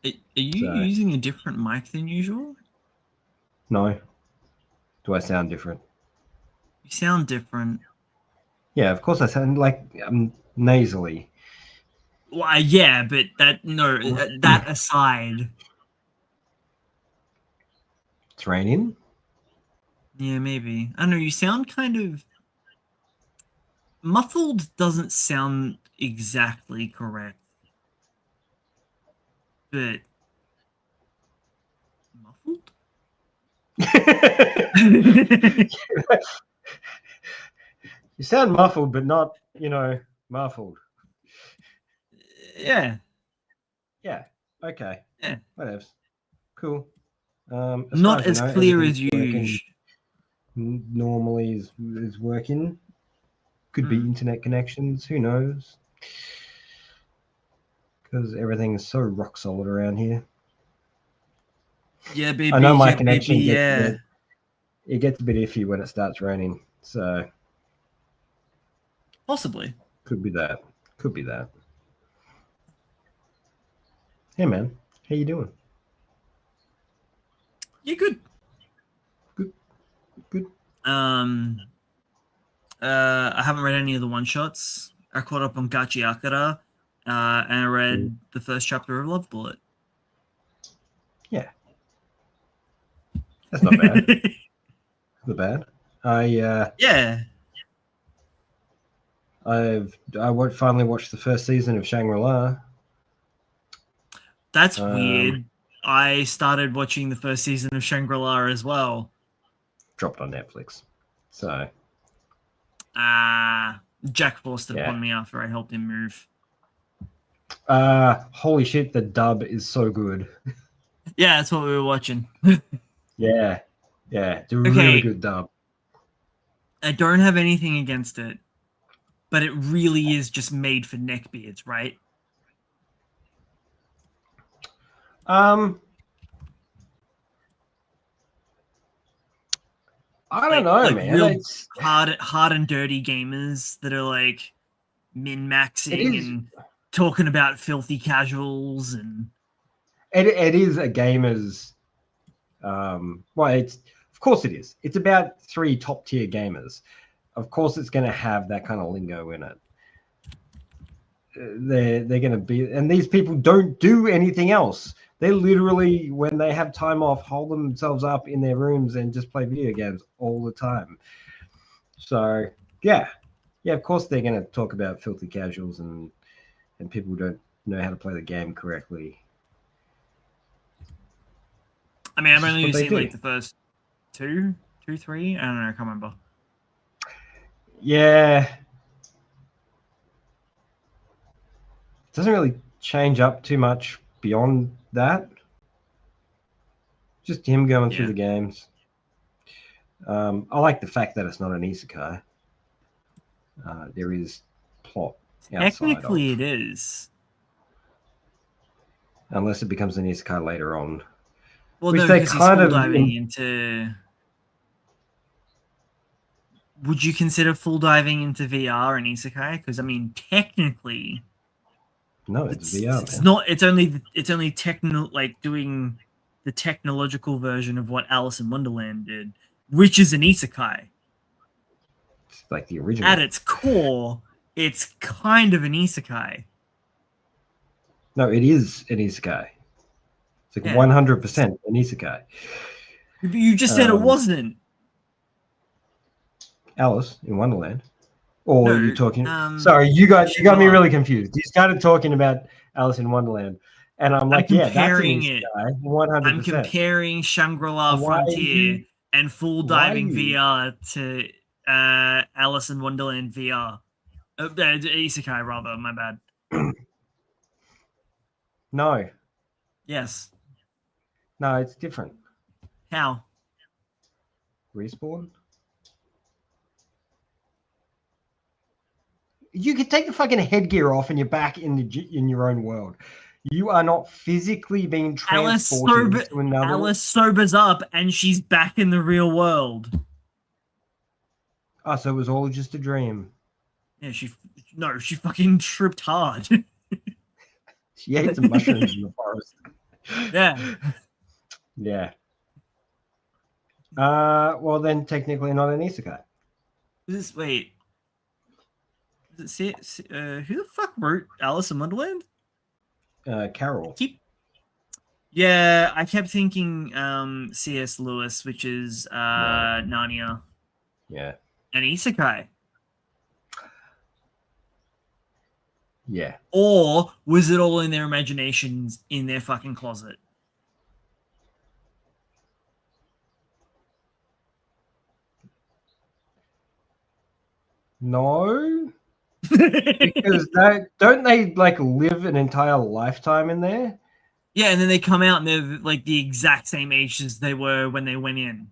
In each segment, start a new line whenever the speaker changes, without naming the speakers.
Are you
So
using a different mic than usual?
no, do I sound different?
You sound different.
Yeah, of course I sound like nasally.
Well, yeah, but that aside,
It's raining.
yeah, maybe. I don't know. You sound kind of muffled. Doesn't sound exactly correct, but muffled.
You sound muffled, but not, muffled.
Yeah,
Yeah. Okay.
yeah.
Whatever. Cool. As far
Not
as you
as
know,
clear
everything's
as
working
usual.
normally is working. Could be
Hmm.
internet connections. Who knows? Because everything is so rock solid around here.
Yeah,
I
baby.
know my
Yeah, baby.
connection
Yeah.
gets a bit iffy when it starts raining. So
Possibly.
could be that. Could be that. Hey man, how you doing?
Yeah, good.
Good. Good.
Um. I haven't read any of the one shots. I caught up on Gachi Akara, and I
Mm.
read the first chapter of Love Bullet.
Yeah, that's not bad. Not bad. I
Yeah,
finally watched the first season of Shangri La.
that's
Um,
weird. I started watching the first season of Shangri-La as well.
Dropped on Netflix. So
Jack forced it
yeah.
upon me after I helped him move.
Holy shit, the dub is so good.
Yeah, that's what we were watching.
Yeah, yeah, it's a really
Okay,
good dub.
I don't have anything against it, but it really is just made for neckbeards, right?
Um, I don't know,
Like
man.
real hard and dirty gamers that are like min
It
maxing
is
and talking about filthy casuals and
it is a gamer's. Well, it's of course it is. It's about three top tier gamers. Of course, it's going to have that kind of lingo in it. They're going to be, and these people don't do anything else. They literally, when they have time off, hold themselves up in their rooms and just play video games all the time. So yeah, yeah, of course they're going to talk about filthy casuals and people who don't know how to play the game correctly.
I mean
It's
I've
just what
only
they
seen
do.
like the first two, three. I don't know, I can't remember.
Yeah, it doesn't really change up too much beyond that. Just him going through
Yeah.
the games. I like the fact that it's not an isekai. There is plot outside of,
Technically it is.
unless it becomes an isekai later on,
Well
which
no,
they
because he's
kind
full
of.
diving into would you consider full diving into VR an isekai? Because I mean technically
No, it's VR,
it's
man.
not it's only techno like doing the technological version of what Alice in Wonderland did, which is an isekai.
It's like the
At
original.
its core, it's kind of an isekai.
No, it is an isekai. It's like
Yeah.
100% an isekai.
You just said it
Um,
wasn't.
Alice in Wonderland. Or are you
No,
talking? Sorry, you got me
Shangri-La.
really confused. You started talking about Alice in Wonderland, and I'm
I'm
like, yeah, that's an
comparing it.
isekai, 100.
I'm
percent
comparing Shangri-La
Why are
Frontier
you?
and Full
Why are
Diving
you?
VR to Alice in Wonderland VR. Isekai rather, my bad.
No,
Yes.
no, it's different.
How?
Respawn. You can take the fucking headgear off and you're back in your own world. You are not physically being transported to another.
Alice sobers up and she's back in the real world.
Oh, so it was all just a dream.
Yeah, she fucking tripped hard.
She ate some mushrooms in the forest.
Yeah.
Yeah. Well, then technically not an isekai.
Wait. Who the fuck wrote Alice in Wonderland?
Carol.
Yeah, I kept thinking C.S. Lewis, which is Narnia.
Yeah.
An isekai.
Yeah.
Or was it all in their imaginations in their fucking closet?
No. Because don't they like live an entire lifetime in there?
Yeah, and then they come out and they're like the exact same age as they were when they went in.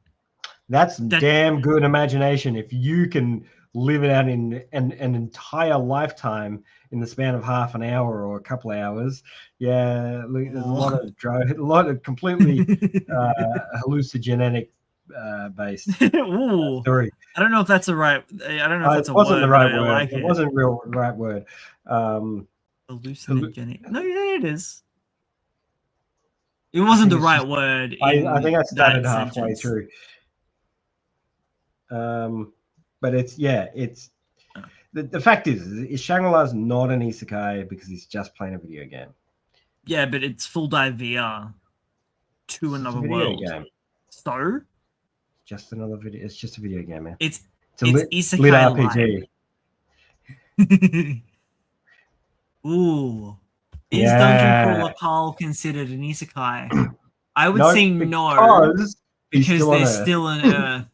That's damn good imagination if you can live it out in an entire lifetime in the span of half an hour or a couple of hours. Yeah, there's a lot of completely hallucinogenic based story.
I don't know if that's the right. I don't know if that's
it wasn't
word,
the right
but I
word.
like
it wasn't real right word.
Hallucinogenic. No, yeah, it is. It wasn't the right word.
I think I started halfway through. But it's the fact is Shangri-La's not an isekai because he's just playing a video game.
Yeah, but it's full dive VR to another world. Game. So
just another video. It's just a video game, man.
It's
isekai lit
RPG. Ooh. Is Dungeon Crawler Carl considered an isekai? I would say no, because they're still on Earth.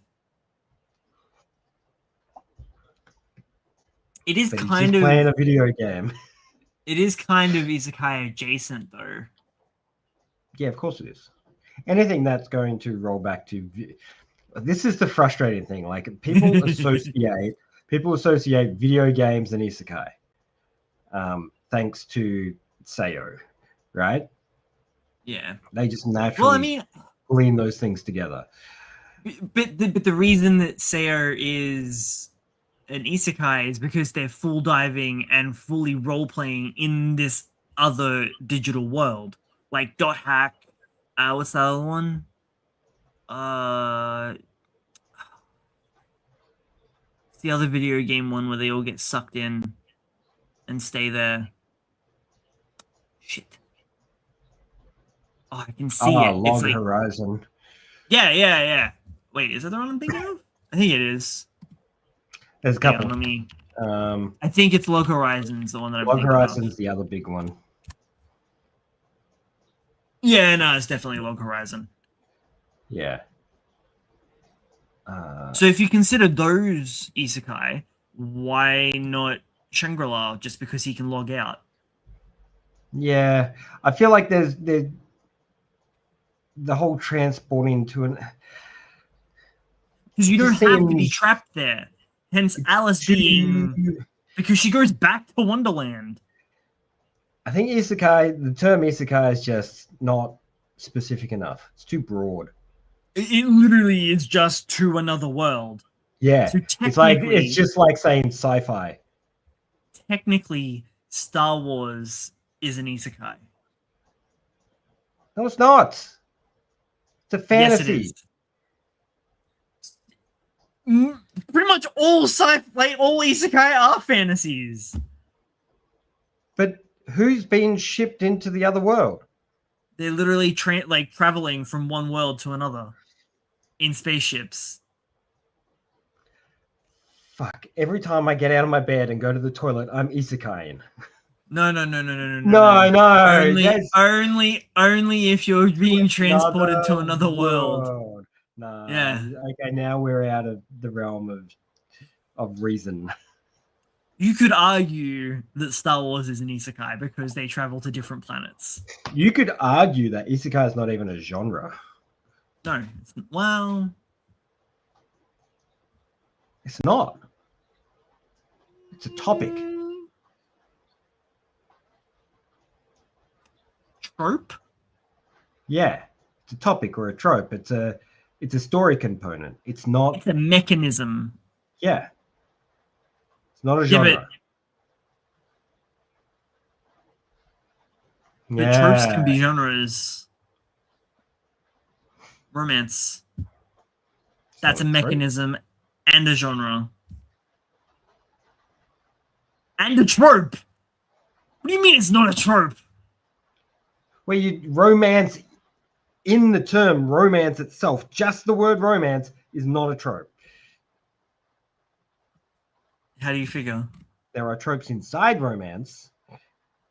It is kind of
playing a video game.
It is kind of isekai adjacent, though.
Yeah, of course it is. Anything that's going to roll back to this is the frustrating thing. Like people associate video games and isekai, thanks to Seiyo, right?
Yeah,
they just naturally glean those things together.
But the reason that Seiyo is an isekai is because they're full diving and fully role playing in this other digital world, like Dot Hack. What's the other one? It's the other video game one where they all get sucked in and stay there. Shit. Oh, I can see it.
Log Horizon.
Yeah. Wait, is that the one I'm thinking of? I think it is.
There's a couple.
Let me. I think it's Log Horizon's the one that I'm thinking of.
Log Horizon's the other big one.
Yeah, no, it's definitely Log Horizon.
Yeah.
So if you consider those isekai, why not Shangri-La just because he can log out?
Yeah, I feel like there's the whole transporting to an...
Because you don't have to be trapped there. Hence Alice being... Because she goes back to Wonderland.
I think isekai, the term isekai is just not specific enough. It's too broad.
It literally is just to another world.
Yeah, so it's just like saying sci-fi.
Technically, Star Wars is an isekai.
No, it's not. It's a fantasy.
Yes, it is. Pretty much all sci-fi, all isekai are fantasies.
But who's been shipped into the other world?
They're literally traveling from one world to another in spaceships.
Fuck! Every time I get out of my bed and go to the toilet, I'm isekaiing.
No. Only if you're being transported to another world.
No.
Yeah.
Okay, now we're out of the realm of reason.
You could argue that Star Wars is an isekai because they travel to different planets.
You could argue that isekai is not even a genre.
No. Well,
it's not. It's a topic.
Trope?
Yeah, it's a topic or a trope. It's a story component. It's not.
It's a mechanism.
Yeah. It's not a genre.
But tropes can be genres. Romance.
It's
That's a
not trope.
mechanism and a genre. And a trope. What do you mean it's not a trope?
Where you romance in the term romance itself, just the word romance is not a trope.
How do you figure?
There are tropes inside romance.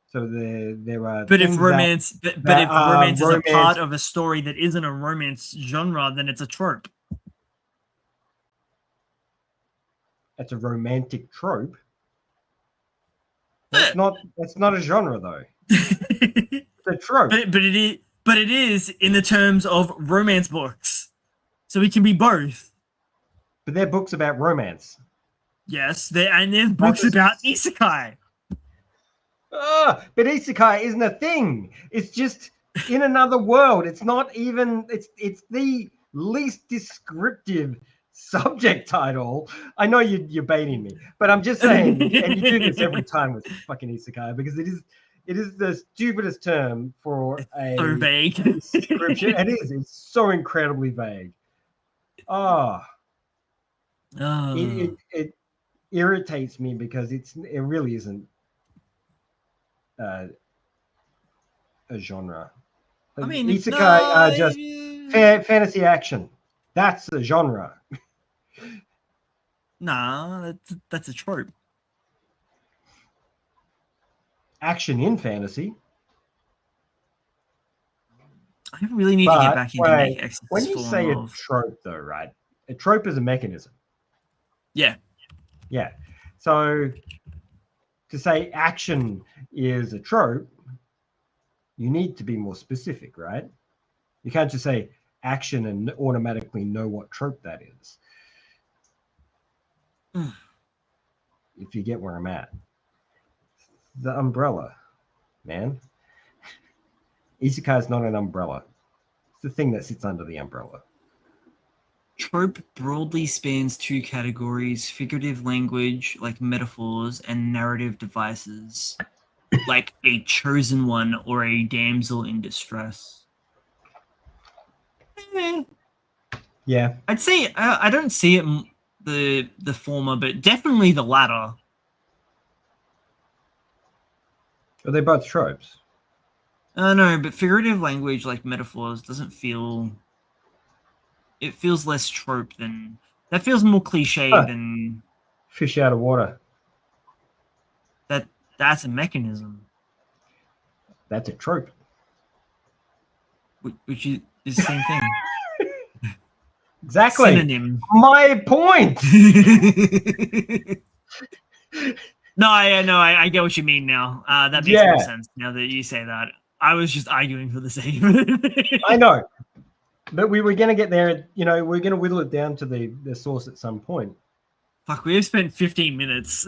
So there are
But if
things
romance,
that
but if
are
romance is a
romance-
part of a story that isn't a romance genre, then it's a trope.
It's a romantic trope. That's not a genre though. It's a trope.
But it is in the terms of romance books. So it can be both.
But they're books about romance.
Yes, there's books about isekai.
But isekai isn't a thing. It's just in another world. It's not even. It's the least descriptive subject title. I know you're baiting me, but I'm just saying, and you do this every time with fucking isekai because it is the stupidest term for a
So vague.
description. It is. It's so incredibly vague. It irritates me because it really isn't a genre.
I mean,
isekai are just fantasy action. That's a genre.
Nah, that's a trope.
Action in fantasy.
I really need to get back into make X.
When you say a trope, though, right? A trope is a mechanism.
Yeah.
Yeah. So to say action is a trope, you need to be more specific, right? You can't just say action and automatically know what trope that is. If you get where I'm at. The umbrella, man. Isekai is not an umbrella. It's the thing that sits under the umbrella.
Trope broadly spans two categories: figurative language, like metaphors, and narrative devices, like a chosen one or a damsel in distress.
Yeah.
I'd say I don't see it the former, but definitely the latter.
Are they both tropes?
No, but figurative language, like metaphors, doesn't feel. It feels less trope than that. Feels more cliche than
fish out of water.
That's a mechanism.
That's a trope.
Which is the same thing.
Exactly.
Synonym.
My point.
No, I get what you mean now. That makes more sense now that you say that. I was just arguing for the sake of it.
I know. But we were going to get there. You know, we're going to whittle it down to the source at some point.
Fuck, we have spent 15 minutes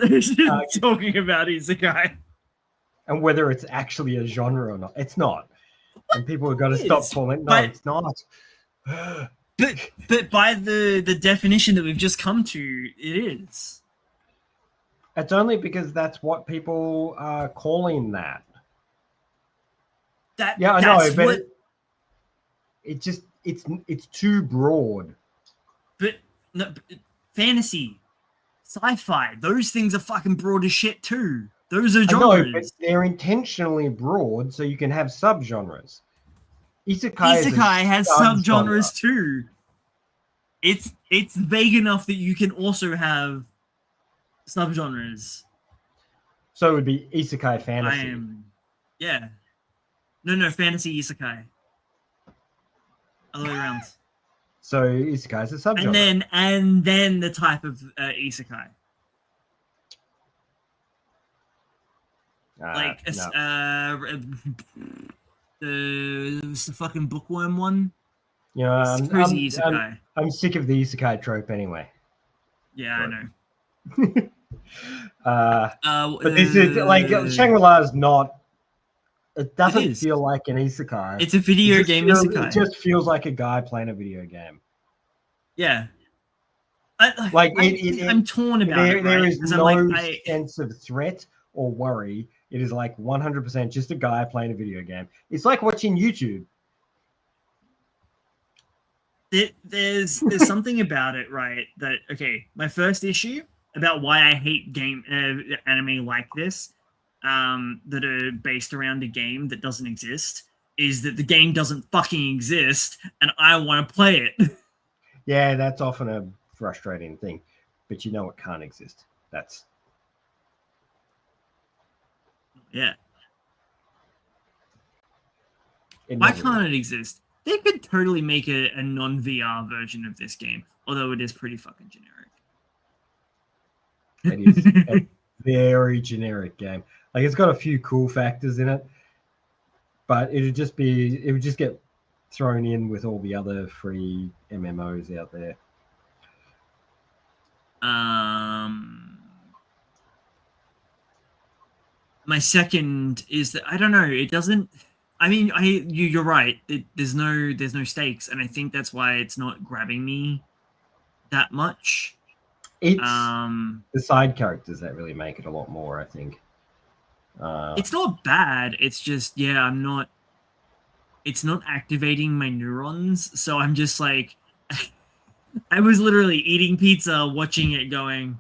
talking about isekai.
And whether it's actually a genre or not. It's not. And people have got to stop calling it. No, it's not.
But by the definition that we've just come to, it is.
It's only because that's what people are calling that. Yeah, I know, but it's too broad.
But fantasy, sci-fi, those things are fucking broad as shit too. Those are genres.
I know, but they're intentionally broad so you can have subgenres. Isekai
has subgenres too. It's vague enough that you can also have subgenres.
So it would be isekai fantasy.
Yeah. No, fantasy isekai. Other way around.
So isekai is a subgenre.
And then the type of isekai. Like the fucking bookworm one.
You know,
it's crazy isekai.
I'm sick of the isekai trope anyway.
Yeah, I know.
But this is like Shangri-La is not. It doesn't feel like an isekai.
It's a video game isekai.
It just feels like a guy playing a video game.
Yeah.
I'm
torn about it.
There is no sense of threat or worry. It is like 100% just a guy playing a video game. It's like watching YouTube.
there's something about it, right? That okay, my first issue about why I hate anime like this, that are based around a game that doesn't exist, is that the game doesn't fucking exist, and I want to play it.
Yeah, that's often a frustrating thing, but you know it can't exist. That's
Yeah.
Why
can't it exist? They could totally make a non-VR version of this game, although it is pretty fucking generic.
It is a very generic game. Like it's got a few cool factors in it, but it would just get thrown in with all the other free MMOs out there.
My second is that I don't know. It doesn't. I mean, you're right. There's no stakes, and I think that's why it's not grabbing me that much.
It's the side characters that really make it a lot more, I think.
It's not bad. It's just I'm not. It's not activating my neurons, so I'm just like, I was literally eating pizza, watching it, going,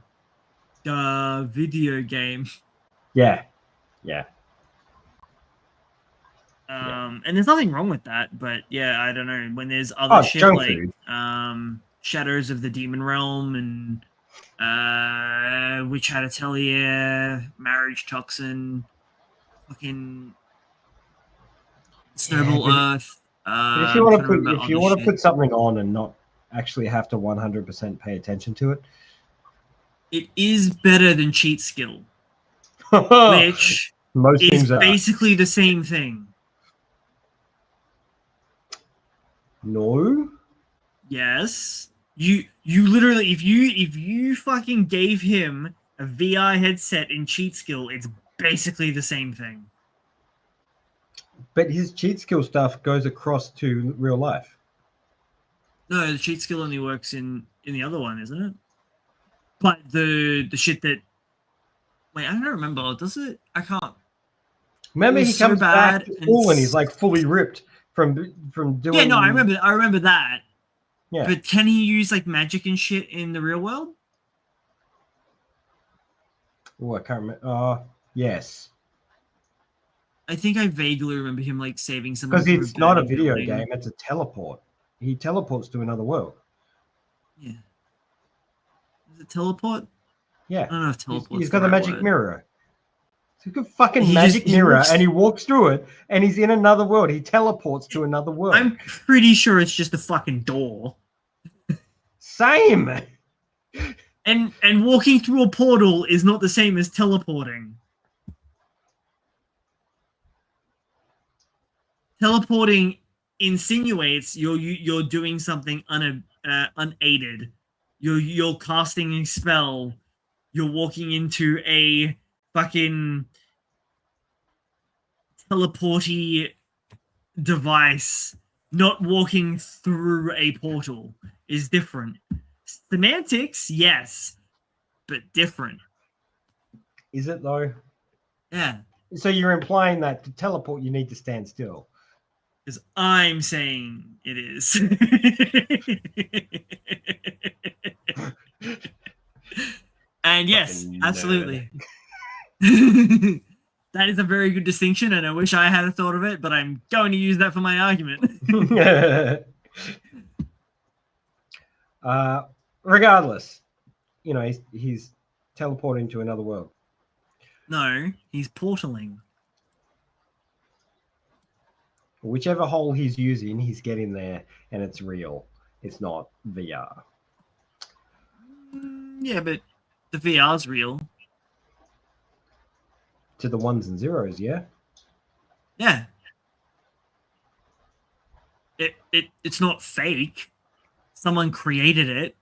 video game.
Yeah.
And there's nothing wrong with that, but I don't know. When there's other shit like Shadows of the Demon Realm and Witch Hat Atelier, Marriage Toxin, fucking Snowball Earth.
If you want to put something on and not actually have to 100% pay attention to it,
it is better than Cheat Skill, which
most
is basically the same thing.
No.
Yes. You literally, if you fucking gave him a VR headset in Cheat Skill, it's basically the same thing.
But his Cheat Skill stuff goes across to real life.
No, the Cheat Skill only works in the other one, isn't it? But the shit that I don't remember. Does it? I can't.
Remember, he comes back to school and he's like fully ripped from doing.
Yeah, no, I remember that.
Yeah.
But can he use like magic and shit in the real world?
Oh, I can't remember. Yes.
I think I vaguely remember him like saving someone.
Because it's not a video game; it's a teleport. He teleports to another world.
Yeah. Is it teleport?
Yeah.
I don't know if teleport.
He's got the magic mirror. He's got a fucking magic mirror, and he walks through it, and he's in another world. He teleports to another world.
I'm pretty sure it's just a fucking door.
Same.
And walking through a portal is not the same as teleporting. Teleporting insinuates you're doing something unaided. You're casting a spell. You're walking into a fucking teleporty device. Not walking through a portal is different. Semantics, yes, but different.
Is it though?
Yeah.
So you're implying that to teleport you need to stand still?
Because I'm saying it is. And yes, absolutely. That is a very good distinction, and I wish I had thought of it, but I'm going to use that for my argument.
Regardless, he's teleporting to another world.
No, he's portaling.
Whichever hole he's using, he's getting there, and it's real. It's not VR.
Yeah, but the VR's real.
To the ones and zeros, yeah?
Yeah. It's not fake. Someone created it.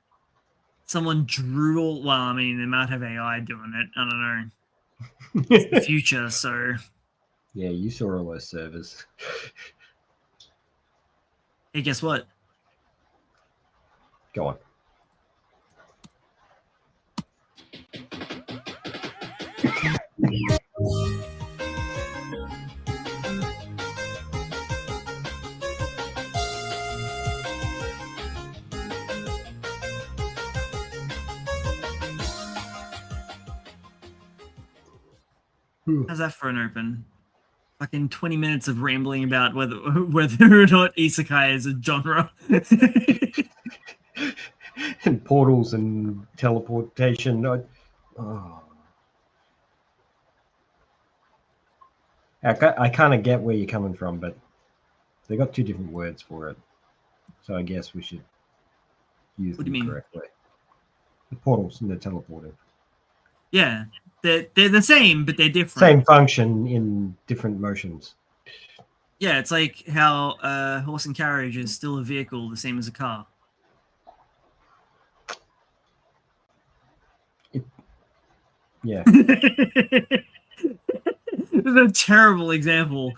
Someone drew all... Well, I mean, they might have AI doing it. I don't know. It's the future, so...
Yeah, you saw all those servers.
Hey, guess what?
Go on.
How's that for an open? Fucking 20 minutes of rambling about whether or not isekai is a genre.
And portals and teleportation. Oh. I kind of get where you're coming from, but they got two different words for it. So I guess we should use
What do
them
you mean?
correctly. The portals and the teleporting.
Yeah, they're the same, but they're different.
Same function in different motions.
Yeah, it's like how a horse and carriage is still a vehicle, the same as a car.
Yeah.
This is a terrible example.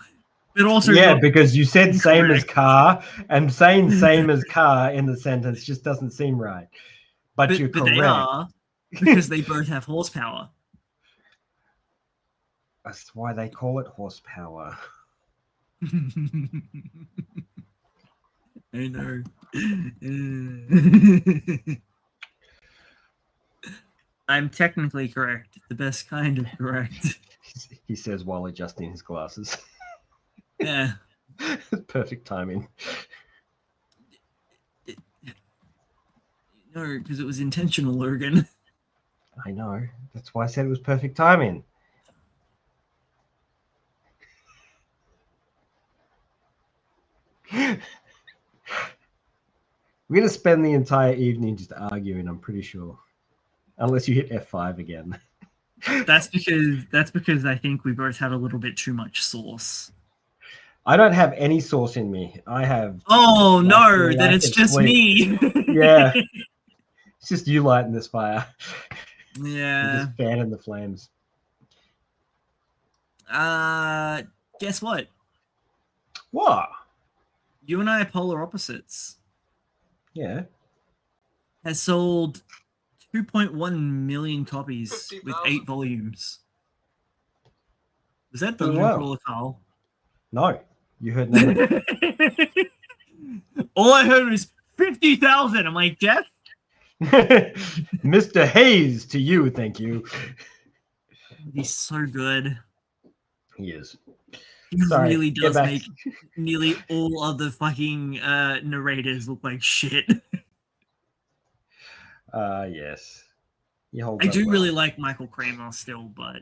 But also
because you said
incorrect.
same as car, and saying same as car in the sentence just doesn't seem right. But you're correct.
They are, because they both have horsepower.
That's why they call it horsepower.
I know. I'm technically correct. The best kind of correct.
He says while adjusting his glasses.
Yeah.
Perfect timing.
No, because it was intentional, Logan.
I know. That's why I said it was perfect timing. We're going to spend the entire evening just arguing, I'm pretty sure. Unless you hit F5 again.
That's because I think we both had a little bit too much sauce.
I don't have any sauce in me. I have...
Oh, no, then it's just me.
Yeah. It's just you lighting this fire.
Yeah.
You're just fanning the flames.
Guess what?
What?
You and I are polar opposites.
Yeah.
Has sold 2.1 million copies with 8 volumes. Was that the Crawler Carl?
No, you heard nothing.
All I heard was 50,000. I'm like, Jeff?
Mr. Hayes to you, thank you.
He's so good.
He is.
He really does make nearly all other fucking narrators look like shit.
Yes.
I do really like Michael Kramer still, but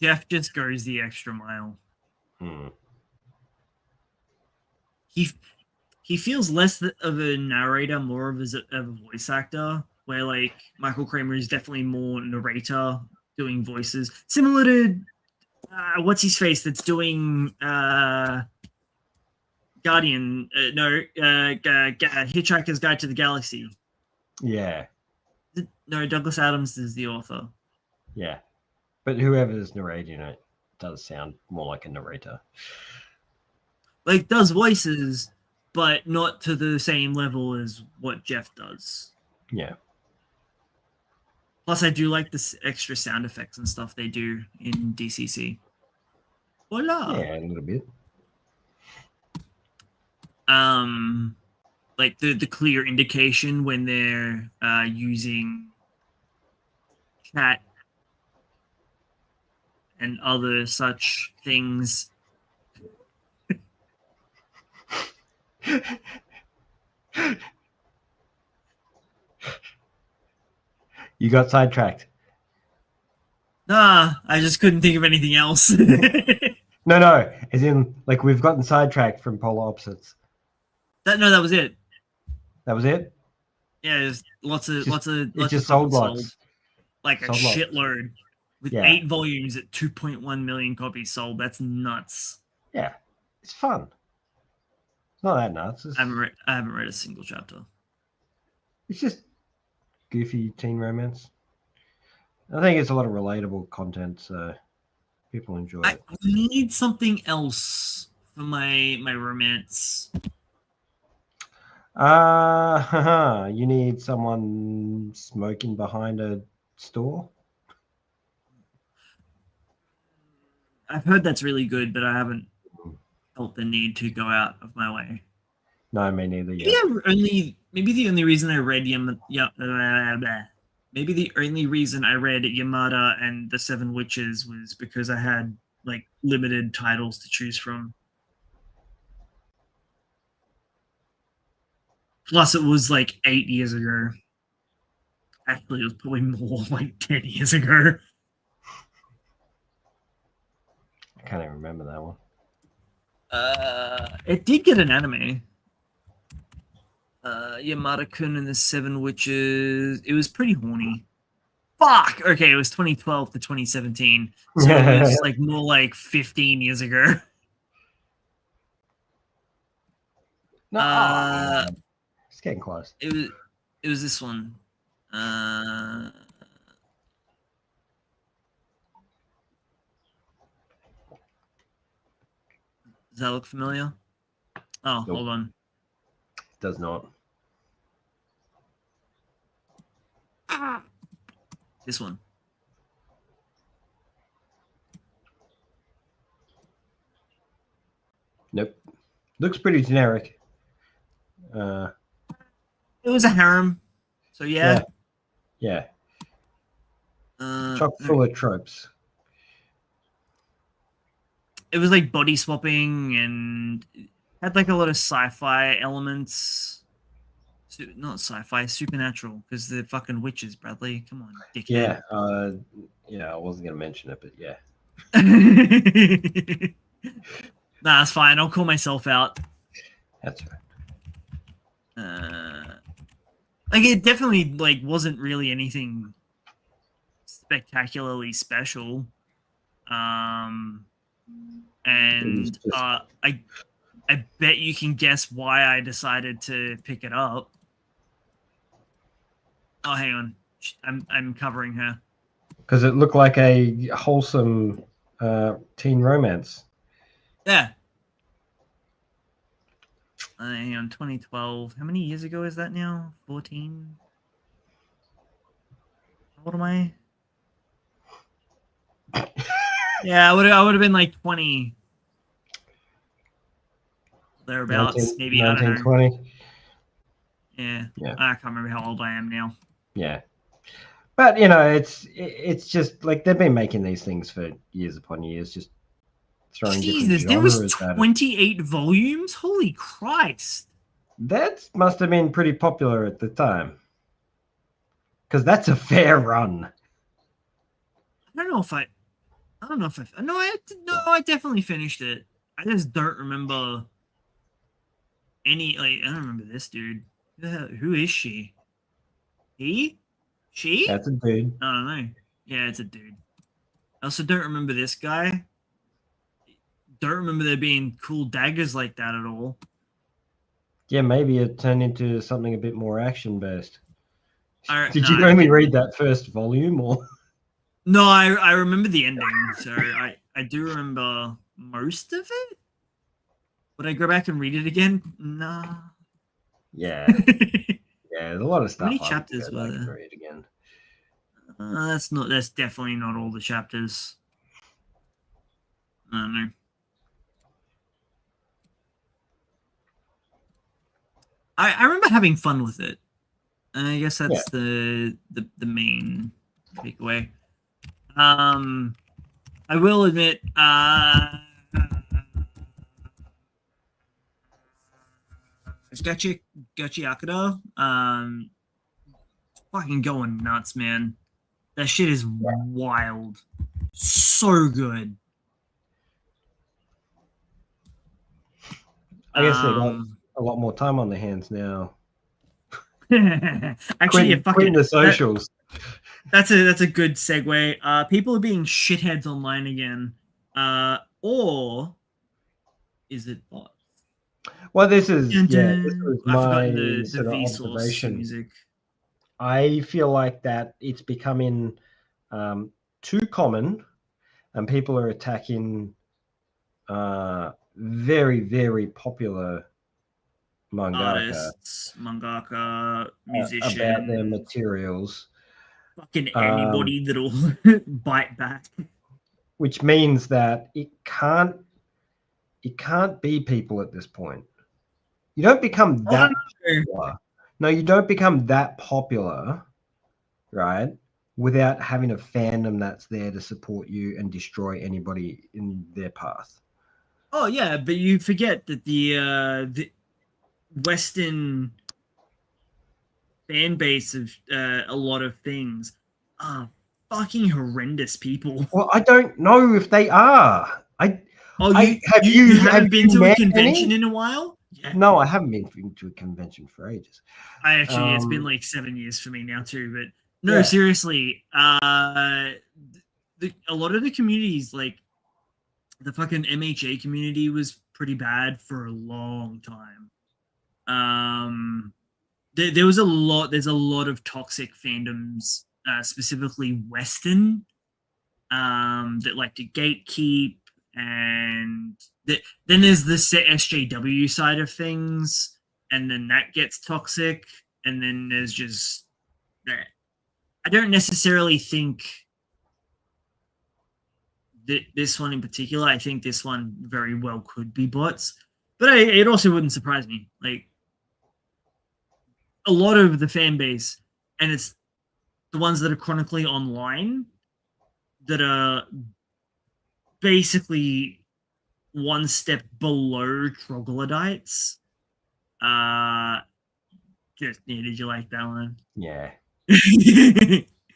Jeff just goes the extra mile. He feels less of a narrator, more of a voice actor, where like Michael Kramer is definitely more narrator doing voices, similar to what's his face that's doing Hitchhiker's Guide to the Galaxy.
Yeah.
No, Douglas Adams is the author.
Yeah. But whoever's narrating it does sound more like a narrator.
Like, does voices, but not to the same level as what Jeff does.
Yeah.
Plus, I do like the extra sound effects and stuff they do in DCC. Voila!
Yeah, a little bit.
Like the clear indication when they're using chat and other such things.
You got sidetracked.
Nah, I just couldn't think of anything else.
No. As in, like, we've gotten sidetracked from polar opposites.
That was it.
That was it?
Yeah, there's lots of
sold lots.
Like a shitload. With 8 volumes at 2.1 million copies sold. That's nuts.
Yeah. It's fun. It's not that nuts.
I haven't read a single chapter.
It's just goofy teen romance. I think it's a lot of relatable content, so people enjoy it.
I need something else for my romance.
You need someone smoking behind a store?
I've heard that's really good, but I haven't felt the need to go out of my way.
No, me neither.
Maybe the only reason I read Maybe the only reason I read Yamada and the Seven Witches was because I had like limited titles to choose from. Plus, it was like 8 years ago. Actually, it was probably more like 10 years ago.
I can't even remember that one.
It did get an anime. Yamada-kun and the Seven Witches. It was pretty horny. Fuck. Okay, it was 2012 to 2017, so it was like more like 15 years ago.
No, it's getting close.
It was this one. Does that look familiar? Oh,
Nope.
hold on.
It does not.
This one.
Nope. Looks pretty generic.
It was a harem. So yeah.
Yeah. Chock full of tropes.
It was like body swapping and had like a lot of sci-fi elements. Not sci-fi, supernatural, because they're fucking witches, Bradley. Come on, dickhead.
Yeah, I wasn't gonna mention it, but yeah.
Nah, it's fine. I'll call myself out.
That's right.
Like it definitely like wasn't really anything spectacularly special. And I bet you can guess why I decided to pick it up. Oh, hang on. I'm covering her.
Because it looked like a wholesome teen romance.
Yeah. Hang on, 2012. How many years ago is that now? 14? How old am I? Yeah, I would have been like 20. Thereabouts, maybe.
1920.
Yeah.
Yeah.
I can't remember how old I am now.
Yeah. But you know, it's just like they've been making these things for years upon years, just throwing
Jesus, there was 28 volumes? Holy Christ.
That must have been pretty popular at the time. Because that's a fair run.
I don't know if I I definitely finished it. I just don't remember any, like, I don't remember this dude. Who is she? He? She?
That's a dude.
I don't know. Yeah, it's a dude. I also don't remember this guy. Don't remember there being cool daggers like that at all.
Yeah, maybe it turned into something a bit more action-based. Did
no,
you only read that first volume, or?
No, I remember the ending, so I do remember most of it. Would I go back and read it again? Nah.
Yeah. Yeah, there's a lot of stuff.
How many chapters were there?
Read again.
That's definitely not all the chapters. I don't know. I remember having fun with it. I guess that's the main takeaway. I will admit, Gachi Akada, fucking going nuts, man. That shit is wild. So good.
I guess they got a lot more time on their hands now.
Actually,
quitting the socials.
That's a good segue. People are being shitheads online again. Or is it bots?
Well, this was my sort of observation.
Music.
I feel like that it's becoming too common, and people are attacking very, very popular
artists, mangaka, musicians
about their materials.
Fucking anybody that'll bite back.
Which means that it can't be people at this point. You don't become that popular. No, you don't become that popular right? Without having a fandom that's there to support you and destroy anybody in their path.
Oh yeah, but you forget that the Western fan base of a lot of things are fucking horrendous people.
Well, I don't know if they are.
Oh,
I
you
have
haven't been
you
to a
met
convention
any?
in a while? Yeah.
No, I haven't been to a convention for ages.
It's been like 7 years for me now too. But no,
Yeah,
seriously, a lot of the communities, like the fucking MHA community, was pretty bad for a long time. There was a lot. There's a lot of toxic fandoms, specifically Western, that like to gatekeep, and then there's the SJW side of things, and then that gets toxic, and then there's just that. I don't necessarily think that this one in particular. I think this one very well could be bots, but it also wouldn't surprise me. Like a lot of the fan base, and it's the ones that are chronically online that are basically one step below troglodytes. Uh, just yeah, did you like that one?
yeah,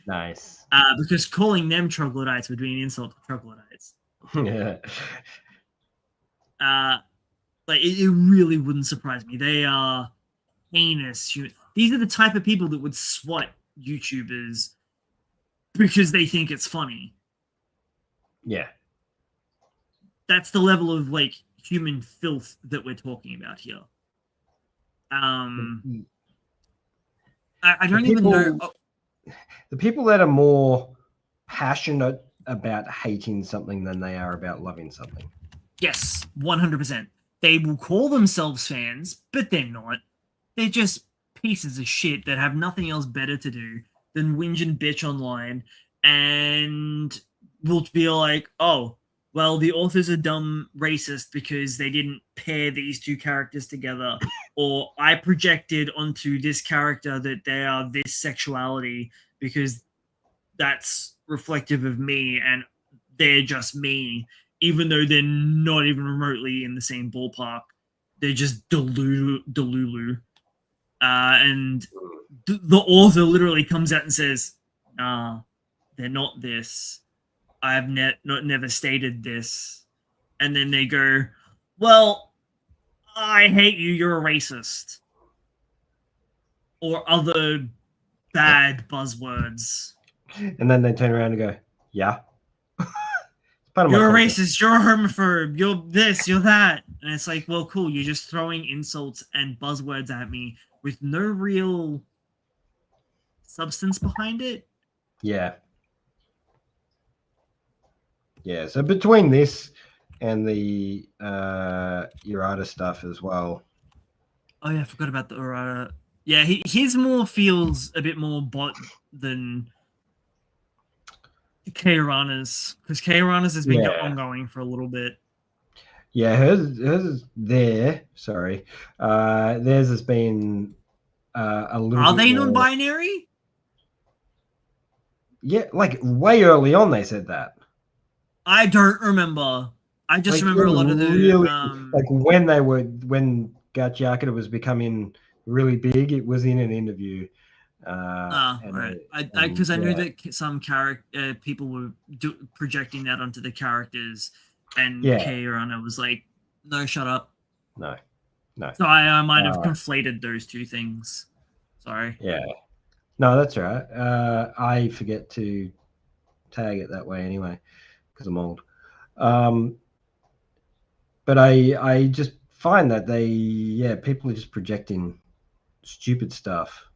nice.
Because calling them troglodytes would be an insult to troglodytes.
Yeah,
Like it really wouldn't surprise me. They are heinous. These are the type of people that would swat YouTubers because they think it's funny.
yeah.
That's the level of like human filth that we're talking about here. I don't even know.
The people that are more passionate about hating something than they are about loving something.
Yes, 100%. They will call themselves fans, but they're not. They're just pieces of shit that have nothing else better to do than whinge and bitch online, and will be like, oh, well, the authors are dumb racist because they didn't pair these two characters together, or I projected onto this character that they are this sexuality because that's reflective of me and they're just me, even though they're not even remotely in the same ballpark. They're just delulu. And the author literally comes out and says, "Nah, they're not this. I've never stated this." And then they go, "Well, I hate you. You're a racist," or other bad buzzwords.
And then they turn around and go, "Yeah."
You're a racist, you're a homophobe, you're this, you're that. And it's like, well, cool, you're just throwing insults and buzzwords at me with no real substance behind it.
Yeah. Yeah. So between this and the Urata stuff as well.
Oh yeah, I forgot about the Urata. Yeah, his more feels a bit more bot than Kairana's, because Kairana's has been ongoing for a little bit.
Yeah, hers is there. Sorry, theirs has been a little.
Are they non-binary?
Yeah, like way early on, they said that.
I don't remember. I just remember a lot of the
really like when Gachiakata was becoming really big. It was in an interview.
Right. Because I knew that some people were projecting that onto the characters, and Kairana was like, "No, shut up."
No.
So I might have conflated those two things. Sorry.
Yeah. No, that's right. I forget to tag it that way anyway because I'm old. But I just find that people are just projecting stupid stuff.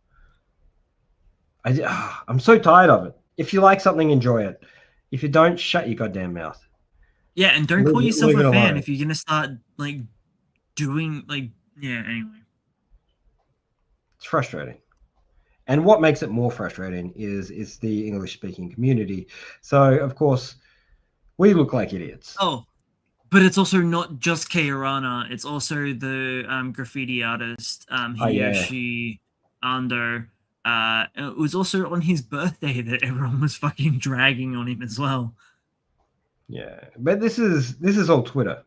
I'm so tired of it. If you like something, enjoy it. If you don't, shut your goddamn mouth.
Yeah, and don't call yourself a fan if you're gonna start like doing like anyway.
It's frustrating. And what makes it more frustrating is the English-speaking community. So of course, we look like idiots.
Oh, but it's also not just Kairana. It's also the graffiti artist Hiyoshi Ando. it was also on his birthday that everyone was fucking dragging on him as well.
Yeah, but this is all Twitter.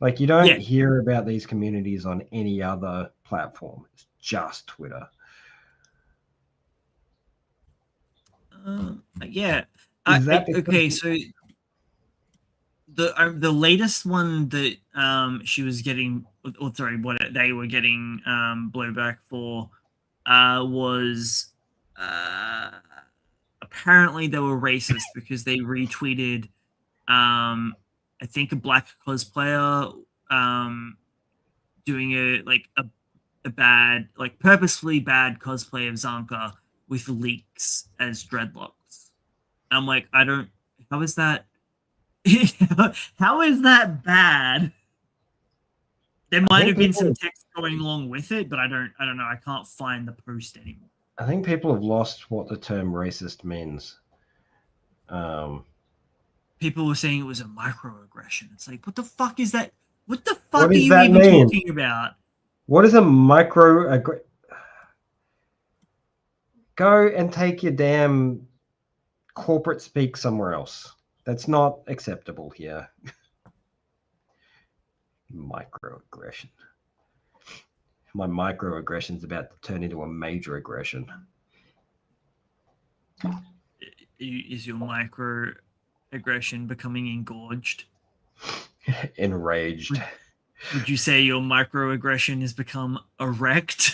Like, you don't
Yeah.
hear about these communities on any other platform. It's just Twitter.
Yeah.
Is that
Okay? So the latest one that she was getting, or sorry, what they were getting blowback for, was apparently they were racist because they retweeted I think a black cosplayer doing a bad, like purposefully bad cosplay of Zanka with leaks as dreadlocks. I'm like, I don't. How is that? How is that bad? There might have been some text going along with it, but I don't know. I can't find the post anymore.
I think people have lost what the term racist means.
People were saying it was a microaggression. It's like, what the fuck is that? What the fuck
What
are
does
you
that
even
mean?
talking about?
What is a microaggression? Go and take your damn corporate speak somewhere else. That's not acceptable here. Microaggression. My microaggression is about to turn into a major aggression.
Is your microaggression becoming engorged?
Enraged.
Would you say your microaggression has become erect?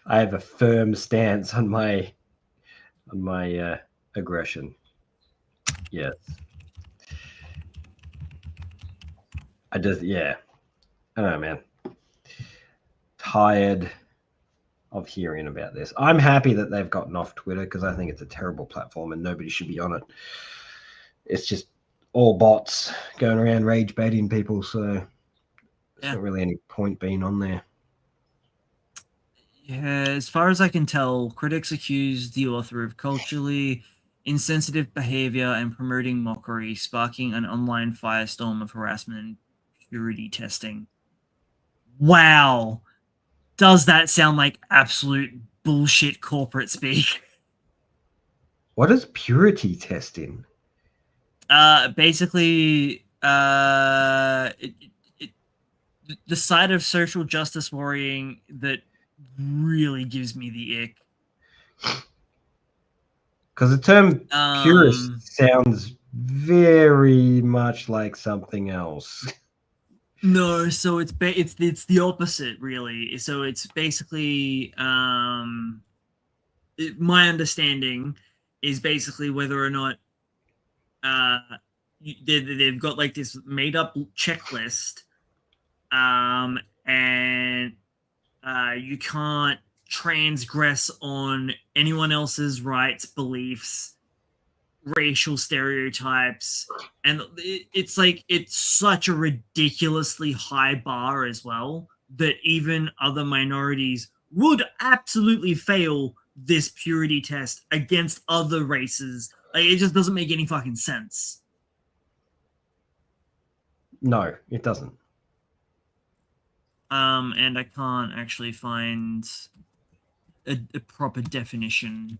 I have a firm stance on my aggression. Yes. I don't know, man. Tired of hearing about this. I'm happy that they've gotten off Twitter because I think it's a terrible platform and nobody should be on it. It's just all bots going around rage baiting people, so there's not really any point being on there.
Yeah, as far as I can tell, critics accused the author of culturally insensitive behavior and promoting mockery, sparking an online firestorm of harassment and purity testing. Wow. Does that sound like absolute bullshit corporate speak?
What is purity testing?
Basically, the side of social justice worrying that really gives me the ick.
Because the term purist sounds very much like something else.
No, so it's the opposite, really. So it's basically my understanding is basically whether or not they've got like this made up checklist, and you can't transgress on anyone else's rights, beliefs, racial stereotypes, and it's like it's such a ridiculously high bar as well that even other minorities would absolutely fail this purity test against other races. Like, it just doesn't make any fucking sense.
No, it doesn't.
And I can't actually find a proper definition.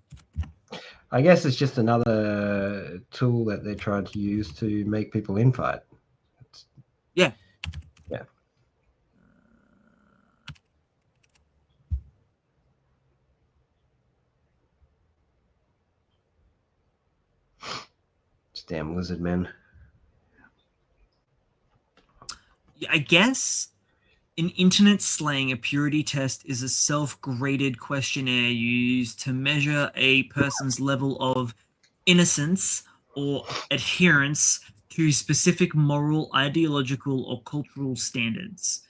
I guess it's just another tool that they're trying to use to make people infight.
Yeah.
Yeah. It's damn lizard men.
I guess in internet slang, a purity test is a self-graded questionnaire used to measure a person's level of innocence or adherence to specific moral, ideological, or cultural standards.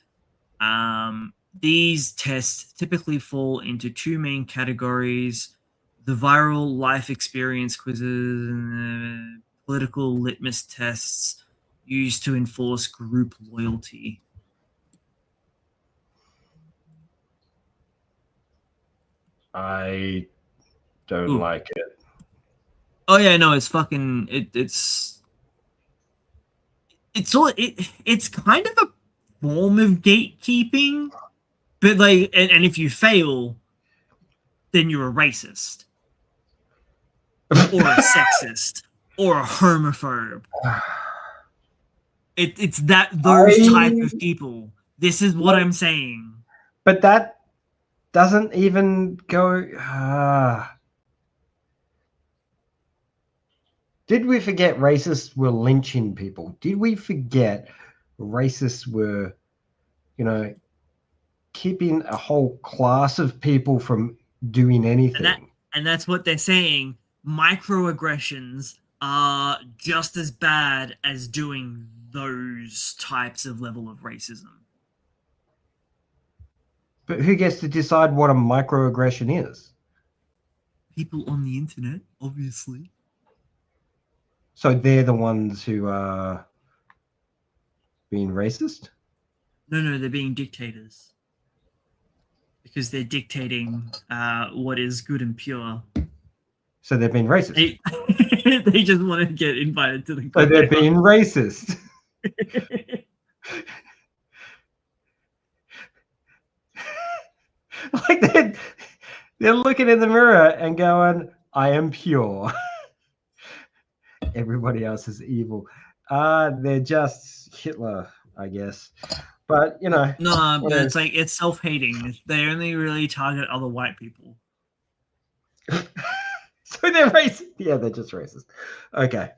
These tests typically fall into two main categories: the viral life experience quizzes and the political litmus tests used to enforce group loyalty.
I don't like it.
Oh yeah, no, it's fucking it's kind of a form of gatekeeping But like, and if you fail, then you're a racist or a sexist or a homophobe. It's those type of people. This is what I'm saying.
But that doesn't even go. Did we forget racists were lynching people? Did we forget racists were, keeping a whole class of people from doing anything?
And that's what they're saying. Microaggressions are just as bad as doing those types of level of racism.
But who gets to decide what a microaggression is?
People on the internet, obviously.
So they're the ones who are being racist?
No, they're being dictators. Because they're dictating what is good and pure.
So they're being racist.
They just want to get invited to the.
So they're being racist. Like they're looking in the mirror and going, "I am pure." Everybody else is evil. They're just Hitler, I guess. But
no, but it's like it's self-hating. They only really target other white people.
So they're racist. Yeah, they're just racist. Okay.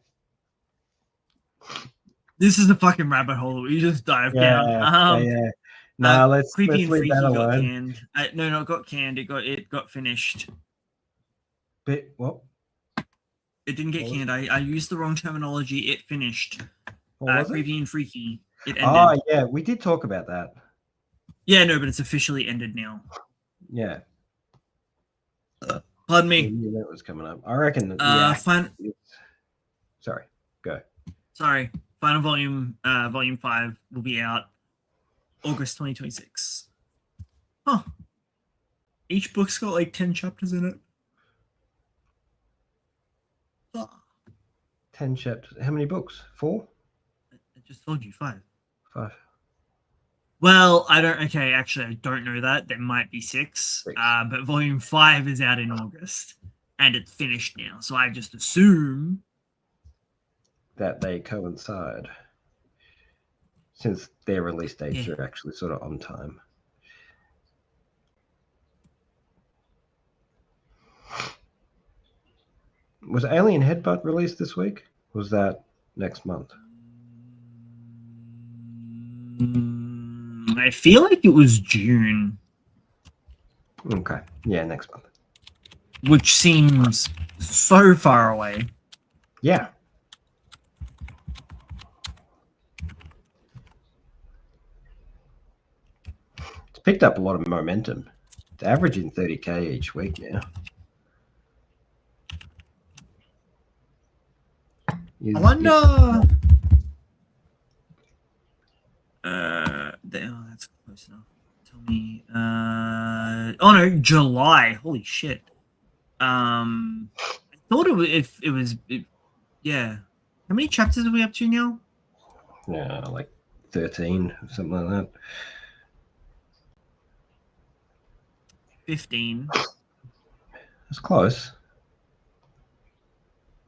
This is a fucking rabbit hole. We just dive down.
Yeah. No, let's
Creepy and
leave
Freaky
that
got
alone.
canned. No, it got canned. It got finished.
But what?
It didn't get canned. I used the wrong terminology. It finished. Creepy and Freaky. It ended.
Oh yeah, we did talk about that.
Yeah, no, but it's officially ended now.
Yeah.
Pardon me.
I knew that was coming up. I reckon. Sorry. Go.
Sorry. Final volume 5 will be out August 2026. Huh. Each book's got like 10 chapters in it.
Huh. 10 chapters. How many books? 4?
I just told you 5.
5.
Well, actually, I don't know that. There might be 6. But volume 5 is out in August. And it's finished now. So I just assume
that they coincide, since their release dates are actually sort of on time. Was Alien Headbutt released this week? Was that next month?
I feel like it was June.
Okay. Yeah, next month.
Which seems so far away.
Yeah. It's picked up a lot of momentum. It's averaging 30K each week now.
I wonder. That's close enough. Tell me. Oh no, July. Holy shit. I thought it was. Yeah. How many chapters are we up to now?
Yeah, like 13, something like that.
15.
It's close.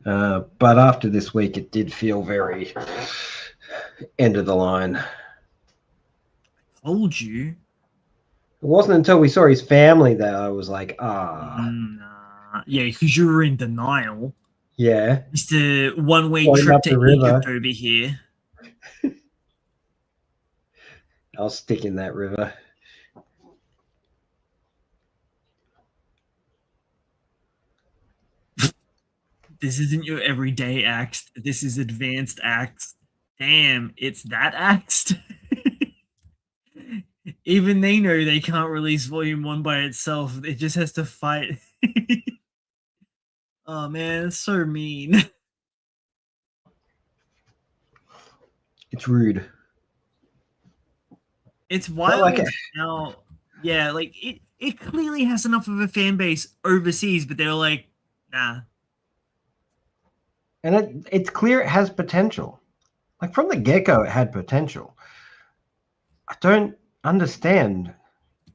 But after this week, it did feel very end of the line.
I told you.
It wasn't until we saw his family that I was like,
yeah, because you were in denial.
Yeah.
Mr. 1 week trip to Egypt over here.
I'll stick in that river.
This isn't your everyday axe. This is advanced axe. Damn, it's that axed. Even they know they can't release volume 1 by itself. It just has to fight. Oh man, it's so mean.
It's rude.
It's wild now. Yeah, like it clearly has enough of a fan base overseas, but they're like, nah.
And it's clear it has potential. Like from the get-go, it had potential. I don't understand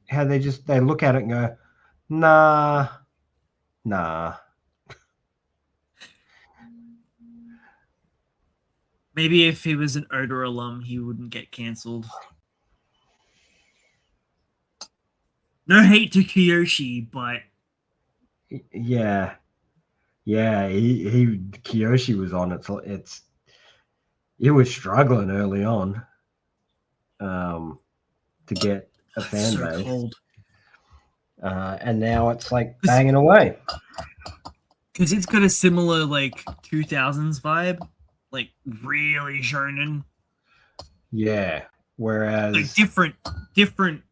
how they look at it and go, nah.
Maybe if he was an Oda alum, he wouldn't get cancelled. No hate to Kiyoshi, but
Yeah. He Kiyoshi was on it's he was struggling early on to get a fan
so
base.
cold.
And now it's like banging away.
Because it's got a similar like 2000s vibe, like really shonen.
Yeah. Whereas
Like different,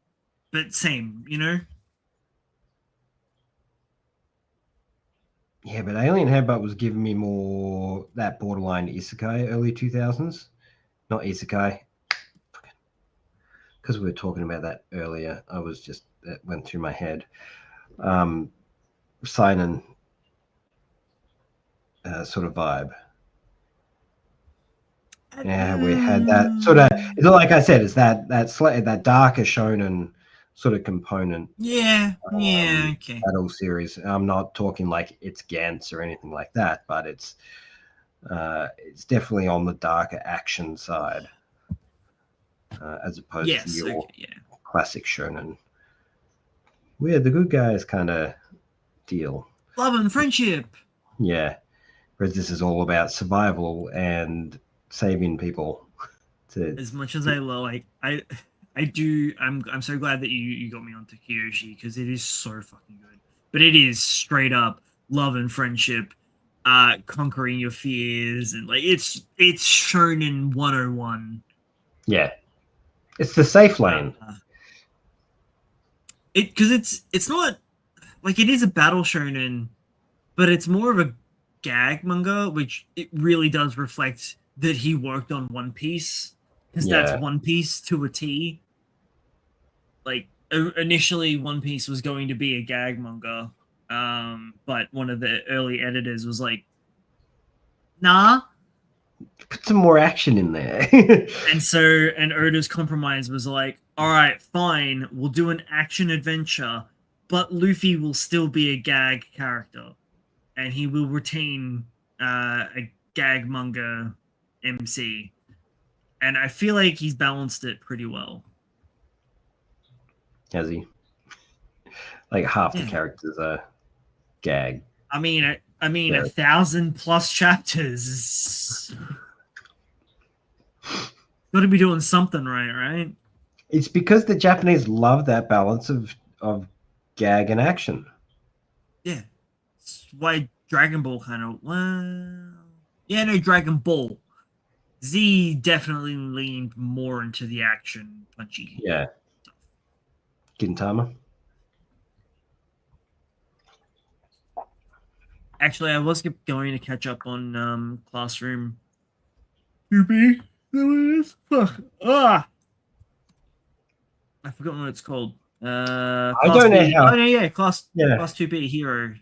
but same, you know?
Yeah, but Alien Headbutt was giving me more that borderline isekai early 2000s. Not isekai. Because we were talking about that earlier. That went through my head. Seinen sort of vibe. Yeah, we had that sort of. It's like I said, it's that darker shonen sort of component.
Yeah, okay.
Battle series. I'm not talking like it's Gantz or anything like that, but it's definitely on the darker action side, as opposed to your classic shonen, where the good guys kind of deal.
Love and friendship.
Yeah, whereas this is all about survival and saving people.
As much as I love, like I do, I'm so glad that you got me onto Kiyoshi because it is so fucking good. But it is straight up love and friendship, conquering your fears, and like it's shonen 101.
Yeah, it's the safe lane.
Because it's not like it is a battle shonen, but it's more of a gag manga, which it really does reflect that he worked on One Piece, because that's One Piece to a T. Like initially, One Piece was going to be a gag manga, but one of the early editors was like, "Nah."
Put some more action in there.
and Oda's compromise was like, all right, fine, we'll do an action adventure, but Luffy will still be a gag character, and he will retain a gag manga MC. And I feel like he's balanced it pretty well.
Has he? Like half the characters are gag.
I mean, 1,000+ chapters. Got to be doing something right?
It's because the Japanese love that balance of gag and action.
Yeah, that's why Dragon Ball Dragon Ball Z definitely leaned more into the action punchy.
Yeah. Gintama.
Actually, I was going to catch up on Classroom 2B. Fuck. I forgot what it's called.
I don't know how.
Oh yeah, Class 2B Hero.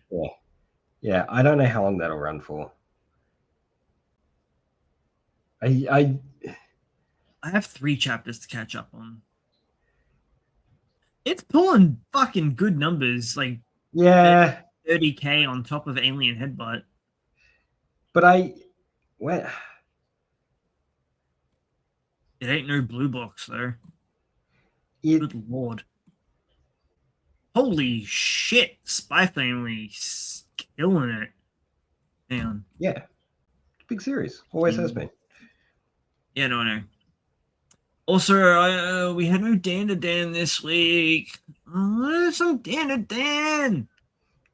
Yeah. I don't know how long that'll run for. I
have 3 chapters to catch up on. It's pulling fucking good numbers, like 30K on top of Alien Headbutt.
But it
ain't no blue box though. Good lord. Holy shit, Spy Family's killing it. Hang on.
Yeah. Big series. Always has been.
Yeah, no, I know. Also, we had no Dan to Dan this week. Some Dan to Dan.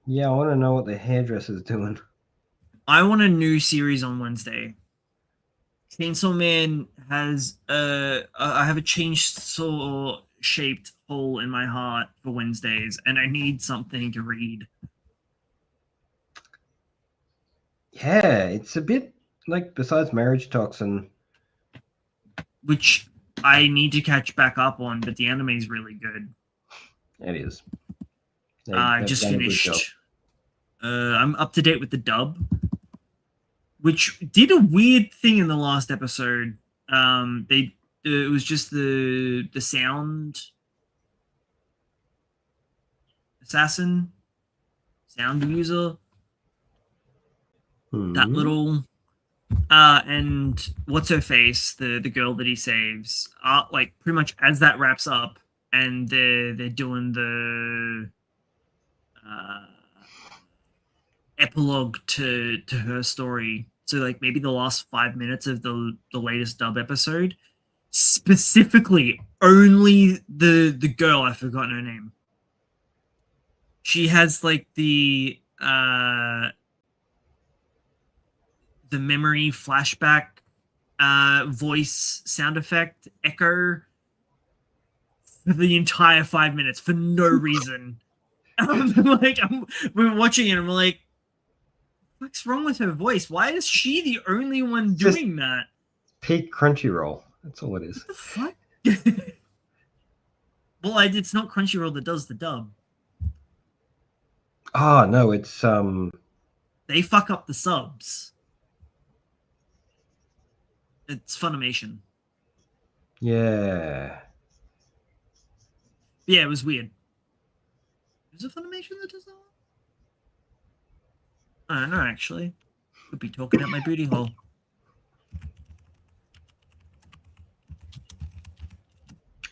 Yeah, I want to know what the hairdresser's doing.
I want a new series on Wednesday. Chainsaw Man has I have a chainsaw shaped hole in my heart for Wednesdays, and I need something to read.
Yeah, it's a bit like besides Marriage Toxin,
which I need to catch back up on, but the anime is really good.
It is.
I just finished. I'm up to date with the dub, which did a weird thing in the last episode. It was just the sound assassin, sound user, that little and what's her face, the girl that he saves, like pretty much as that wraps up and they're doing the uh epilogue to her story. So like maybe the last 5 minutes of the latest dub episode, specifically only the girl, I've forgotten her name. She has like the memory flashback voice sound effect echo for the entire 5 minutes for no reason. We're watching it and we're like, what's wrong with her voice? Why is she the only one doing that?
Peak Crunchyroll. That's all it is.
What the fuck? Well, it's not Crunchyroll that does the dub.
Oh no, it's
They fuck up the subs. It's Funimation.
Yeah.
Yeah, it was weird. Is it Funimation that does that one? I don't know, actually. Could be talking at my booty hole.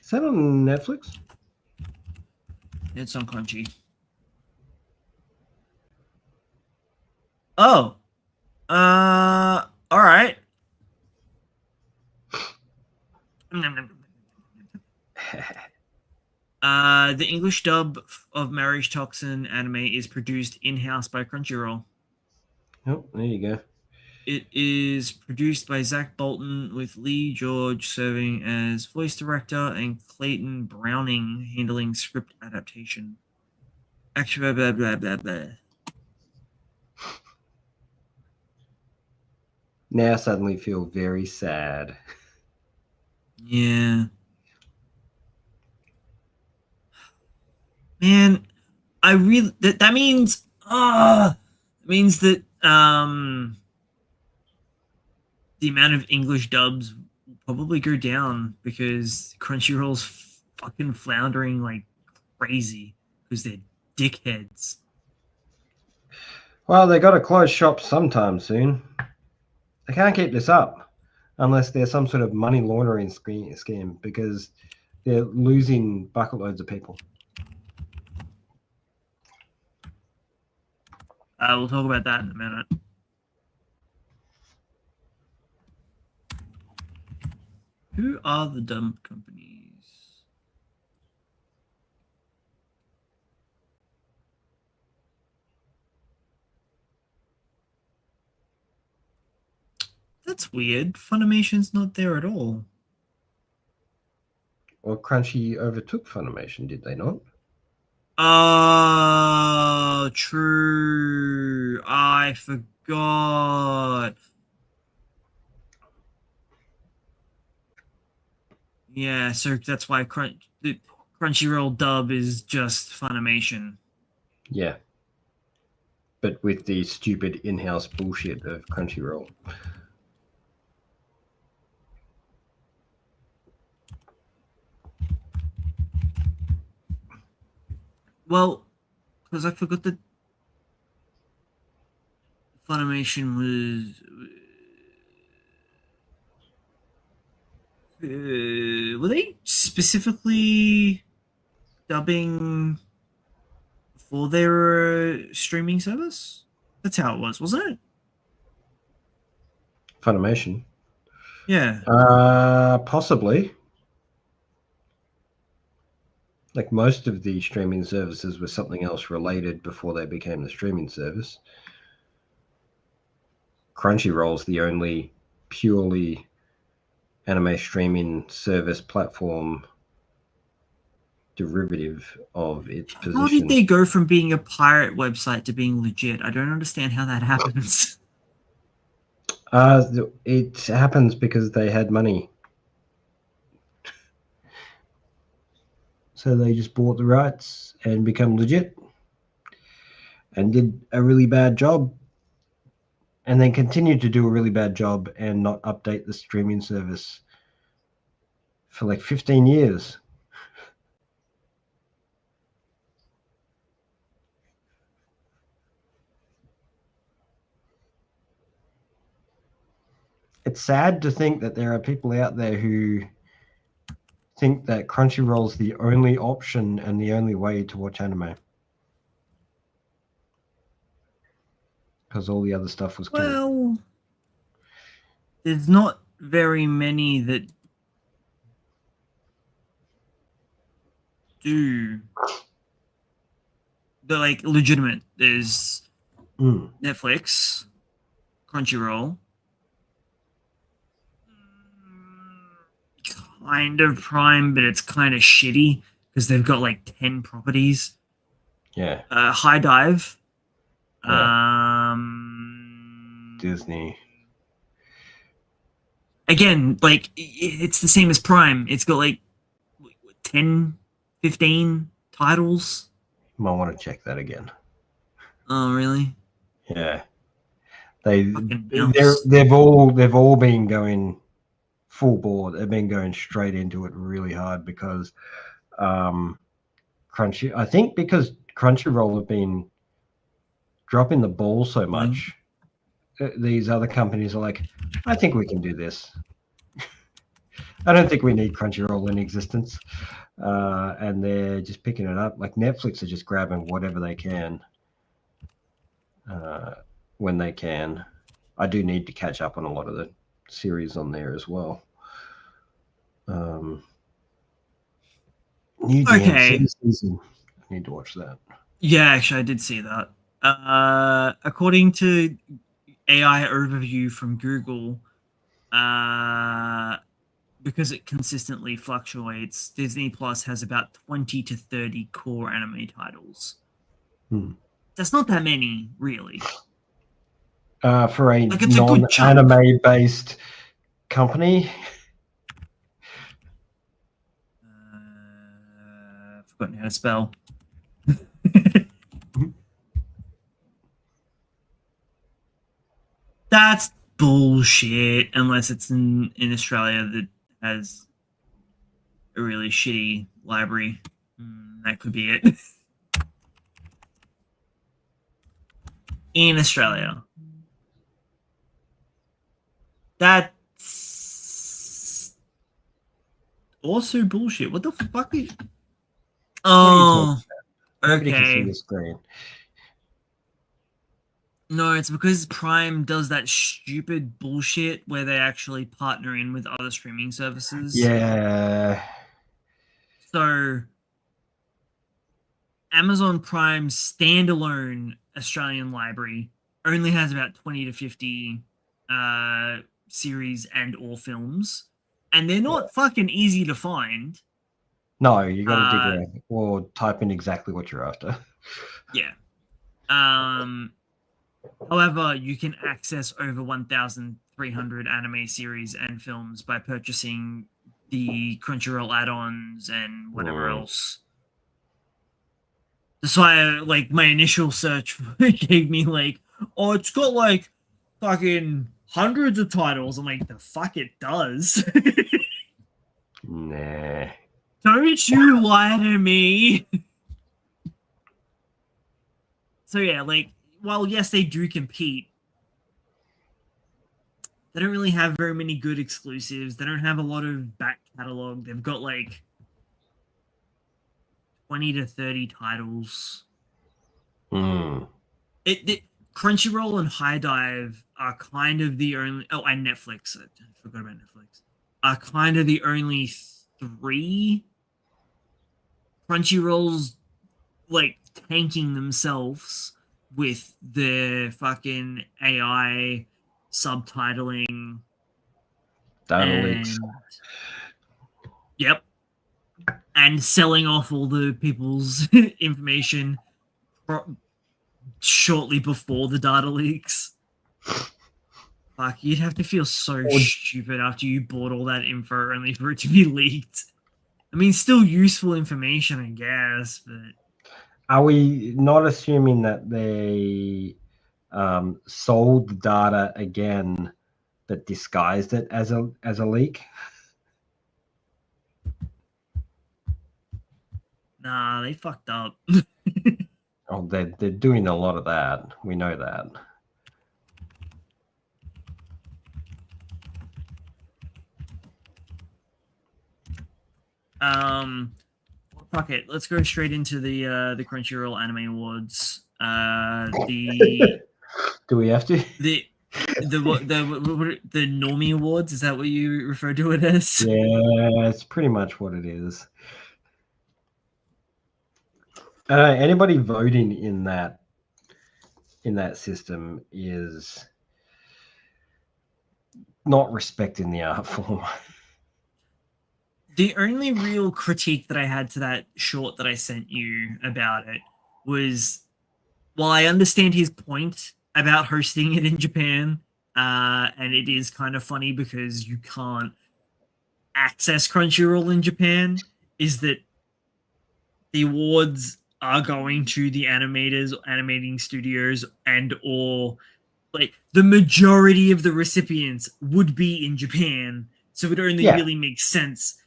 Is that on Netflix?
It's on Crunchy. Oh. Alright. The English dub of Marriage Toxin anime is produced in-house by Crunchyroll.
Oh, there you go.
It is produced by Zach Bolton, with Lee George serving as voice director and Clayton Browning handling script adaptation. Actually, blah, blah, blah, blah.
Now I suddenly feel very sad.
Yeah. Man, I really that means that the amount of English dubs will probably go down because Crunchyroll's fucking floundering like crazy because they're dickheads.
Well, they got to close shop sometime soon. They can't keep this up unless there's some sort of money laundering scheme because they're losing bucket loads of people.
We'll talk about that in a minute. Who are the dumb companies? That's weird. Funimation's not there at all.
Well, Crunchy overtook Funimation, did they not?
Oh, true. I forgot. Yeah, so that's why the Crunchyroll dub is just Funimation.
Yeah. But with the stupid in-house bullshit of Crunchyroll.
Well, because I forgot that Funimation was. Were they specifically dubbing before they were a streaming service? That's how it was, wasn't it?
Funimation?
Yeah.
Possibly. Like most of the streaming services were something else related before they became the streaming service. Crunchyroll's the only purely anime streaming service platform derivative of its position.
How did they go from being a pirate website to being legit? I don't understand how that happens.
It happens because they had money. So they just bought the rights and become legit and did a really bad job and then continued to do a really bad job and not update the streaming service for like 15 years. it's sad to think that there are people out there who think that Crunchyroll's the only option and the only way to watch anime. Because all the other stuff was killed.
Well, there's not very many that do. They're like legitimate. There's Netflix, Crunchyroll, kind of Prime, but it's kind of shitty because they've got like 10 properties.
Yeah.
High Dive.
Yeah. Disney.
Again, like it's the same as Prime. It's got like 10, 15 titles.
You might want to check that again.
Oh, really?
Yeah. They've all been going full board. They've been going straight into it really hard because I think because Crunchyroll have been dropping the ball so much, these other companies are like, I think we can do this. I don't think we need Crunchyroll in existence. And they're just picking it up. Like Netflix are just grabbing whatever they can when they can. I do need to catch up on a lot of the series on there as well. New DMC season. I need to watch that.
Yeah, actually, I did see that. According to AI overview from Google, because it consistently fluctuates, Disney Plus has about 20 to 30 core anime titles. That's not that many, really.
For a like non-anime based company.
Forgotten how to spell. That's bullshit, unless it's in Australia that has a really shitty library. That could be it. In Australia. That's also bullshit. What the fuck is... Oh, okay. No, it's because Prime does that stupid bullshit where they actually partner in with other streaming services.
Yeah.
So Amazon Prime's standalone Australian library only has about 20 to 50 series and or films, and they're not fucking easy to find.
No, you got to dig around or type in exactly what you're after.
Yeah. However, you can access over 1,300 anime series and films by purchasing the Crunchyroll add-ons and whatever else. That's why, like, my initial search gave me, like, oh, it's got, like, fucking hundreds of titles. I'm like, the fuck it does.
Nah.
Don't you lie to me. So, yeah, like, while, yes, they do compete, they don't really have very many good exclusives. They don't have a lot of back catalog. They've got, like, 20 to 30 titles. Crunchyroll and High Dive are kind of the only... Oh, and Netflix. I forgot about Netflix. Are kind of the only 3. Crunchyroll's, like, tanking themselves with the fucking AI subtitling.
Data leaks.
Yep. And selling off all the people's information shortly before the data leaks. Fuck, you'd have to feel so stupid after you bought all that info only for it to be leaked. I mean, still useful information, I guess, but...
Are we not assuming that they sold the data again but disguised it as a leak?
Nah, they fucked up.
Oh, they're doing a lot of that. We know that.
Fuck it. Let's go straight into the Crunchyroll Anime Awards. The
Do we have to?
the Normie Awards, is that what you refer to it as?
Yeah, it's pretty much what it is. Anybody voting in that system is not respecting the art form.
The only real critique that I had to that short that I sent you about it was, while I understand his point about hosting it in Japan, and it is kind of funny because you can't access Crunchyroll in Japan, is that the awards are going to the animators, animating studios, and or like the majority of the recipients would be in Japan, so it only really makes sense.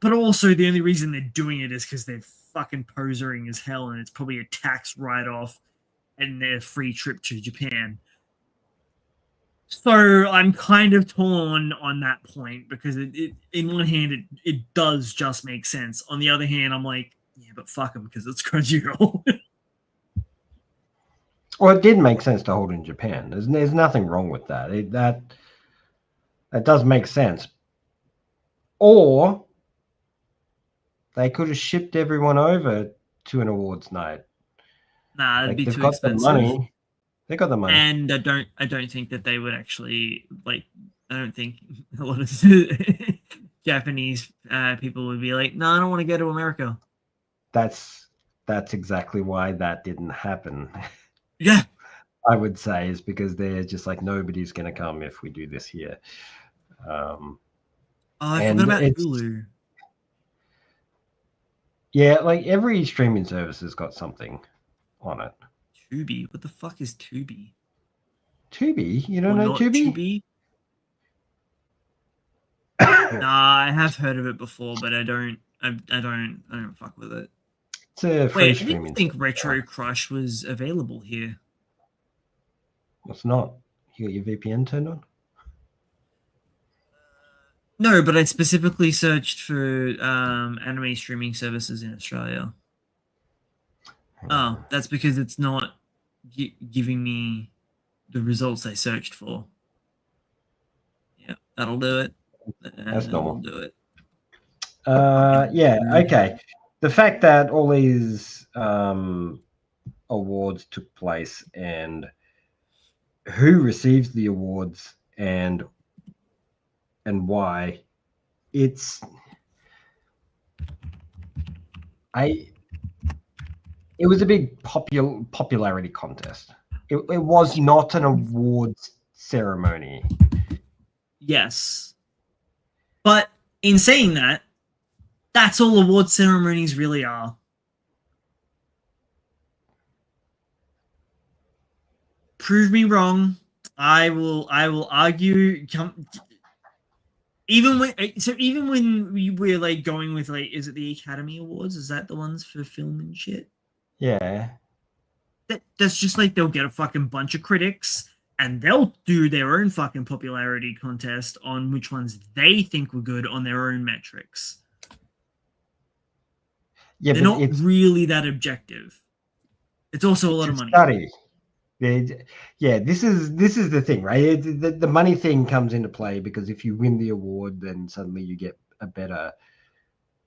But also, the only reason they're doing it is because they're fucking posering as hell, and it's probably a tax write-off and their free trip to Japan. So I'm kind of torn on that point because it in one hand it does just make sense. On the other hand, I'm like, yeah, but fuck them because it's Crunchyroll.
Well, it did make sense to hold in Japan. There's nothing wrong with that. That does make sense. Or they could have shipped everyone over to an awards night.
Nah, it'd be
they've
too
got
expensive.
the money. They got the money.
And I don't think that they would actually like. I don't think a lot of Japanese people would be like, no, I don't want to go to America.
That's exactly why that didn't happen.
Yeah,
I would say is because they're just like, nobody's going to come if we do this here.
I forgot about Hulu.
Yeah, like every streaming service has got something on it.
Tubi, what the fuck is Tubi?
Tubi, you don't know Tubi?
Nah, I have heard of it before, but I don't fuck with it.
It's a free streaming.
I didn't think Retro Crush was available here.
It's not. You got your VPN turned on?
No, but I specifically searched for anime streaming services in Australia. Oh, that's because it's not giving me the results I searched for. Yeah, that'll do it.
That's normal.
Do it.
Yeah, okay. The fact that all these awards took place and who receives the awards and why, it was a big popularity contest. It was not an awards ceremony.
Yes. But in saying that, that's all award ceremonies really are. Prove me wrong. I will argue. Even when we're like going with like, is it the Academy Awards? Is that the ones for film and shit?
Yeah.
That's just like they'll get a fucking bunch of critics and they'll do their own fucking popularity contest on which ones they think were good on their own metrics. Yeah, they're not really that objective. It's also a lot of money.
Study. Yeah, this is the thing, right? The money thing comes into play because if you win the award, then suddenly you get a better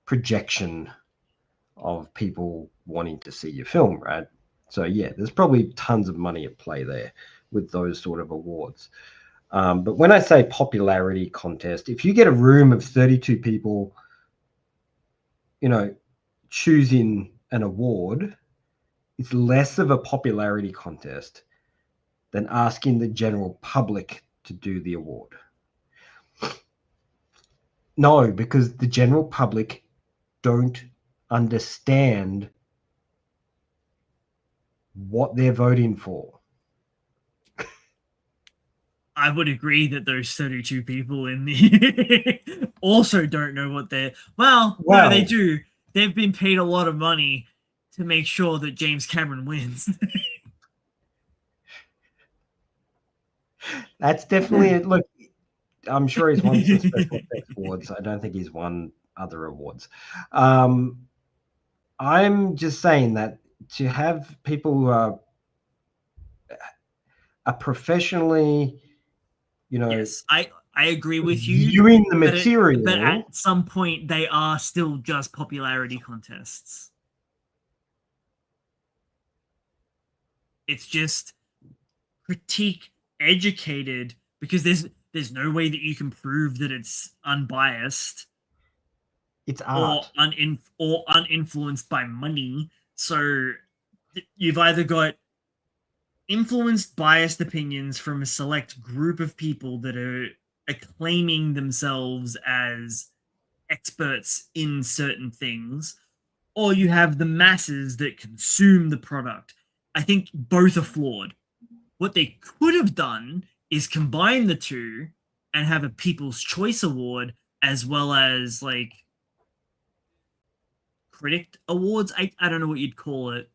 projection of people wanting to see your film, right? So yeah, there's probably tons of money at play there with those sort of awards. But when I say popularity contest, if you get a room of 32 people, choosing an award, it's less of a popularity contest than asking the general public to do the award. No, because the general public don't understand what they're voting for.
I would agree that those 32 people in the also don't know what they're... Well, no, they do. They've been paid a lot of money to make sure that James Cameron wins.
That's definitely... Look, I'm sure he's won some special effects awards. I don't think he's won other awards. I'm just saying that to have people who are professionally,
Yes, I agree with you,
viewing the
but
material.
at some point they are still just popularity contests. It's just critique educated, because there's no way that you can prove that it's unbiased
It's
or
art.
uninfluenced by money. So you've either got influenced biased opinions from a select group of people that are acclaiming themselves as experts in certain things, or you have the masses that consume the product. I think both are flawed. What they could have done is combine the two and have a People's Choice Award as well as like critic awards. I don't know what you'd call it.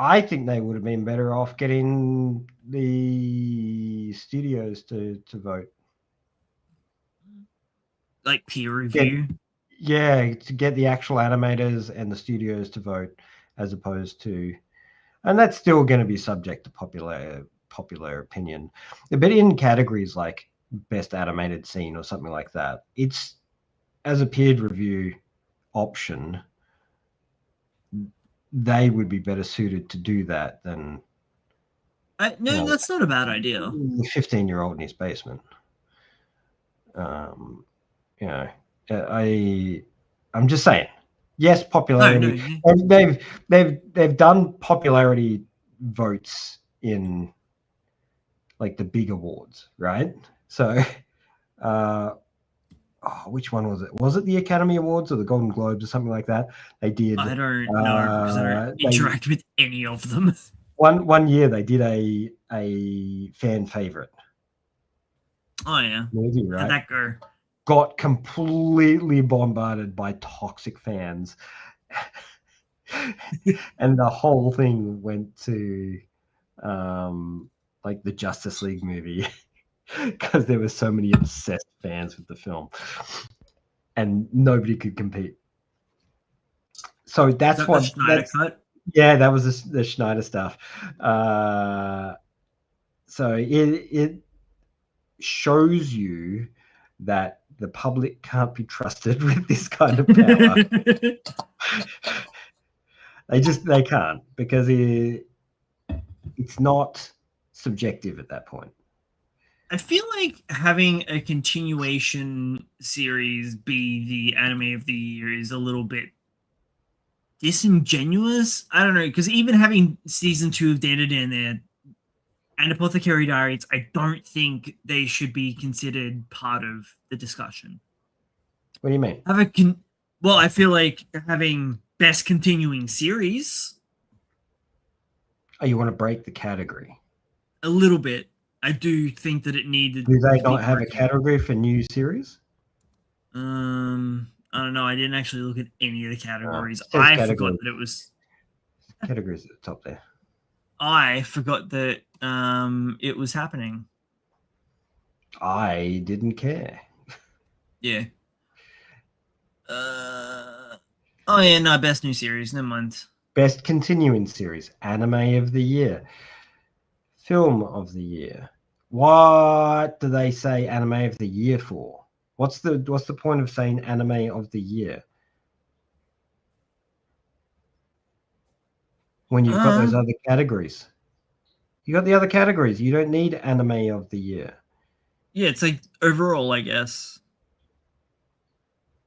I think they would have been better off getting the studios to vote.
Like peer review.
To get the actual animators and the studios to vote, as opposed to, and that's still going to be subject to popular opinion. But in categories like best animated scene or something like that, it's as a peer review option, they would be better suited to do that than
No, that's not a bad idea.
the 15-year-old in his basement. You know, I'm just saying. Yes, popularity.
No.
And they've done popularity votes in like the big awards, right? So, which one was it? Was it the Academy Awards or the Golden Globes or something like that? They did.
I don't know because I don't interact with any of them.
One year they did a fan favorite.
Oh yeah,
movie, right?
how'd that go?
Got completely bombarded by toxic fans. And the whole thing went to like the Justice League movie because there were so many obsessed fans with the film and nobody could compete. So that's what
the Schneider cut.
Yeah, that was the Schneider stuff. So it shows you that the public can't be trusted with this kind of power. They can't, because it's not subjective at that point.
I feel like having a continuation series be the anime of the year is a little bit disingenuous. I don't know, because even having season 2 of Dan there and Apothecary Diaries, I don't think they should be considered part of the discussion.
What do you mean?
Well, I feel like having best continuing series.
Oh, you want to break the category?
A little bit. I do think that it needed.
Do they not have a category for new series?
I don't know. I didn't actually look at any of the categories.
I
forgot that it was
categories at the top there.
I forgot that it was happening.
I didn't care.
Yeah. Oh yeah, no, best new series. Never mind.
Best continuing series, anime of the year, film of the year. What do they say anime of the year for? What's the point of saying anime of the year when you've got those other categories? You got the other categories. You don't need anime of the year.
Yeah, it's like overall, I guess.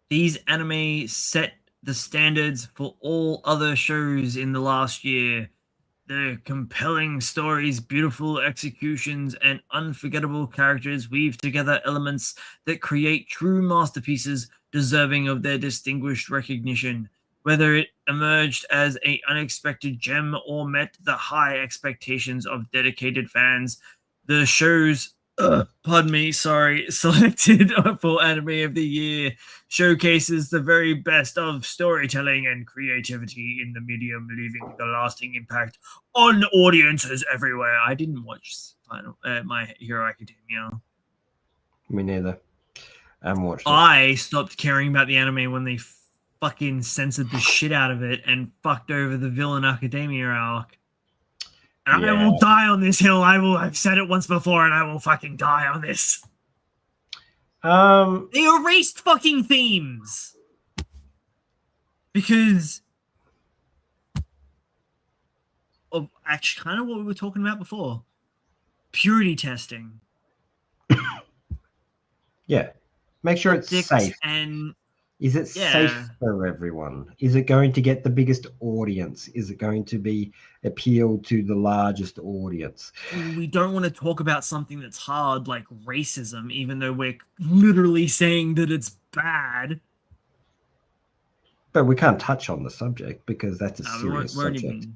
These anime set the standards for all other shows in the last year. Their compelling stories, beautiful executions, and unforgettable characters weave together elements that create true masterpieces deserving of their distinguished recognition. Whether it emerged as an unexpected gem or met the high expectations of dedicated fans, the show's selected for anime of the year showcases the very best of storytelling and creativity in the medium, leaving a lasting impact on audiences everywhere. I didn't watch My Hero Academia.
Me neither. I haven't watched it.
I stopped caring about the anime when they fucking censored the shit out of it and fucked over the Villain Academia arc. And I will die on this hill. I've said it once before, and I will fucking die on this. They erased fucking themes because of actually kind of what we were talking about before. Purity testing.
Yeah. Make sure it's safe.
And
is it safe for everyone? Is it going to get the biggest audience? Is it going to be appeal to the largest audience?
We don't want to talk about something that's hard like racism, even though we're literally saying that it's bad.
But we can't touch on the subject because that's a serious subject.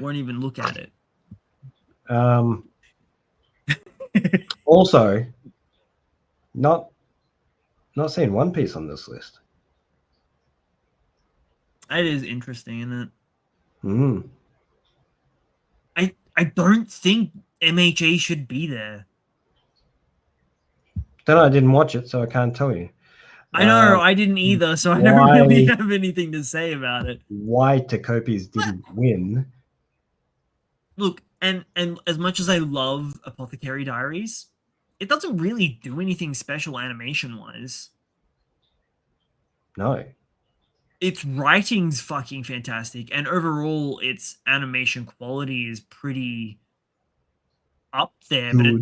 Won't even look at it.
Also, not seeing One Piece on this list.
It is interesting, isn't
it?
I don't think MHA should be there.
Then I didn't watch it, so I can't tell you.
I know, I didn't either, so I don't really have anything to say about it.
Why Takopi's didn't win.
Look, and as much as I love Apothecary Diaries, it doesn't really do anything special animation-wise.
No.
Its writing's fucking fantastic, and overall its animation quality is pretty up there, but it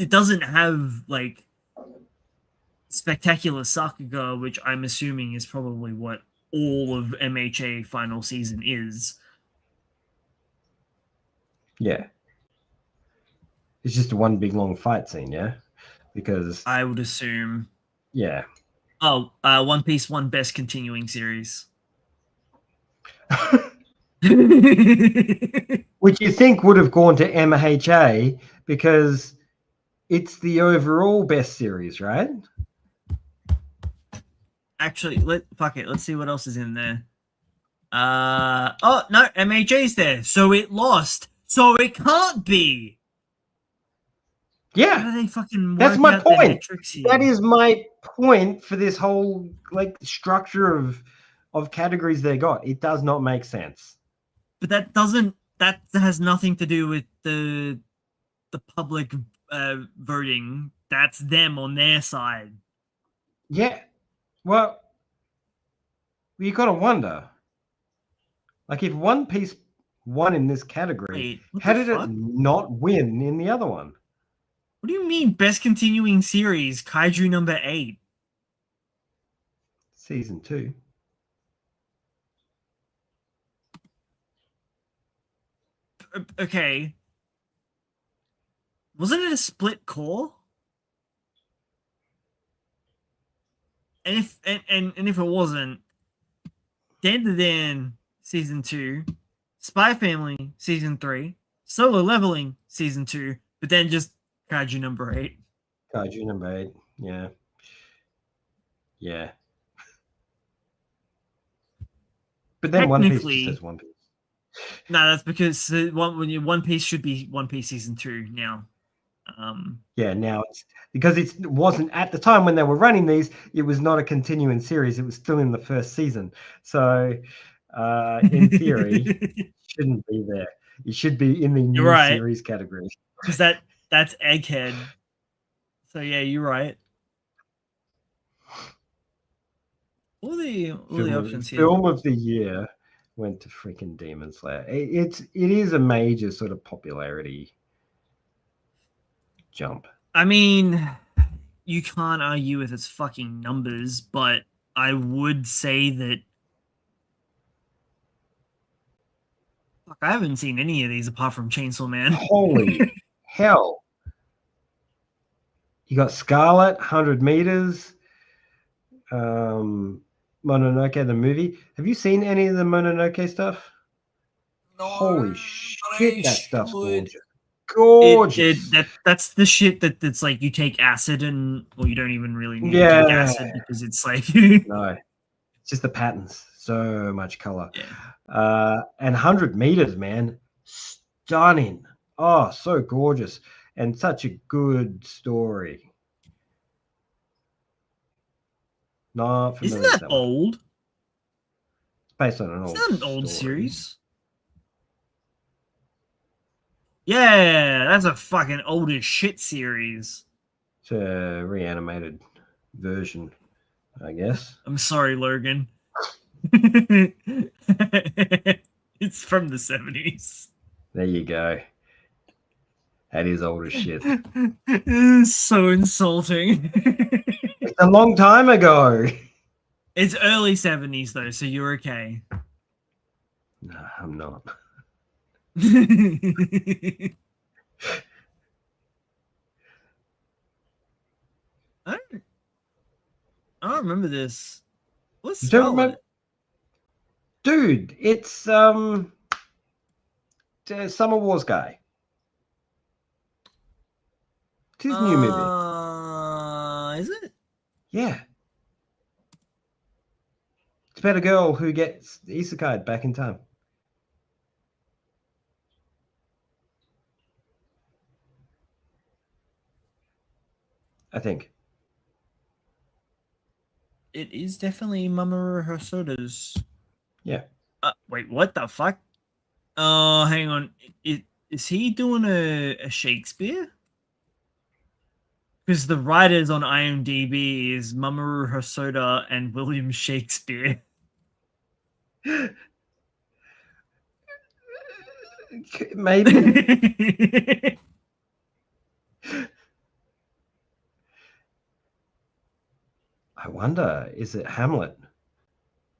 doesn't have like spectacular Sakuga, which I'm assuming is probably what all of MHA final season is.
Yeah. It's just a one big long fight scene, yeah? Because
I would assume.
Yeah.
Oh, One Piece won Best Continuing Series.
Which you think would have gone to MHA because it's the overall best series, right?
Actually, let's see what else is in there. Oh no, MHA's there, so it lost. So it can't be.
Yeah,
how do they fucking
that's my point.
That
is my point for this whole like structure of categories they got. It does not make sense.
But that has nothing to do with the public voting. That's them on their side.
Yeah. Well, you got to wonder. Like, if One Piece won in this category, how did it not win in the other one?
What do you mean, Best Continuing Series, Kaiju number 8?
Season 2.
Okay. Wasn't it a split core? And if it wasn't, Dan Season 2, Spy Family Season 3, Solo Leveling Season 2, but then just Kaiju number 8.
Kaiju number 8, yeah. Yeah. But then One Piece just says One Piece.
No, that's because One Piece should be One Piece Season 2 now.
Yeah, now it's because it wasn't at the time when they were running these, it was not a continuing series. It was still in the first season. So in theory, it shouldn't be there. It should be in the new series category.
Because that's Egghead. So yeah, you're right. All the options here.
Film of the year went to freaking Demon Slayer. It is a major sort of popularity jump.
I mean, you can't argue with its fucking numbers, but I would say that I haven't seen any of these apart from Chainsaw Man.
Holy hell. You got Scarlet, 100 Meters, Mononoke the movie. Have you seen any of the Mononoke stuff? No, holy shit, that stuff's gorgeous.
That's the shit that's like you take acid and you don't even really need to take acid because it's like
no, it's just the patterns. So much color. Yeah. And 100 Meters, man, stunning. Oh, so gorgeous and such a good story. Not
Isn't
familiar with
that
that one.
old?
It's based on an
Isn't
old
that an old
story.
series? Yeah, that's a fucking old as shit series.
It's a reanimated version, I guess.
I'm sorry, Logan. It's from the 70s.
There you go. That is old as shit.
It's so insulting.
It's a long time ago.
It's early 70s though, so you're okay.
No, I'm not.
I don't remember this. What's
You don't remember?
Scarlet?
Dude, it's the Summer Wars guy. It's his new movie.
Is it?
Yeah. It's about a girl who gets isekai'd back in time. I think.
It is definitely Mamoru Hosoda's.
Yeah.
Wait, what the fuck? Oh, hang on. Is he doing a Shakespeare? Because the writers on IMDb is Mamoru Hosoda and William Shakespeare.
Maybe. I wonder, is it Hamlet?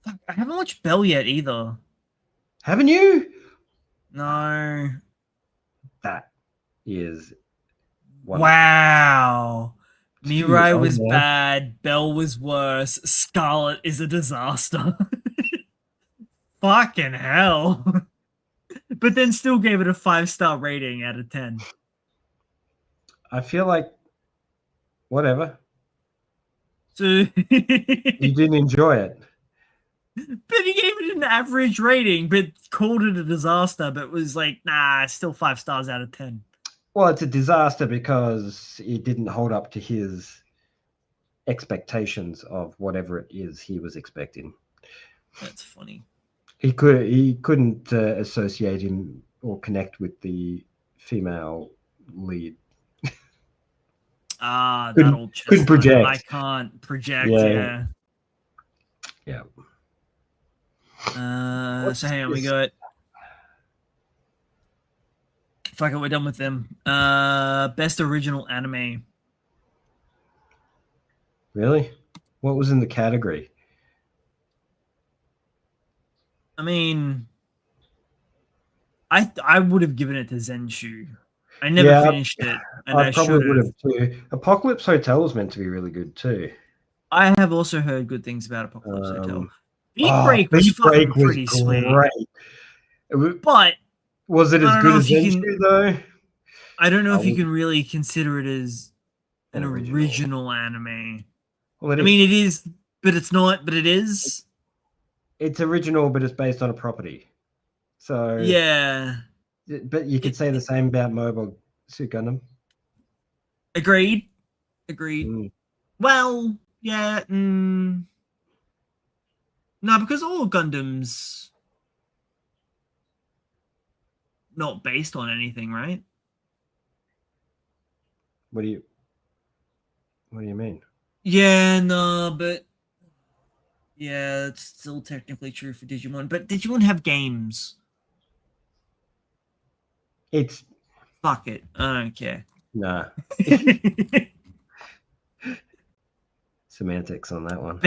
Fuck, I haven't watched Belle yet either.
Haven't you?
No.
That is wonderful.
Wow. Mirai
Oh,
was
yeah.
bad. Belle was worse. Scarlet is a disaster. Fucking hell. But then still gave it a 5-star rating out of 10.
I feel like whatever.
So
You didn't enjoy it.
But he gave it an average rating, but called it a disaster, but was like, nah, still 5 stars out of 10.
Well, it's a disaster because it didn't hold up to his expectations of whatever it is he was expecting.
That's funny.
He couldn't associate him or connect with the female lead.
Ah, that
Couldn't-
old chestnut.
couldn't project.
I can't project,
Yeah.
yeah.
Yeah.
So hang on, we got. Fuck it, we're done with them. Best original anime.
Really? What was in the category?
I mean, I would have given it to Zenshu. I never finished it, and I
probably
should
would
have.
have too. Apocalypse Hotel was meant to be really good too.
I have also heard good things about Apocalypse Hotel. Beat
Oh,
Break was
Beat
fucking
Break was
pretty sweet.
great.
But
Was it
I
as
don't
good
know
as
if you
Zenshu
can.
though?
I don't know if you
would-
can really consider it as an
An
original anime.
Well,
I mean, it is, but it's not. But it is.
It's original, but it's based on a property. So
Yeah.
but you could say the same about Mobile Suit Gundam.
Agreed.
Mm.
Well, yeah. No, because all Gundams not based on anything, right?
What do you mean?
Yeah, no, but yeah, it's still technically true for Digimon. But Digimon have games.
It's
Fuck it. I don't care.
nah. Semantics on that one.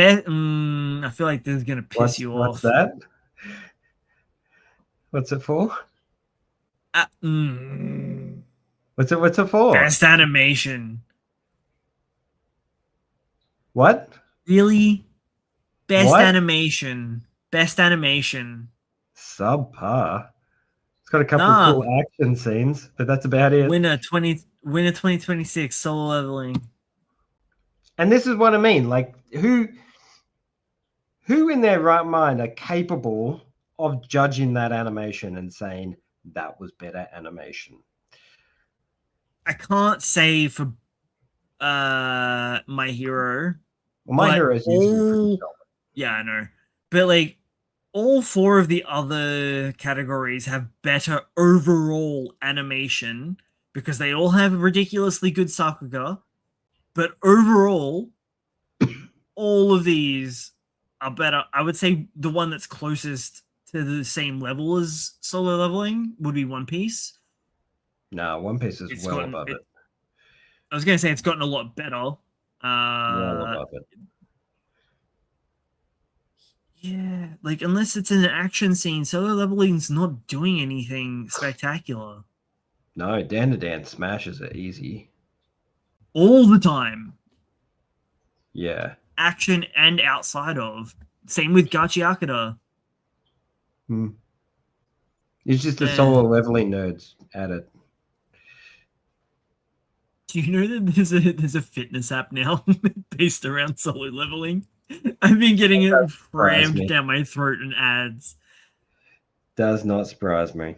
I feel like this is gonna piss you off.
What's that? What's it for? What's it for?
Best animation.
What?
Really? Best
What?
animation. Best animation.
Subpar. It's got a couple
Nah.
of cool action scenes, but that's about it.
Winner 2026 solo leveling.
And this is what I mean. Like who in their right mind are capable of judging that animation and saying that was better animation?
I can't say for My Hero,
Well, My Hero is usually pretty solid.
Yeah, I know. But like all four of the other categories have better overall animation because they all have ridiculously good sakuga. But overall, all of these are better. I would say the one that's closest to the same level as Solo Leveling would be One Piece.
No, One Piece is
It's
well
gotten
above it.
I was going to say it's gotten a lot better.
Well above it.
Yeah, like unless it's in an action scene, Solo Leveling's not doing anything spectacular
No, Dan to Dan smashes it easy.
all the time.
Yeah.
Action and outside of. Same with Gachi Akira.
It's just the Solo Leveling nerds at it.
Do you know that there's a fitness app now based around Solo Leveling? I've been getting it rammed down my throat in ads.
Does not surprise me.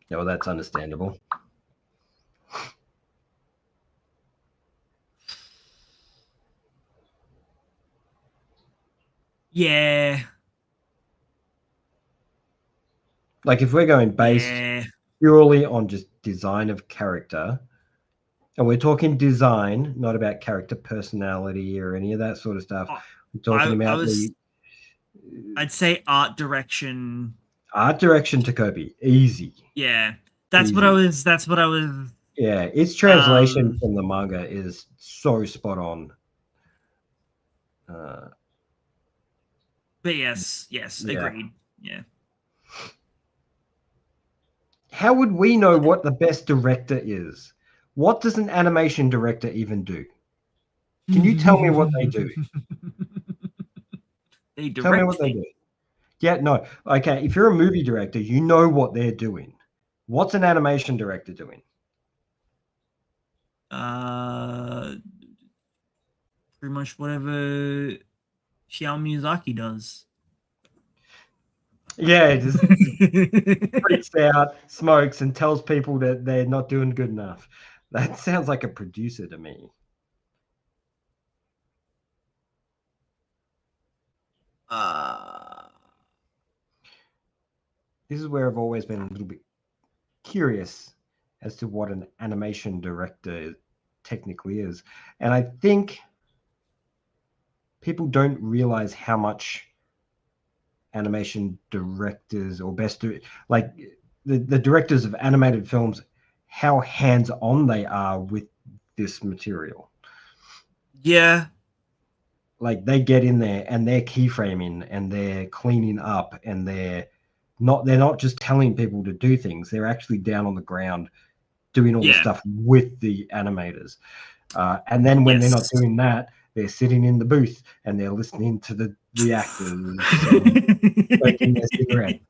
Yeah, well, that's understandable.
Yeah.
Like if we're going based purely on just design of character, and we're talking design, not about character personality or any of that sort of stuff. We're talking about
I'd say art direction.
Art direction to Kobe, easy.
Yeah, that's easy. That's what I was.
Yeah, its translation from the manga is so spot on.
But yes, agreed. Yeah.
How would we know what the best director is? What does an animation director even do? Can you tell me what they do?
They direct.
Tell me what they do. Yeah, no. Okay, if you're a movie director, you know what they're doing. What's an animation director doing?
Pretty much whatever Hayao Miyazaki does.
Yeah, just freaks out, smokes, and tells people that they're not doing good enough. That sounds like a producer to me. This is where I've always been a little bit curious as to what an animation director technically is. And I think people don't realize how much animation directors or like the directors of animated films, how hands-on they are with this material.
Yeah.
Like they get in there and they're keyframing and they're cleaning up and they're not just telling people to do things. They're actually down on the ground doing all the stuff with the animators. And then when they're not doing that, they're sitting in the booth and they're listening to the actors smoking their cigarette.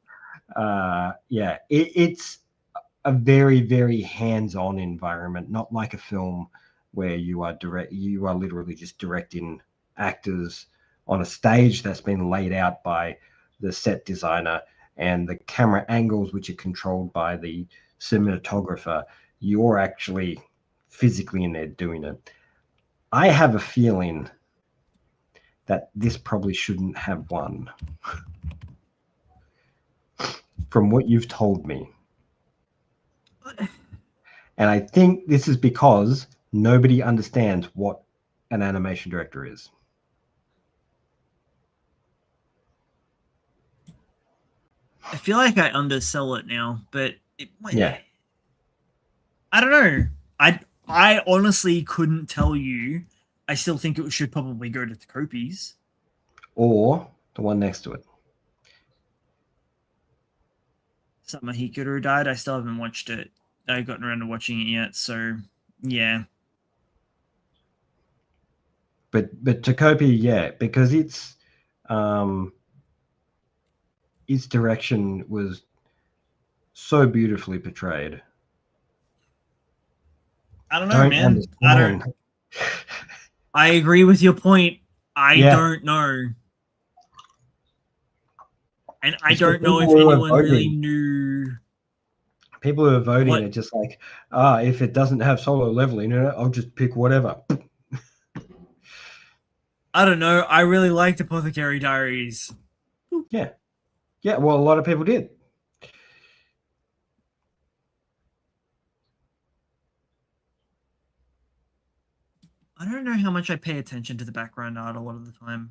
It's a very, very hands-on environment, not like a film where you are literally just directing actors on a stage that's been laid out by the set designer and the camera angles, which are controlled by the cinematographer. You're actually physically in there doing it. I have a feeling that this probably shouldn't have won from what you've told me. And I think this is because nobody understands what an animation director is.
I feel like I undersell it now, but I don't know. I honestly couldn't tell you. I still think it should probably go to Kopi's.
Or the one next to it.
Summer Hikaru died. I still haven't watched it. I haven't gotten around to watching it yet, so yeah.
But Tokopi, yeah, because its direction was so beautifully portrayed.
I don't know, man. I agree with your point. I don't know. And I don't know if anyone really knew.
People who are voting
What?
are just like, if it doesn't have solo leveling in it, I'll just pick whatever.
I don't know. I really liked Apothecary Diaries.
Yeah. Yeah, well, a lot of people did.
I don't know how much I pay attention to the background art a lot of the time.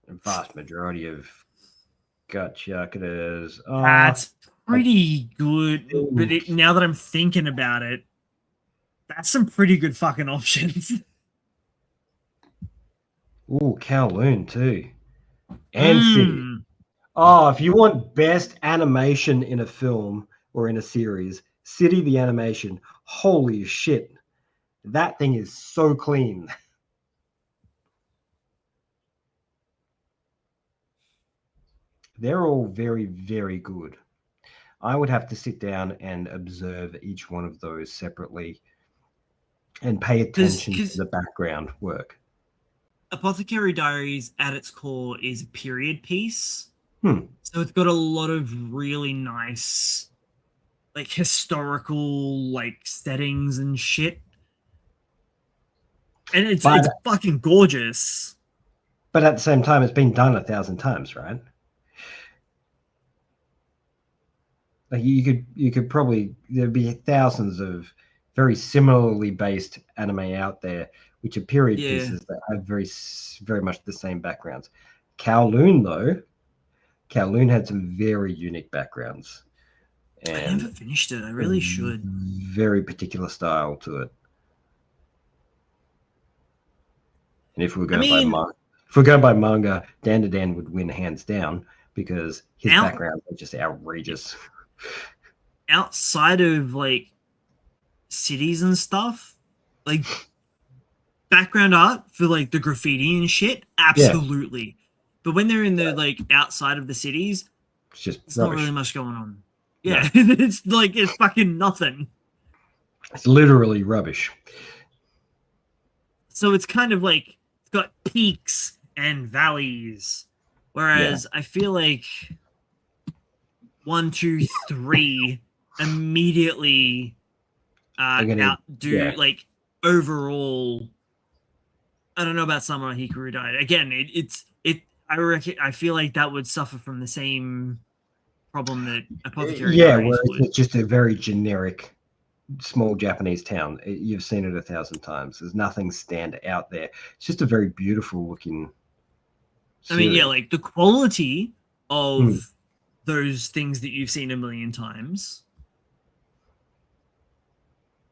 The vast majority of Gachakas
That's pretty good. But
themed.
now that I'm thinking about it, that's some pretty good fucking options.
Ooh, Kowloon too. And City.
Mm.
Oh, if you want best animation in a film or in a series, City the animation. Holy shit. That thing is so clean. They're all very, very good. I would have to sit down and observe each one of those separately and pay attention to the background work.
Apothecary Diaries at its core is a period piece.
Hmm.
So it's got a lot of really nice like historical like settings and shit. And it's fucking gorgeous.
But at the same time, it's been done 1,000 times, right? Like you could probably, there'd be thousands of very similarly based anime out there, which are period pieces that have very much the same backgrounds. Kowloon, though, Kowloon had some very unique backgrounds.
And I never finished it. I
a
really should.
very particular style to it. And if we're going by manga, Dan Dan would win hands down because his backgrounds are just outrageous.
Outside of like cities and stuff, like background art for like the graffiti and shit, absolutely. Yeah. But when they're in the like outside of the cities,
it's just
there's not really much going on. Yeah, no. It's like it's fucking nothing.
It's literally rubbish.
So it's kind of like it's got peaks and valleys, whereas I feel like 1, 2, 3 immediately outdo like overall. I don't know about Samurai Hikaru Died. Again, I feel like that would suffer from the same problem that Apothecary Diaries would.
It's just a very generic small Japanese town. You've seen it 1,000 times. There's nothing stand out there. It's just a very beautiful looking series.
I mean, yeah, like the quality of those things that you've seen a million times.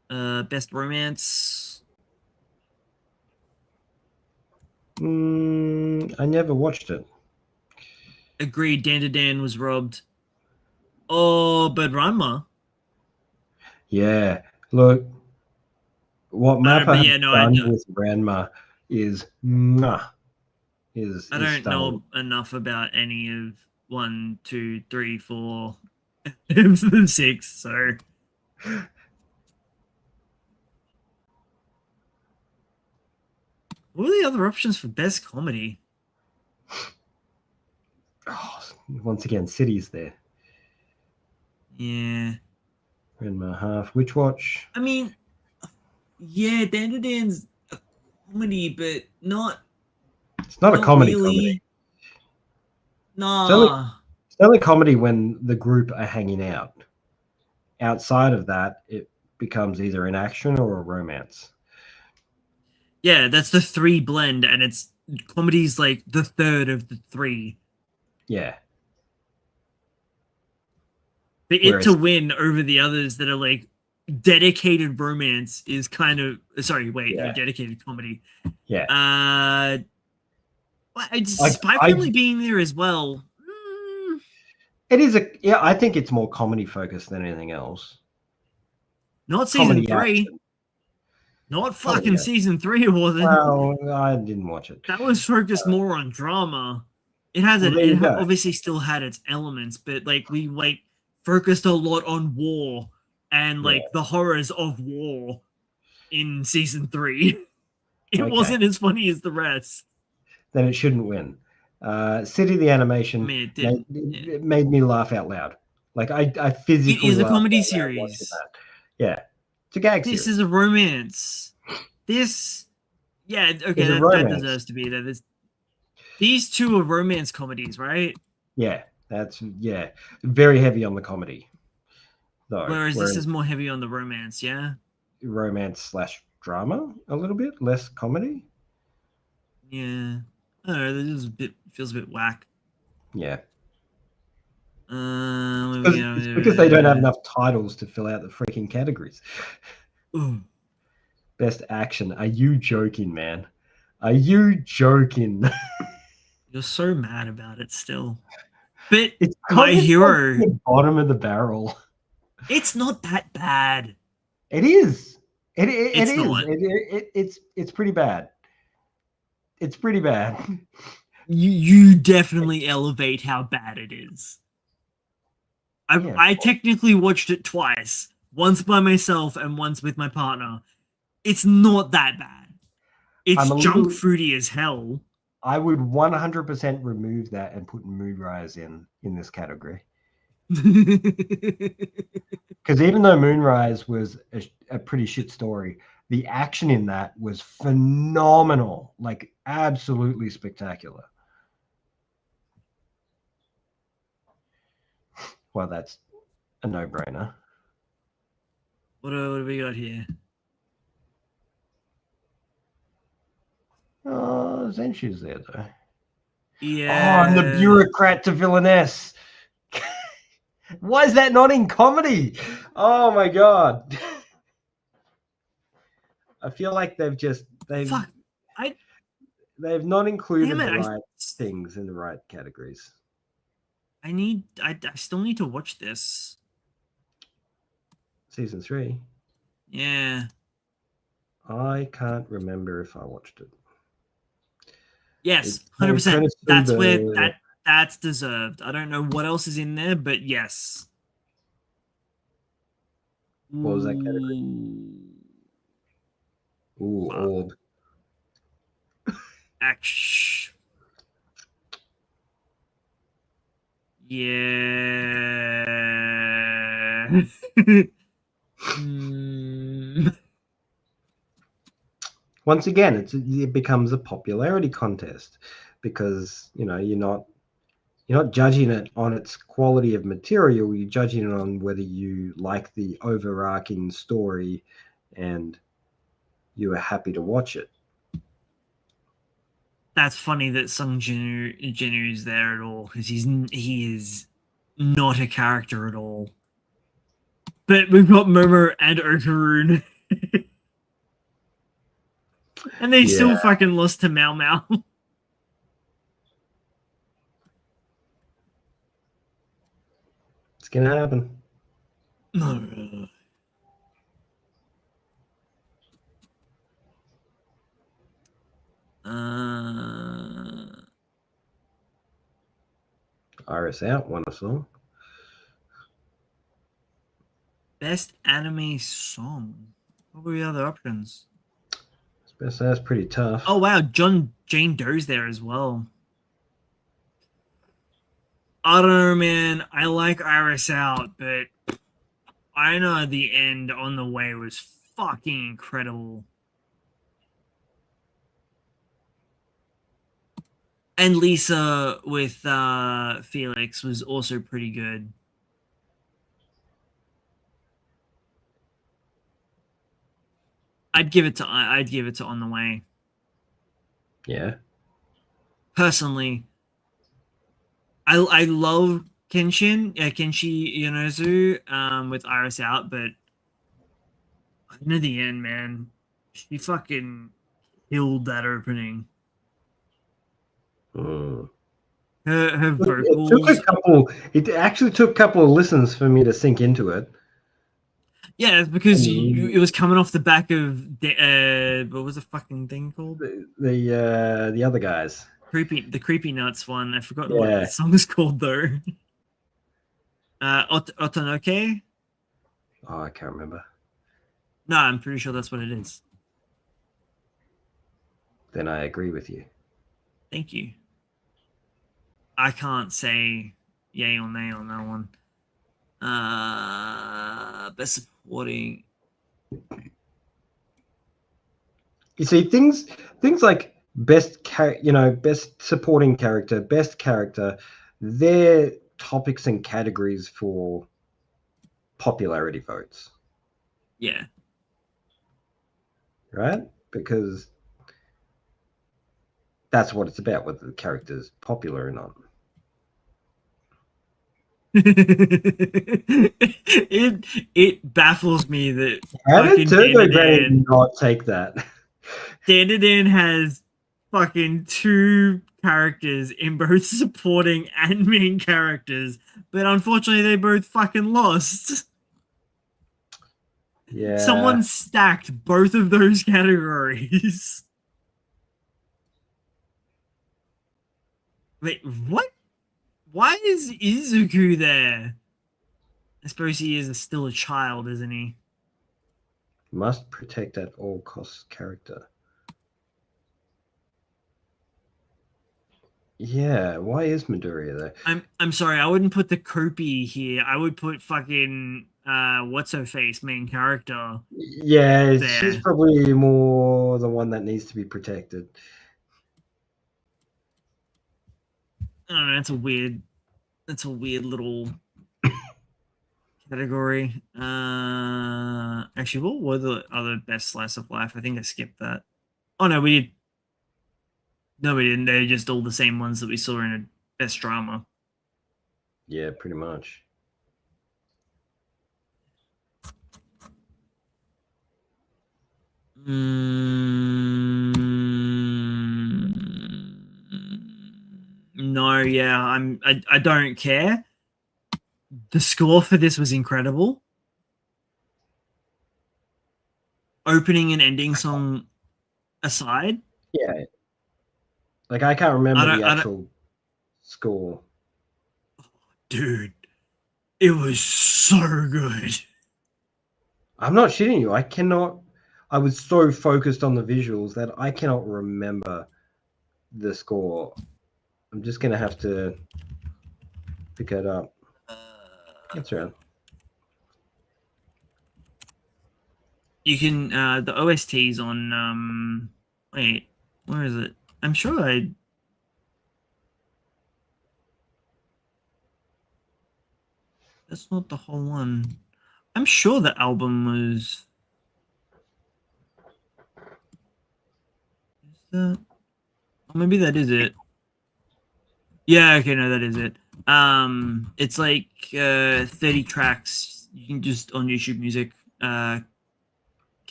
Best romance.
I never watched it.
Agreed. Dan Dan was robbed. Oh, but Ranma.
Yeah, look, what Mappa has done with Ranma is I
don't know enough about any of 1, 2, 3, 4, 6. So what are the other options for best comedy?
Oh, once again, City's there.
Yeah.
Ranma half. Witch Watch.
I mean, yeah, Dan Dan's a comedy, but not.
It's not a comedy.
Nah.
It's only comedy when the group are hanging out. Outside of that, it becomes either an action or a romance.
Yeah, that's the 3 blend, and it's comedy's like the third of the 3.
Yeah.
For it to win over the others that are like dedicated romance is kind of dedicated comedy.
Yeah.
Spy Family being there as well.
It is I think it's more comedy focused than anything else.
Not season 3. Action. Not fucking season 3 wasn't.
Well, I didn't watch it.
That was focused more on drama. It obviously still had its elements, but like we like focused a lot on war and like the horrors of war in season 3. It wasn't as funny as the rest.
Then it shouldn't win. City the
I
animation
mean, it
made,
didn't. Yeah.
it made me laugh out loud. Like I
It
physically
is a
laughed
comedy
out loud watching
series.
that. Yeah, it's a gag
This
series.
is a romance. This, yeah, okay,
It's a
that
romance.
deserves to be there. These two are romance comedies, right?
Yeah, very heavy on the comedy though.
Whereas this
Whereas
is more heavy on the romance, yeah?
romance slash drama a little bit less comedy.
Yeah. I don't know, this is a bit feels a bit whack.
Yeah,
What we
it's because they don't have
got?
enough titles to fill out the freaking categories.
Ooh,
Best action. Are you joking, man? Are you joking?
you're so mad about it still. But
It's
My
because it's like
Hero,
the bottom of the barrel.
it's not that bad.
It is. It
It's
is.
not.
It's pretty bad. It's pretty bad.
You definitely elevate how bad it is.
Yeah,
I technically watched it twice, once by myself and once with my partner. It's not that bad. It's
I'm a
junk
little.
fruity as hell.
I would 100% remove that and put Moonrise in this category. Because even though Moonrise was a pretty shit story, the action in that was phenomenal, like absolutely spectacular. Well, that's a no-brainer.
What do we got here?
Oh, Zenshu's there though. Oh, and the
Yeah.
bureaucrat to villainess. Why is that not in comedy? Oh my god. I feel like
Fuck. I
they've not
damn
included
it.
the right things in the right categories.
I still need to watch this.
Season 3.
Yeah.
I can't remember if I watched it.
Yes,
It's no
100%.
credits to
That's deserved. I don't know what else is in there, but yes.
what was that category?
Ooh,
Ooh,
fuck.
orb.
Action. Yeah. Hmm.
Once again, it becomes a popularity contest because you're not judging it on its quality of material. You're judging it on whether you like the overarching story and you are happy to watch it.
That's funny that Sung Jinu is there at all because he is not a character at all. But we've got Momo and Okaroon. And they
Yeah,
still fucking lost to Mao Mao.
it's gonna happen.
No.
Iris out, won a song.
Best anime song. What were the other options?
That's pretty tough.
Oh wow, Jane Doe's there as well. I don't know, man. I like Iris Out, but I know the end on the way was fucking incredible. And Lisa with Felix was also pretty good. I'd give it to On the Way.
Yeah.
Personally, I love Kenshi Yonezu with Iris Out, but near the end, man, she fucking killed that opening.
Mm.
Her
It took a
vocals,
couple. It actually took a couple of listens for me to sink into it.
yeah, it's because
And
it was coming off the back of what was the fucking thing called?
the other guys.
The Creepy Nuts one. I've forgotten what the
Yeah.
song is called though. Otonoke?
Oh, I can't remember.
No, I'm pretty sure that's what it is.
Then I agree with you.
Thank you. I can't say yay or nay on that one. Best supporting.
You see, things like best supporting character, best character, they're topics and categories for popularity votes,
Yeah.
right? Because that's what it's about, whether the character's popular or not.
it baffles me that
How did
fucking
Turbo Granny not take that?
Dan has fucking two characters in both supporting and main characters, but unfortunately they both fucking lost.
Yeah.
Someone stacked both of those categories. Wait, what? Why is Izuku there? I suppose he is still a child, isn't he?
Must protect at all costs character. Yeah, why is Midoriya there?
I'm sorry, I wouldn't put the Kopi here. I would put fucking what's her face main character.
Yeah,
There.
she's probably more the one that needs to be protected.
I don't know, that's a weird little category. Actually, what were the other best slice of life? I think I skipped that. Oh no, we did. No, we didn't. They're just all the same ones that we saw in a best drama.
Yeah, pretty much.
No, yeah, I don't care. The score for this was incredible. Opening and ending song aside.
Yeah. Like I can't remember the actual score.
Dude, it was so good.
I'm not shitting you. I was so focused on the visuals that I cannot remember the score. I'm just gonna have to pick it up. It's around.
You can the OSTs on wait, where is it? I'm sure that's not the whole one. I'm sure the album was is that oh, maybe that is it. Yeah, okay, no, that is it. It's like 30 tracks. You can just on YouTube Music.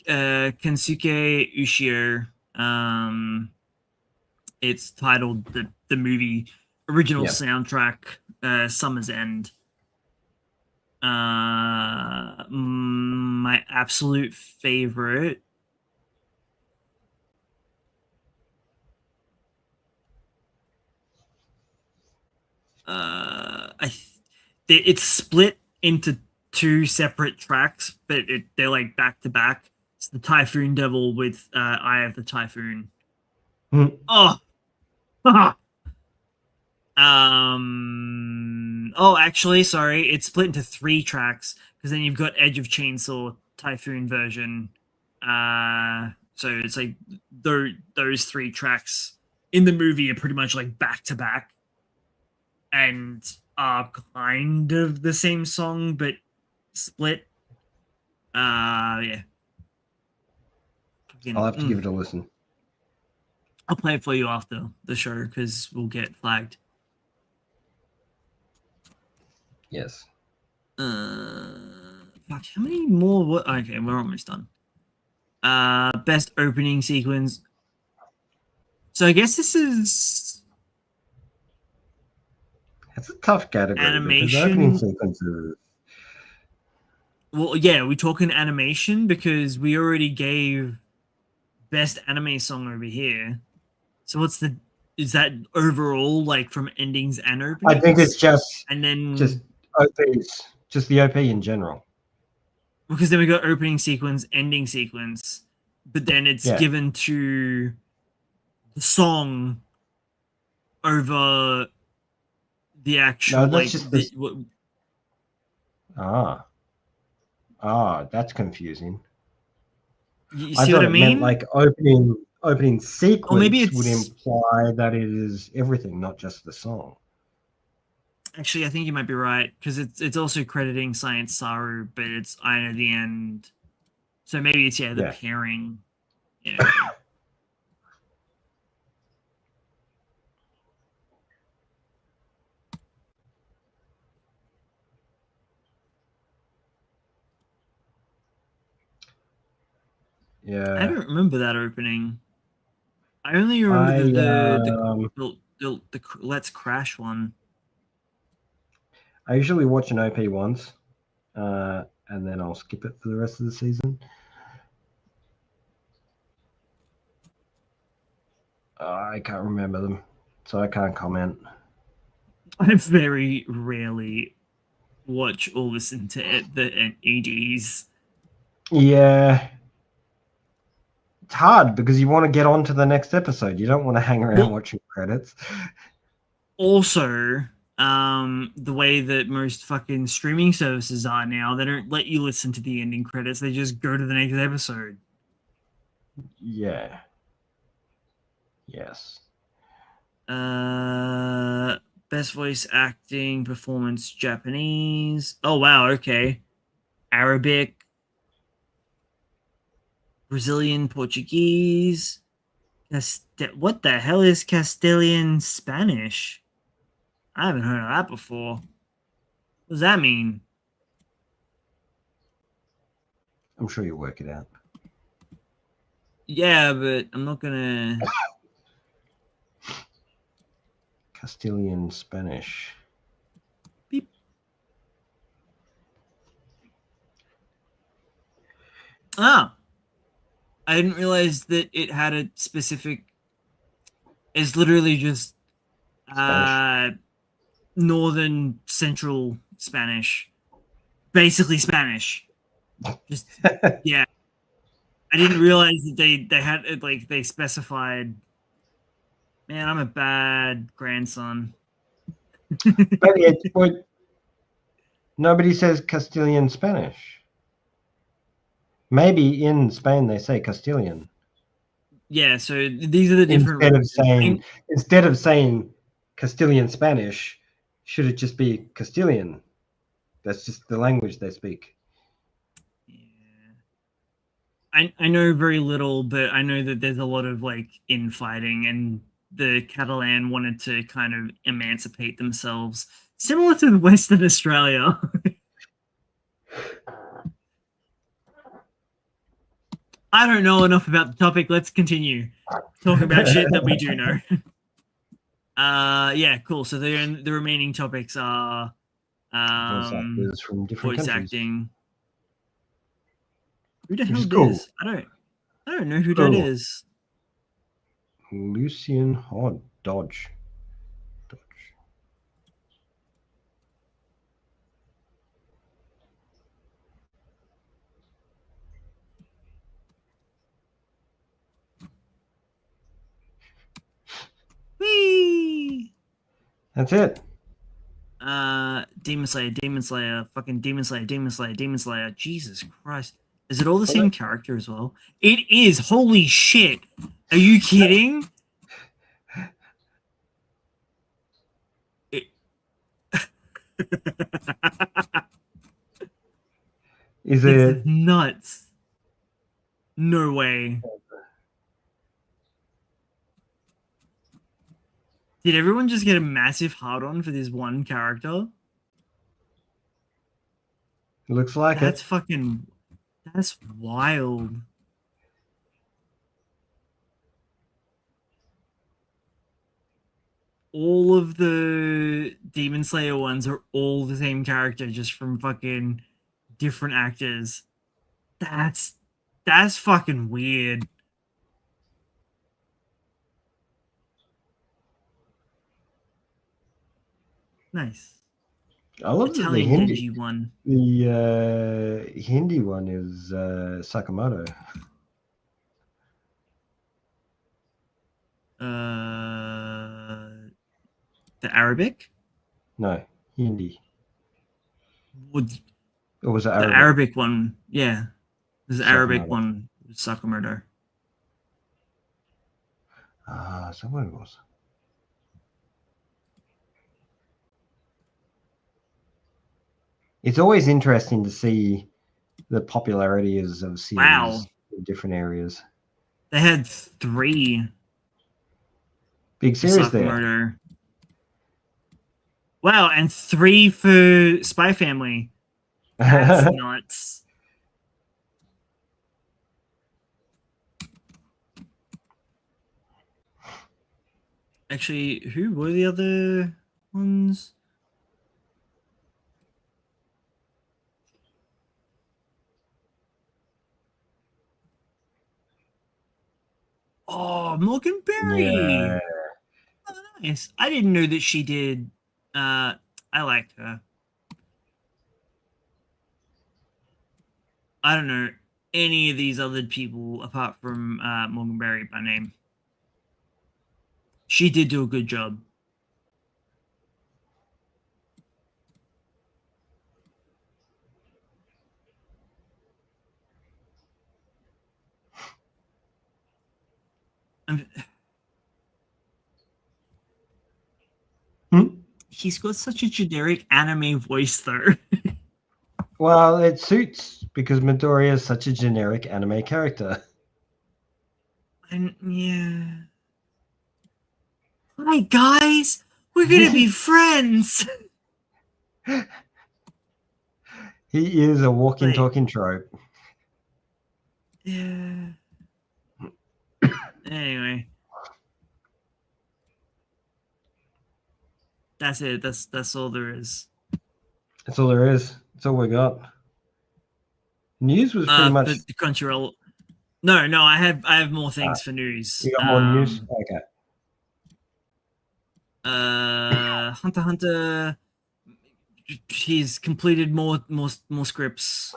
Kensuke Ushio. It's titled the movie original soundtrack, Summer's End. My absolute favorite. It's split into two separate tracks, but they're like back to back. It's the Typhoon Devil with Eye of the Typhoon. Oh, oh, actually, sorry, it's split into three tracks because then you've got Edge of Chainsaw Typhoon version. So it's like those three tracks in the movie are pretty much like back to back and are kind of the same song but split. Yeah.
I'll have to give it a listen.
I'll play it for you after the show because we'll get flagged.
Yes.
Fuck, how many more? Okay, we're almost done. Best opening sequence. So I guess this is
It's a tough category
animation.
because opening sequences.
Well, yeah, we're talking animation because we already gave best anime song over here. So is that overall like from endings and openings?
I think it's just
just
OPs, just the OP in general.
Because then we got opening sequence, ending sequence, but then it's given to the song over the
No,
actual
that's
like
just
the
this. Ah, that's confusing.
you
I
see what
thought
I
it meant
mean?
like opening
Or maybe
sequence would
it's
imply that it is everything, not just the song.
actually I think you might be right because it's also crediting Science Saru, but it's Aina at the end. So maybe it's the
Yeah.
pairing. Yeah, okay. I
Yeah.
don't remember that opening. I only remember
I
the Let's Crash one.
I usually watch an OP once, and then I'll skip it for the rest of the season. I can't remember them, so I can't comment.
I very rarely watch or listen to the EDs.
Yeah, it's hard because you want to get on to the next episode. You don't want to hang around
Well,
watching credits.
also, the way that most fucking streaming services are now, they don't let you listen to the ending credits. They just go to the next episode.
Yeah. Yes.
Uh, best voice acting performance Japanese. Oh wow, okay. Arabic, Brazilian, Portuguese. What the hell is Castilian Spanish? I haven't heard of that before. What does that mean?
I'm sure you'll work it out.
Yeah, but I'm not gonna.
Castilian Spanish.
Beep. Ah, I didn't realize that it had a specific. It's literally just
Spanish.
uh northern central Spanish, basically Spanish. Just yeah, I didn't realize that they had it like they specified. Man, I'm a bad grandson.
But nobody says Castilian Spanish. Maybe in Spain they say Castilian
Yeah, so these are the different
instead of
regions.
saying Castilian Spanish. Should it just be Castilian? That's just the language they speak.
Yeah. I know very little, but I know that there's a lot of like infighting, and the Catalan wanted to kind of emancipate themselves, similar to Western Australia. I don't know enough about the topic. Let's continue talking about shit that we do know. Yeah, cool. So the remaining topics are
Voice actors from different
voice
countries,
acting. Who the
which is
hell
cool.
is? I don't know who that
Cool.
is.
Lucian Hod Dodge.
Whee!
That's it.
Demon Slayer, fucking Demon Slayer, Demon Slayer, Demon Slayer. Jesus Christ. Is it all the same character as well? It is. Holy shit. Are you kidding? It...
Is
it's
it?
nuts. No way. Did everyone just get a massive hard on for this one character?
Looks like
That's
it.
fucking. That's wild. All of the Demon Slayer ones are all the same character, just from fucking different actors. That's that's fucking weird. Nice.
I love that
Italian Genji one.
the Hindi one is Sakamoto.
Uh the Arabic?
No, Hindi.
Would
Or was it
the
Arabic?
Arabic one? Yeah, there's the Arabic
Sakamoto.
one. Sakamoto.
So what it was? It's always interesting to see the popularity of series
Wow,
in different areas.
they had 3
Big
for
series there.
Sakamoto. Wow, and 3 for Spy Family. That's nuts. Actually, who were the other ones? Oh, Morgan
Yeah.
Berry. Oh, nice. I didn't know that she did. I liked her. I don't know any of these other people apart from Morgan Berry by name. She did do a good job. I'm, he's got such a generic anime voice, though.
Well, it suits because Midoriya is such a generic anime character.
And yeah. Hi guys, we're gonna be friends.
He is a walking,
Like,
talking trope.
yeah. Anyway, that's it. That's all there is.
That's all there is. That's all we got. News was pretty much.
For the Crunchyroll. No, I have more things for news.
You got more news? Okay.
Hunter x Hunter. He's completed more scripts.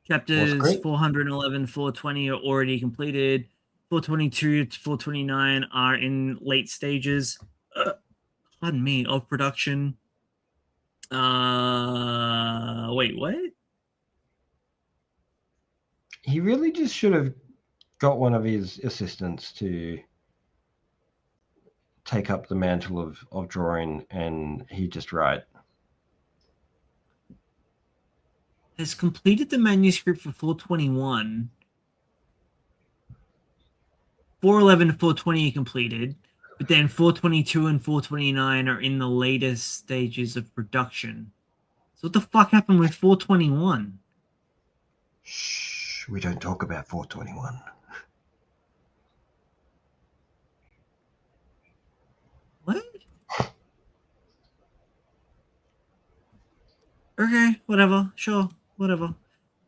Chapters 411, 420 are already completed. 422 to 429 are in late stages. Pardon me, of production. Wait, what?
He really just should have got one of his assistants to take up the mantle of drawing, and he just write.
Has completed the manuscript for 421. 411 to 420 completed, but then 422 and 429 are in the latest stages of production. So what the fuck happened with 421?
Shh, we don't talk about 421.
What? Okay, whatever. Sure, whatever.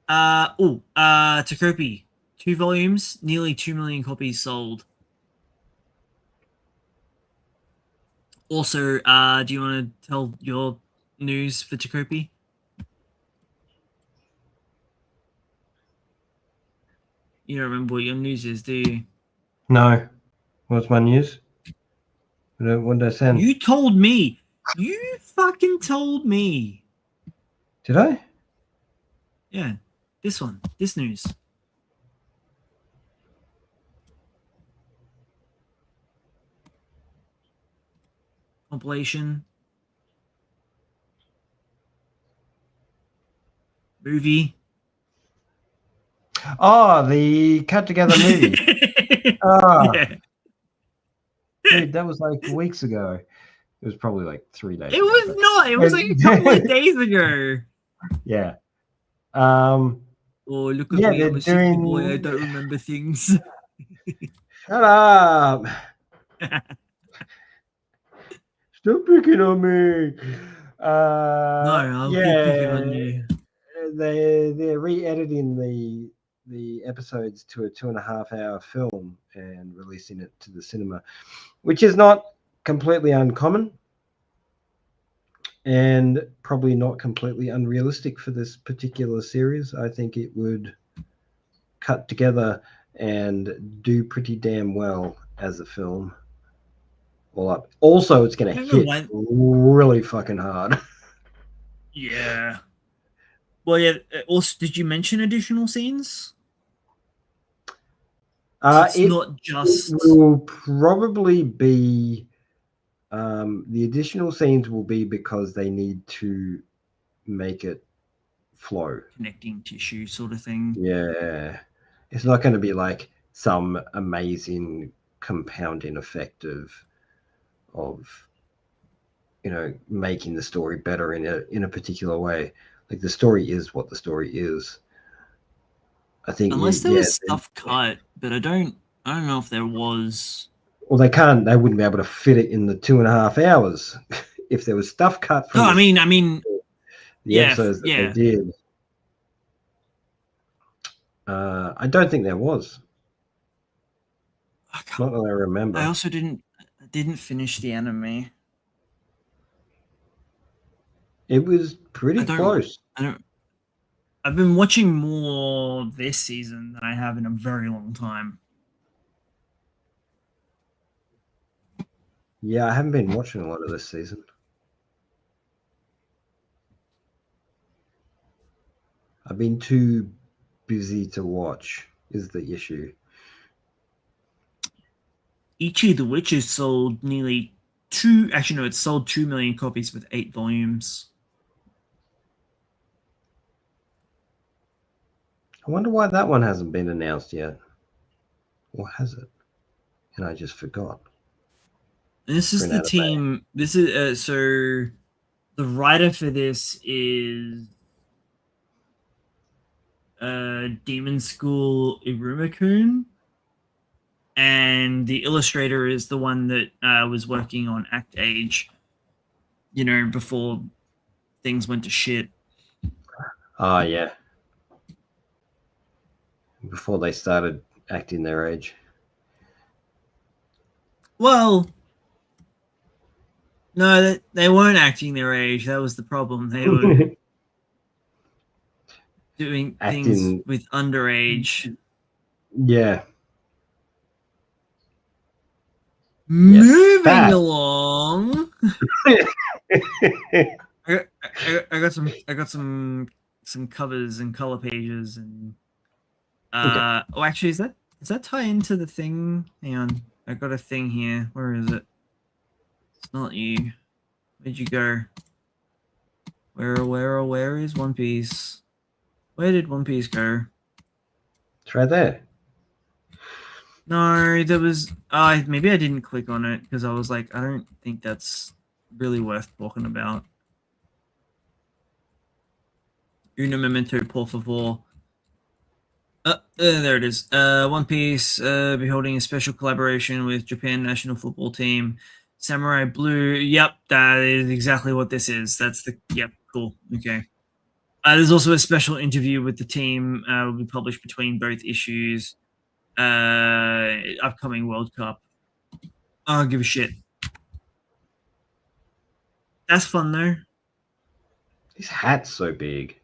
Takopi. 2 volumes, nearly 2 million copies sold. Also, do you want to tell your news for Takopi? You don't remember what your news is, do you?
No. What's my news? What did I send?
You told me. You fucking told me.
Did I?
Yeah, this one. This news. Compilation. Movie.
Oh, the cut together movie.
Yeah.
Dude, that was like weeks ago. It was probably like 3 days
It
ago.
was not. It was like a couple of days ago.
Yeah.
Oh, look at me.
They're
I'm a city
doing...
boy. I don't remember things.
Shut up. Stop picking on me.
No, I'll keep picking on you.
They're re-editing the episodes to a 2.5-hour film and releasing it to the cinema, which is not completely uncommon and probably not completely unrealistic for this particular series. I think it would cut together and do pretty damn well as a film. all up. Also, it's going
I
to
don't know
hit
why.
really fucking hard.
Yeah. Well, yeah. Also, did you mention additional scenes? So it's
It
not
it
just
will probably be the additional scenes will be because they need to make it flow.
connecting tissue sort of thing.
Yeah, it's not going to be like some amazing compounding effect of making the story better in a particular way. Like the story is what the story is. I think
Unless there was stuff cut, but I don't know if there was.
well, they wouldn't be able to fit it in the 2.5 hours if there was stuff cut
No,
from the
yeah,
episodes that they
yeah.
did. I don't think there was. Not that I remember.
I also didn't finish the anime.
It was pretty close.
I don't. I've been watching more this season than I have in a very long time.
Yeah, I haven't been watching a lot of this season. I've been too busy to watch, is the issue.
Ichi the Witches sold nearly two. Actually, no, it sold 2 million copies with 8 volumes.
I wonder why that one hasn't been announced yet. Or has it? And I just forgot.
And this is the team. This is so the writer for this is Demon School Iruma-kun, and the illustrator is the one that was working on Act Age. Before things went to shit.
Ah, yeah. Before they started acting their age.
Well, no, they weren't acting their age. That was the problem. They were doing things with underage.
Yeah.
Moving along. I got some covers and color pages and
Okay.
oh, actually, does that tie into the thing? Hang on, I got a thing here. Where is it? It's not you. Where'd you go? Where is One Piece? Where did One Piece go?
It's right there.
No, there was. Maybe I didn't click on it because I was like, I don't think that's really worth talking about. Uno momento, por favor. There it is. One Piece be holding a special collaboration with Japan national football team, Samurai Blue. Yep, that is exactly what this is. Yep, cool. Okay. There's also a special interview with the team. Will be published between both issues. Upcoming World Cup. I don't give a shit. That's fun though.
His hat's so big.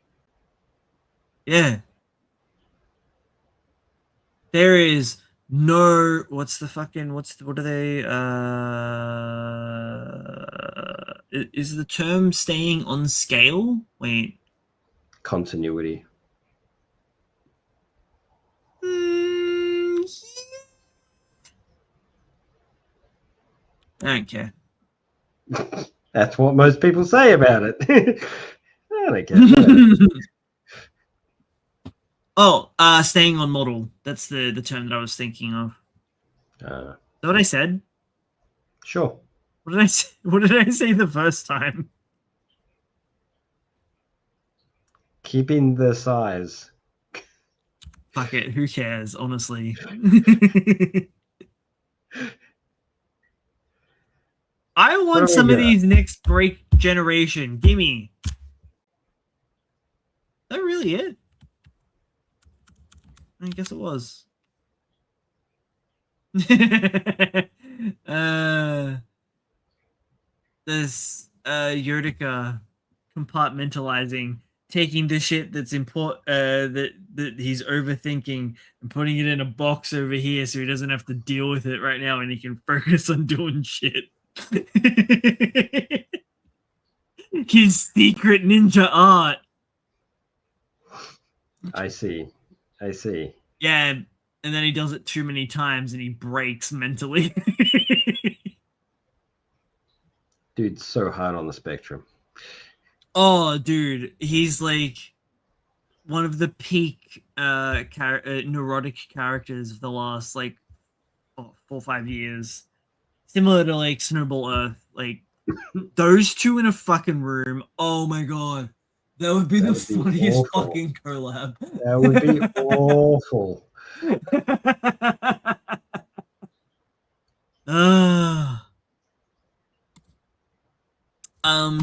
Yeah. There is no what are they is the term staying on scale? Wait.
Continuity.
I don't care.
That's what most people say about it. I don't care.
Oh, staying on model. That's the term that I was thinking of. Is that what I said?
Sure.
What did I say? What did I say the first time?
Keeping the size.
Fuck it. Who cares? Honestly. I want some of these next break generation. Gimme. Is that really it? I guess it was. This Yurtica compartmentalizing, taking the shit that's important that he's overthinking and putting it in a box over here so he doesn't have to deal with it right now and he can focus on doing shit. His secret ninja art.
I see.
Yeah, and then he does it too many times and he breaks mentally.
Dude's so hard on the spectrum.
Oh, dude, he's like one of the peak neurotic characters of the last like 4 or 5 years. Similar to like Snowball Earth, like those two in a fucking room. Oh my god, that would be the funniest fucking collab.
That would be awful.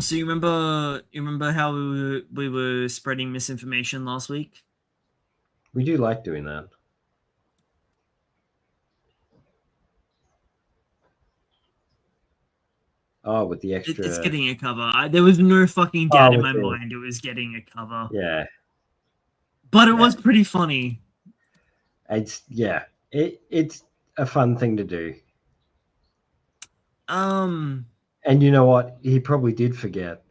So you remember how we were spreading misinformation last week?
We do like doing that. Oh, with the extra.
It's getting a cover. There was no fucking doubt in my mind it was getting a cover.
Yeah.
But it was pretty funny.
It's a fun thing to do.
And
you know what? He probably did forget,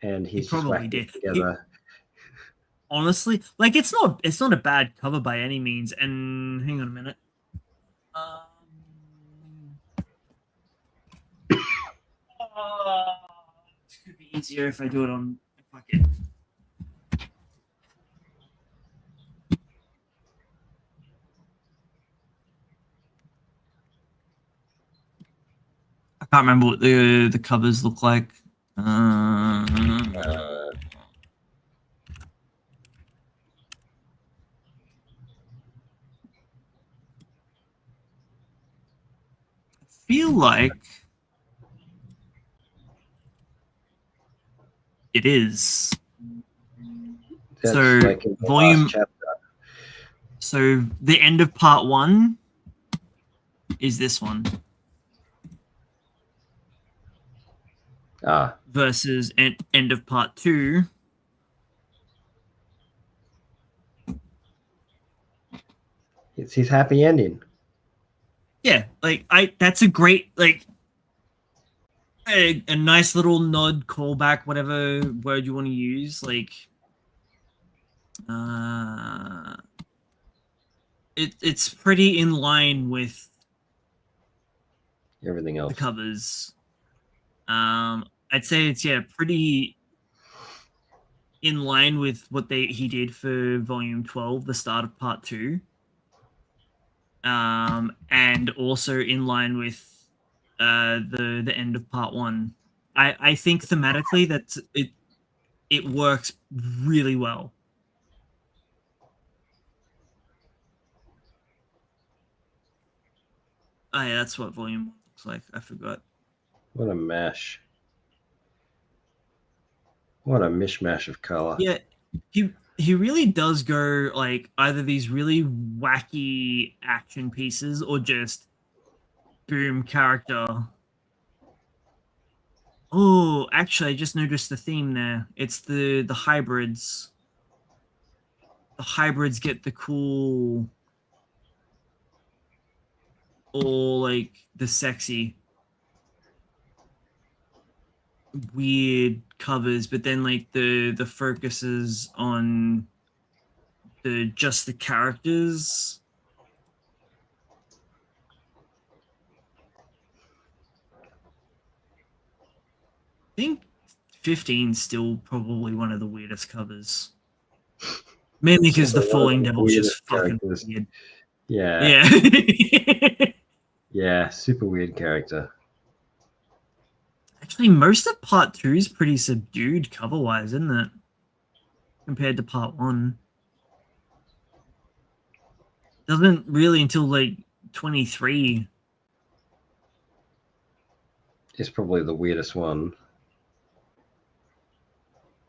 and he
probably did
together.
Honestly, like it's not a bad cover by any means. And hang on a minute. This could be easier if I do it on fucking. I can't remember what the covers look like. I feel like it is.
That's
so
like
volume. So the end of part 1 is this one. Versus end of part 2.
It's his happy ending.
Yeah, like that's a great like a nice little nod, callback, whatever word you want to use. Like, it's pretty in line with
everything else.
The covers. I'd say it's pretty in line with what he did for volume 12, the start of part 2. And also in line with the end of part 1. I think thematically that it works really well. Oh yeah, that's what volume 1 looks like. I forgot.
What a mash. What a mishmash of color.
Yeah, he really does go like either these really wacky action pieces or just boom character. Oh, actually, I just noticed the theme there. It's the hybrids. The hybrids get the cool or like the sexy weird covers, but then like the focus is on just the characters. I think 15 is still probably one of the weirdest covers. Mainly because the Falling Devil's just fucking weird.
Yeah.
Yeah.
Yeah, super weird character.
Actually, most of part 2 is pretty subdued cover-wise, isn't it? Compared to part 1. Doesn't really until like 23.
It's probably the weirdest one.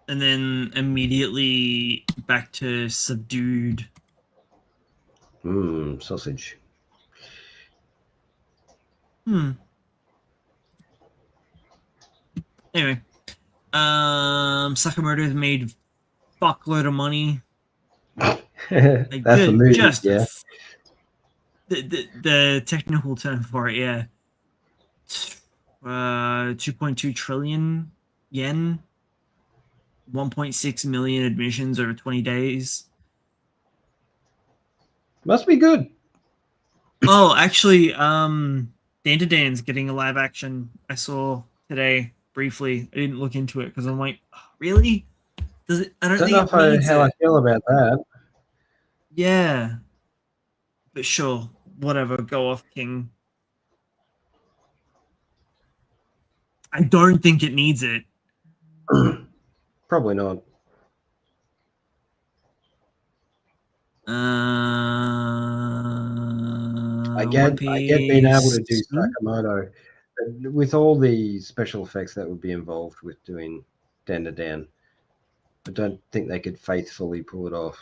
And then immediately back to subdued.
Sausage.
Anyway, Sakamoto's made fuckload of money.
Like, that's the movie,
just
yeah.
The technical term for it, yeah. 2.2 trillion yen, 1.6 million admissions over 20 days.
Must be good.
Oh, actually, Dan's getting a live action. I saw today briefly. I didn't look into it because I'm like, oh, really? Does it? I don't
Don't know
think it needs
how I
it.
feel about that.
Yeah, but sure, whatever. Go off, King. I don't think it needs it.
Probably not.
One
I get being able
Piece.
to do Sakamoto, but with all the special effects that would be involved with doing Dan. I don't think they could faithfully pull it off.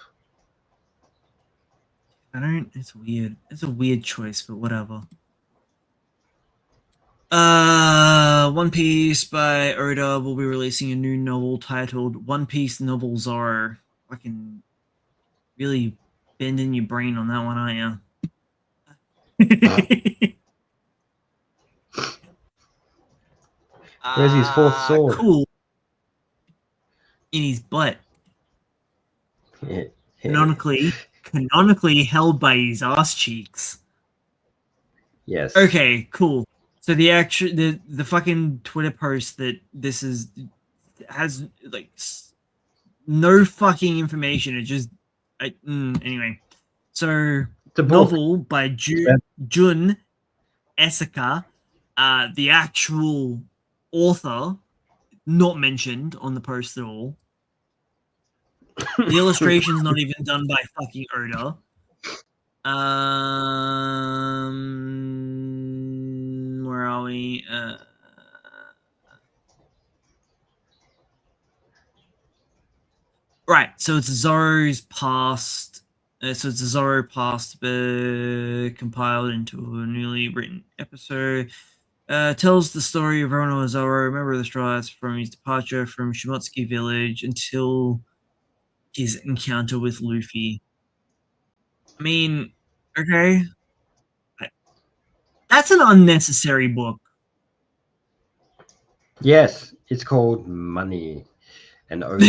I don't. It's weird. It's a weird choice, but whatever. One Piece by Oda will be releasing a new novel titled One Piece Novels Are. Fucking really bending your brain on that one, aren't you?
Where's his fourth sword?
Cool. In his butt.
Yeah.
Canonically held by his ass cheeks.
Yes.
Okay, cool. So the fucking Twitter post that this is has like no fucking information. It just anyway. So
It's a book.
novel by Jun Esaka, the actual author, not mentioned on the post at all. The illustration's not even done by fucking Oda. Where are we? Right, so it's Zoro's past. So it's a Zoro past compiled into a newly written episode. Tells the story of Rono Zoro, member of the Straw Hats, from his departure from Shimotsuki Village until his encounter with Luffy. I mean, okay, that's an unnecessary book.
Yes, it's called Money, and Oda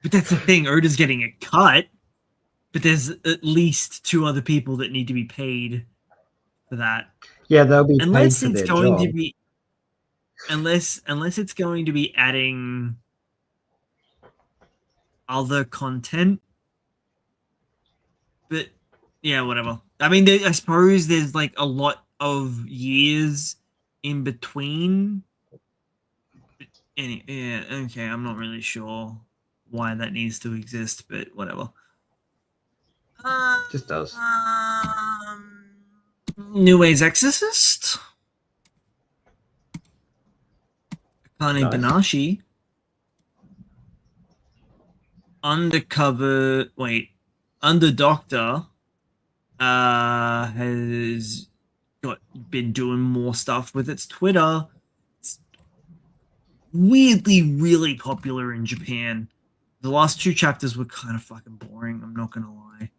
But that's the thing. Oda's getting a cut, but there's at least two other people that need to be paid for that.
Yeah, they'll be paid
Unless
for
it's
their
going
job.
to be unless it's going to be adding other content. But yeah, whatever. I mean, I suppose there's like a lot of years in between. Yeah, okay, I'm not really sure why that needs to exist, but whatever.
Just does.
New Age Exorcist, Kane
Nice.
Banashi, Undercover. Wait, Under Doctor has been doing more stuff with its Twitter. It's weirdly really popular in Japan. The last two chapters were kind of fucking boring, I'm not gonna lie.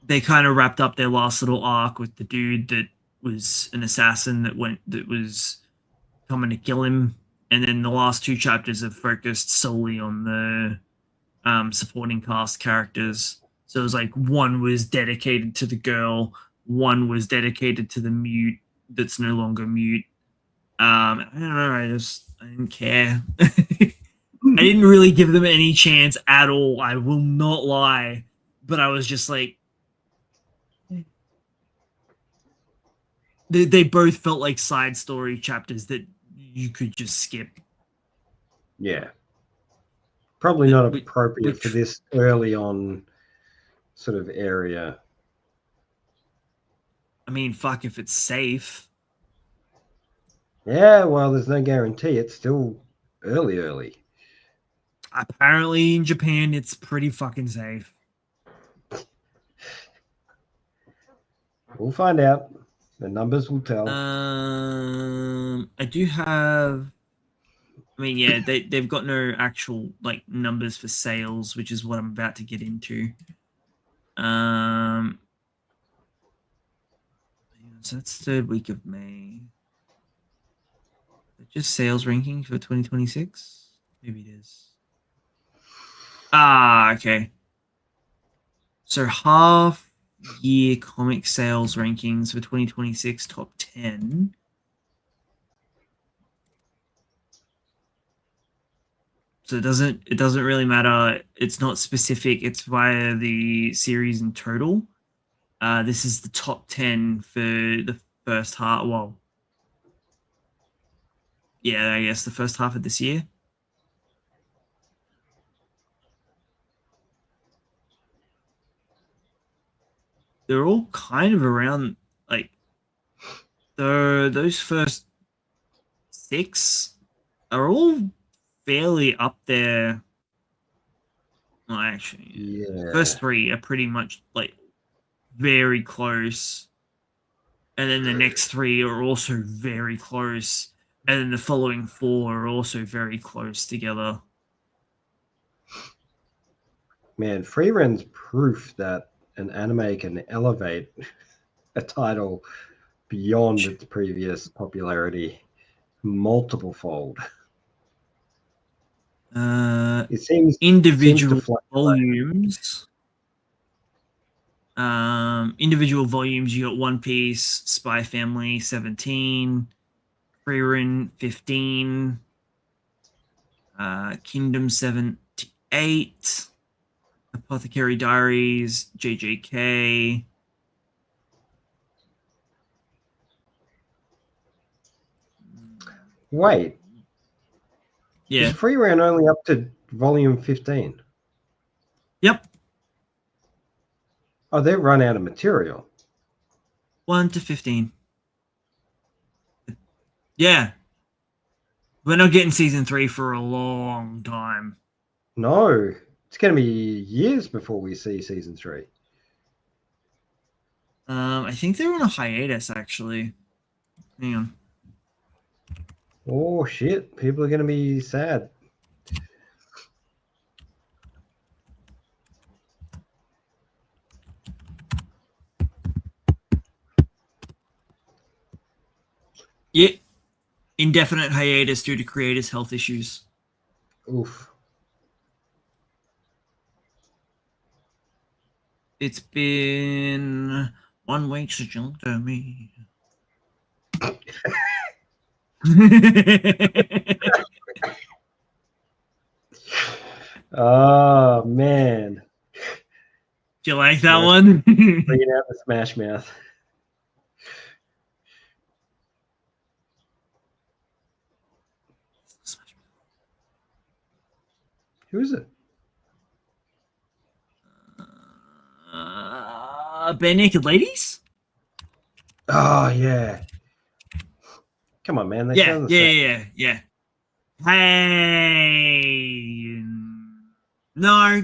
They kind of wrapped up their last little arc with the dude that was an assassin that was coming to kill him, and then the last two chapters have focused solely on the supporting cast characters. So it was like one was dedicated to the girl, one was dedicated to the mute that's no longer mute. I don't know. I didn't care. I didn't really give them any chance at all. I will not lie, but I was just like, they both felt like side story chapters that you could just skip.
Yeah. Probably not appropriate for this early on sort of area.
I mean, fuck if it's safe.
Yeah, well, there's no guarantee. It's still early.
Apparently, in Japan, it's pretty fucking safe.
We'll find out. The numbers will tell.
I do have. I mean, yeah, they've got no actual like numbers for sales, which is what I'm about to get into. So that's third week of May. Just sales ranking for 2026? Maybe it is. Ah, okay. So half year comic sales rankings for 2026 top 10. So it doesn't really matter. It's not specific. It's via the series in total. This is the top 10 for the first half. Well, yeah, I guess the first half of this year. They're all kind of around like those first six are all fairly up there. Well, actually,
Yeah.
first three are pretty much like very close, and then the next three are also very close, and then the following four are also very close together.
Man, free run's proof that an anime can elevate a title beyond its previous popularity multiple fold. It seems to
Individual
fluctuate.
volumes. Individual volumes. You got One Piece, Spy Family, 17, Frieren, 15, Kingdom 78, Apothecary Diaries, JJK.
Wait,
Yeah.
is free run only up to volume 15?
Yep.
Oh, they've run out of material.
1 to 15. Yeah. We're not getting season 3 for a long time.
No, it's going to be years before we see season 3.
I think they're on a hiatus, actually. Hang on.
Oh, shit. People are going to be sad.
Yeah. Indefinite hiatus due to creators' health issues.
Oof.
It's been 1 week since you looked at me.
Oh, man.
Do you like that one?
Bringing out the Smash Mouth. Who is it?
Bare Naked Ladies?
Oh, yeah. Come on, man. They
Yeah,
sound the same.
yeah. Hey. No,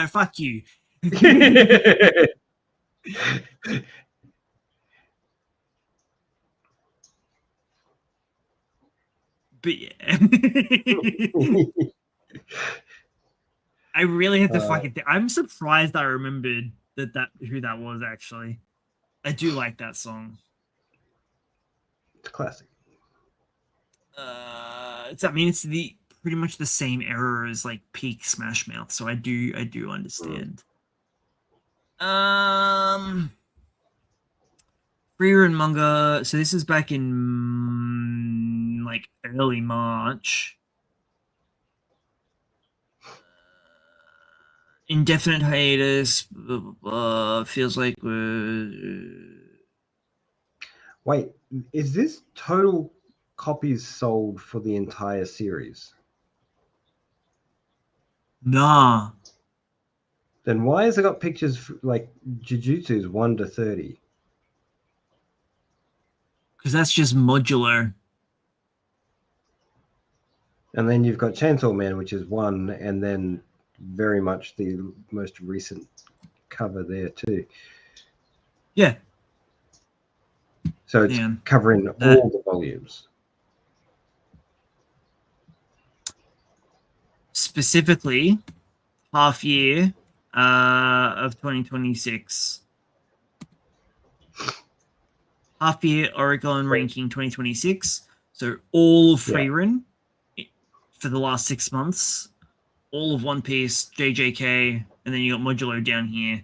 fuck you. But yeah. I really had to fucking think. I'm surprised I remembered that who that was actually. I do like that song.
It's classic.
It's the pretty much the same era as like peak Smash Mouth, so I do understand. Freer and manga. So this is back in like early March. Indefinite hiatus. Blah, blah, blah, feels like we're.
Wait, is this total copies sold for the entire series?
Nah.
Then why has it got pictures like Jujutsu's 1 to 30?
Because that's just modular.
And then you've got Chainsaw Man, which is 1, and then very much the most recent cover there too.
Yeah.
So it's covering all the volumes.
Specifically, half year of 2026. half year Oricon ranking 2026. So all of Frieren for the last 6 months, all of One Piece, JJK, and then you got Modulo down here.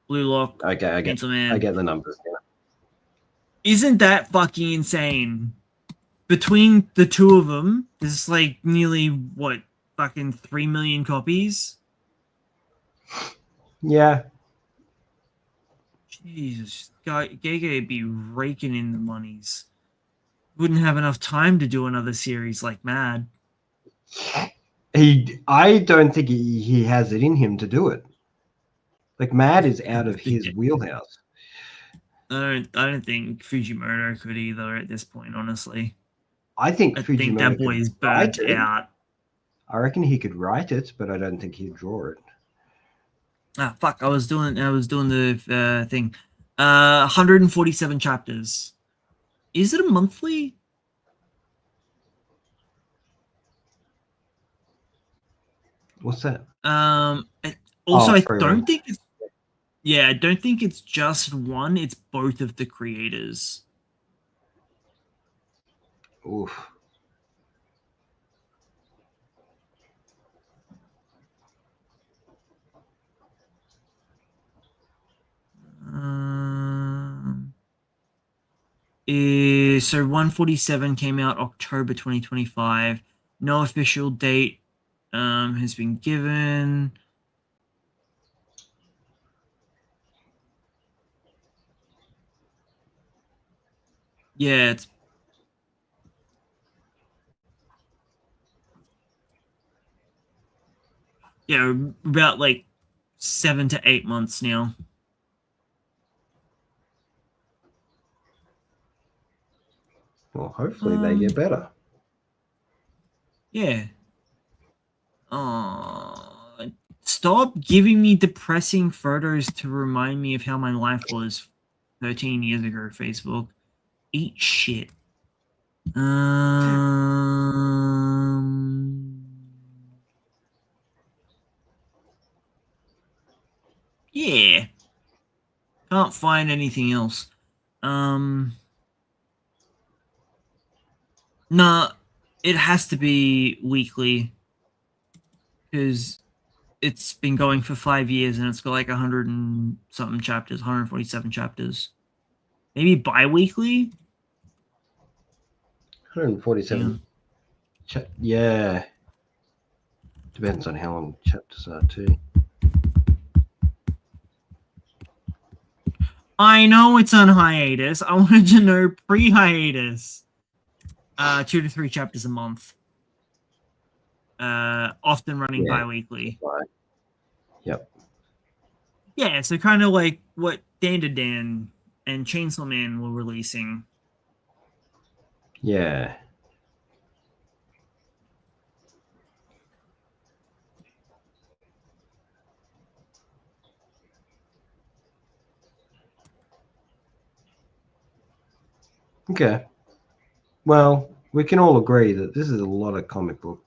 Blue Lock,
Okay, I get the numbers now.
Isn't that fucking insane? Between the two of them, there's like nearly what, fucking 3 million copies.
Yeah.
Jesus, Gege be raking in the monies. Wouldn't have enough time to do another series like Mad.
I don't think he has it in him to do it. Like Mad is out of his wheelhouse.
I don't think Fujimoto could either at this point, honestly.
I think
that boy is burnt out.
I reckon he could write it, but I don't think he'd draw it.
Ah, fuck! I was doing the thing. 147 chapters. Is it a monthly?
What's that?
Also, I don't think it's. Yeah, I don't think it's just one. It's both of the creators.
Oof.
So 147 came out October 2025. No official date has been given. Yeah, it's about like 7 to 8 months now.
Well, hopefully they get better.
Yeah. Stop giving me depressing photos to remind me of how my life was 13 years ago, Facebook. Eat shit. Yeah. Can't find anything else. Nah, it has to be weekly because it's been going for 5 years and it's got like 100 and something chapters, 147 chapters. Maybe bi-weekly?
147. Yeah. Depends on how long chapters are too.
I know it's on hiatus. I wanted to know pre-hiatus. 2 to 3 chapters a month. Often running bi-weekly.
Right. Yep.
Yeah, so kind of like what Dan to Dan and Chainsaw Man were releasing.
Yeah. Okay. Well, we can all agree that this is a lot of comic book.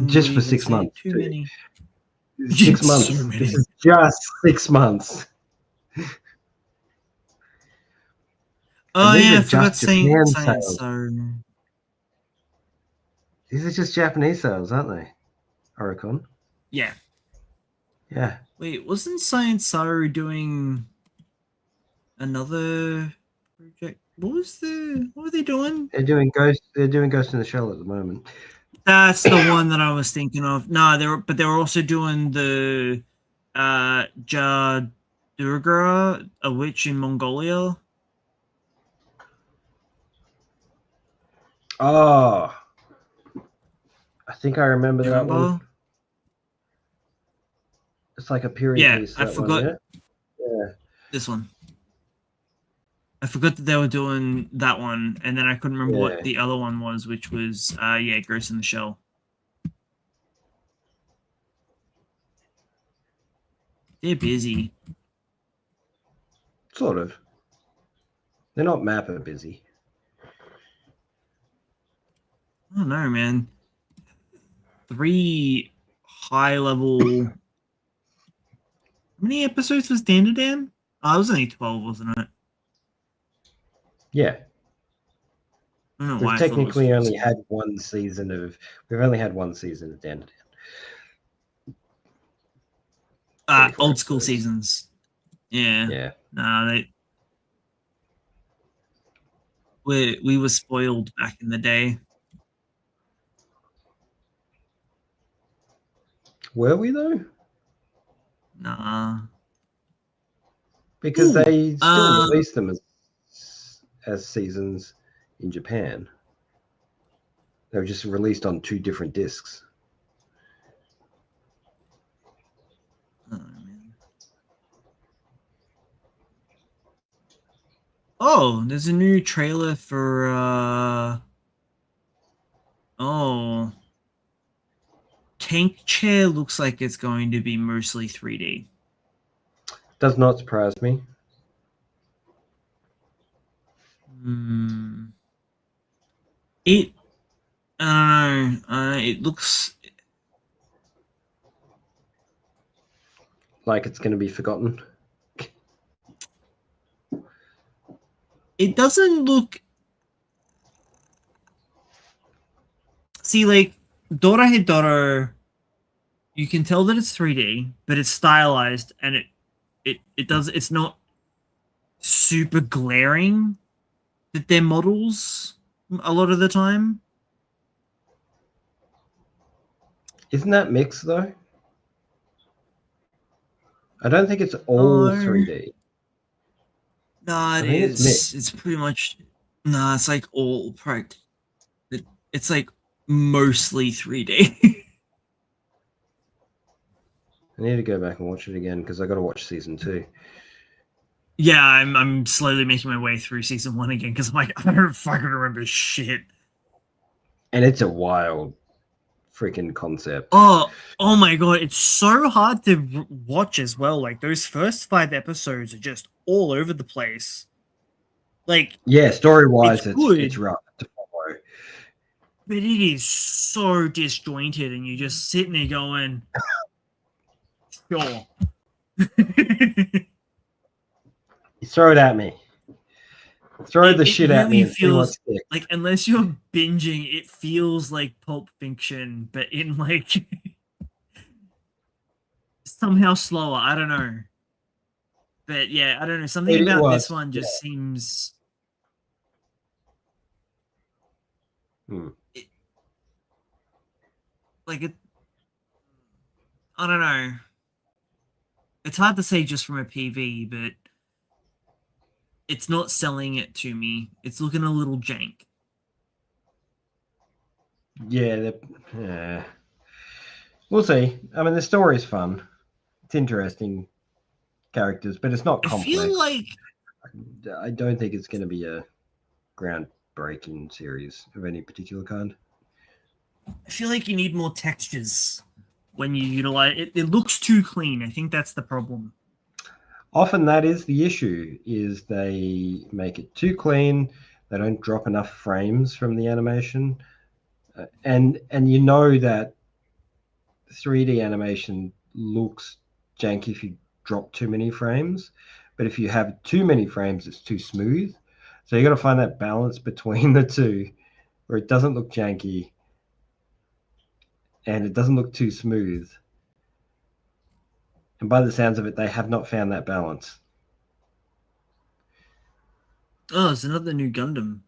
Just for 6 months.
Too many.
6 months. So this is just 6 months.
Oh yeah, I forgot saying so.
These are just Japanese sales, aren't they? Oricon.
Yeah.
Yeah.
Wait, wasn't Science Saru doing another project? What were they doing?
They're doing Ghost in the Shell at the moment.
That's the one that I was thinking of. No, they were also doing the Jadurga, a witch in Mongolia.
Oh, I think I remember that one. It's like a period piece.
I forgot.
One, yeah?
This one. I forgot that they were doing that one, and then I couldn't remember what the other one was, which was Ghost in the Shell. They're busy.
Sort of. They're not Mappa busy.
I don't know, man. 3 high-level many episodes was Dan? Oh, it was only 12, wasn't it?
Yeah,
I don't know
we've
why I thought it was
technically only
14.
had one season of. We've only had one season of Dan. 24
Old school
episodes.
seasons. Yeah.
Yeah.
No, we were spoiled back in the day.
Were we though?
Nah.
Because
Ooh.
they still released them as seasons in Japan. They were just released on 2 different discs.
Oh, man. Oh, there's a new trailer for oh, Tank Chair looks like it's going to be mostly 3D.
Does not surprise me.
Hmm. It I don't know. It looks.
Like it's going to be forgotten.
It doesn't look. See, like Dora, you can tell that it's 3D, but it's stylized, and it does. It's not super glaring that they're models a lot of the time.
Isn't that mixed though? I don't think it's all
No,
3D.
no, it
I think it's
is.
mixed.
It's pretty much. No, it's like all it's like mostly 3D.
I need to go back and watch it again because I got to watch season 2.
Yeah, I'm slowly making my way through season 1 again because I'm like, I don't fucking remember shit.
And it's a wild freaking concept.
Oh my god, it's so hard to watch as well. Like those first 5 episodes are just all over the place. Like
Yeah, story-wise,
it's
it's
good,
rough to follow.
but it is so disjointed, and you just sitting there going, sure.
You throw it at me. Throw the
It
shit at me
really
and see what
feels
sticks.
like, unless you're binging, it feels like Pulp Fiction, but in like somehow slower. I don't know. But yeah, I don't know. Something
It
about this
was.
one
Yeah.
just seems
Hmm.
like it. I don't know. It's hard to say just from a PV, but it's not selling it to me. It's looking a little jank.
Yeah, yeah. We'll see. I mean, the story's fun. It's interesting characters, but it's not
I feel
complex.
like
I don't think it's going to be a groundbreaking series of any particular kind.
you need more textures when you utilize it. It looks too clean. I think that's the problem.
Often that is the issue, is they make it too clean. They don't drop enough frames from the animation. And you know that 3D animation looks janky if you drop too many frames, but if you have too many frames, it's too smooth. So you got to find that balance between the two, where it doesn't look janky and it doesn't look too smooth. And by the sounds of it, they have not found that balance.
Oh, it's another new Gundam.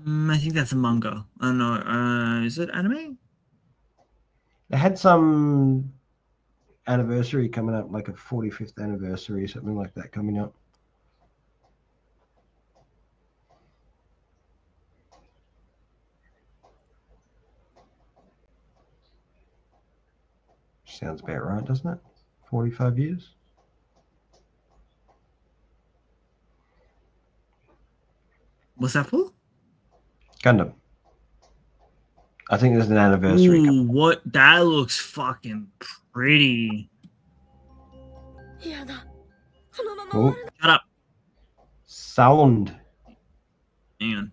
I think that's a manga. I don't know. Is it anime?
They had some anniversary coming up, like a 45th anniversary, something like that coming up. Sounds about right, doesn't it? 45 years.
What's that for?
Gundam. I think there's an anniversary.
Ooh, what? That looks fucking pretty.
Oh,
Shut up.
sound.
Hang on.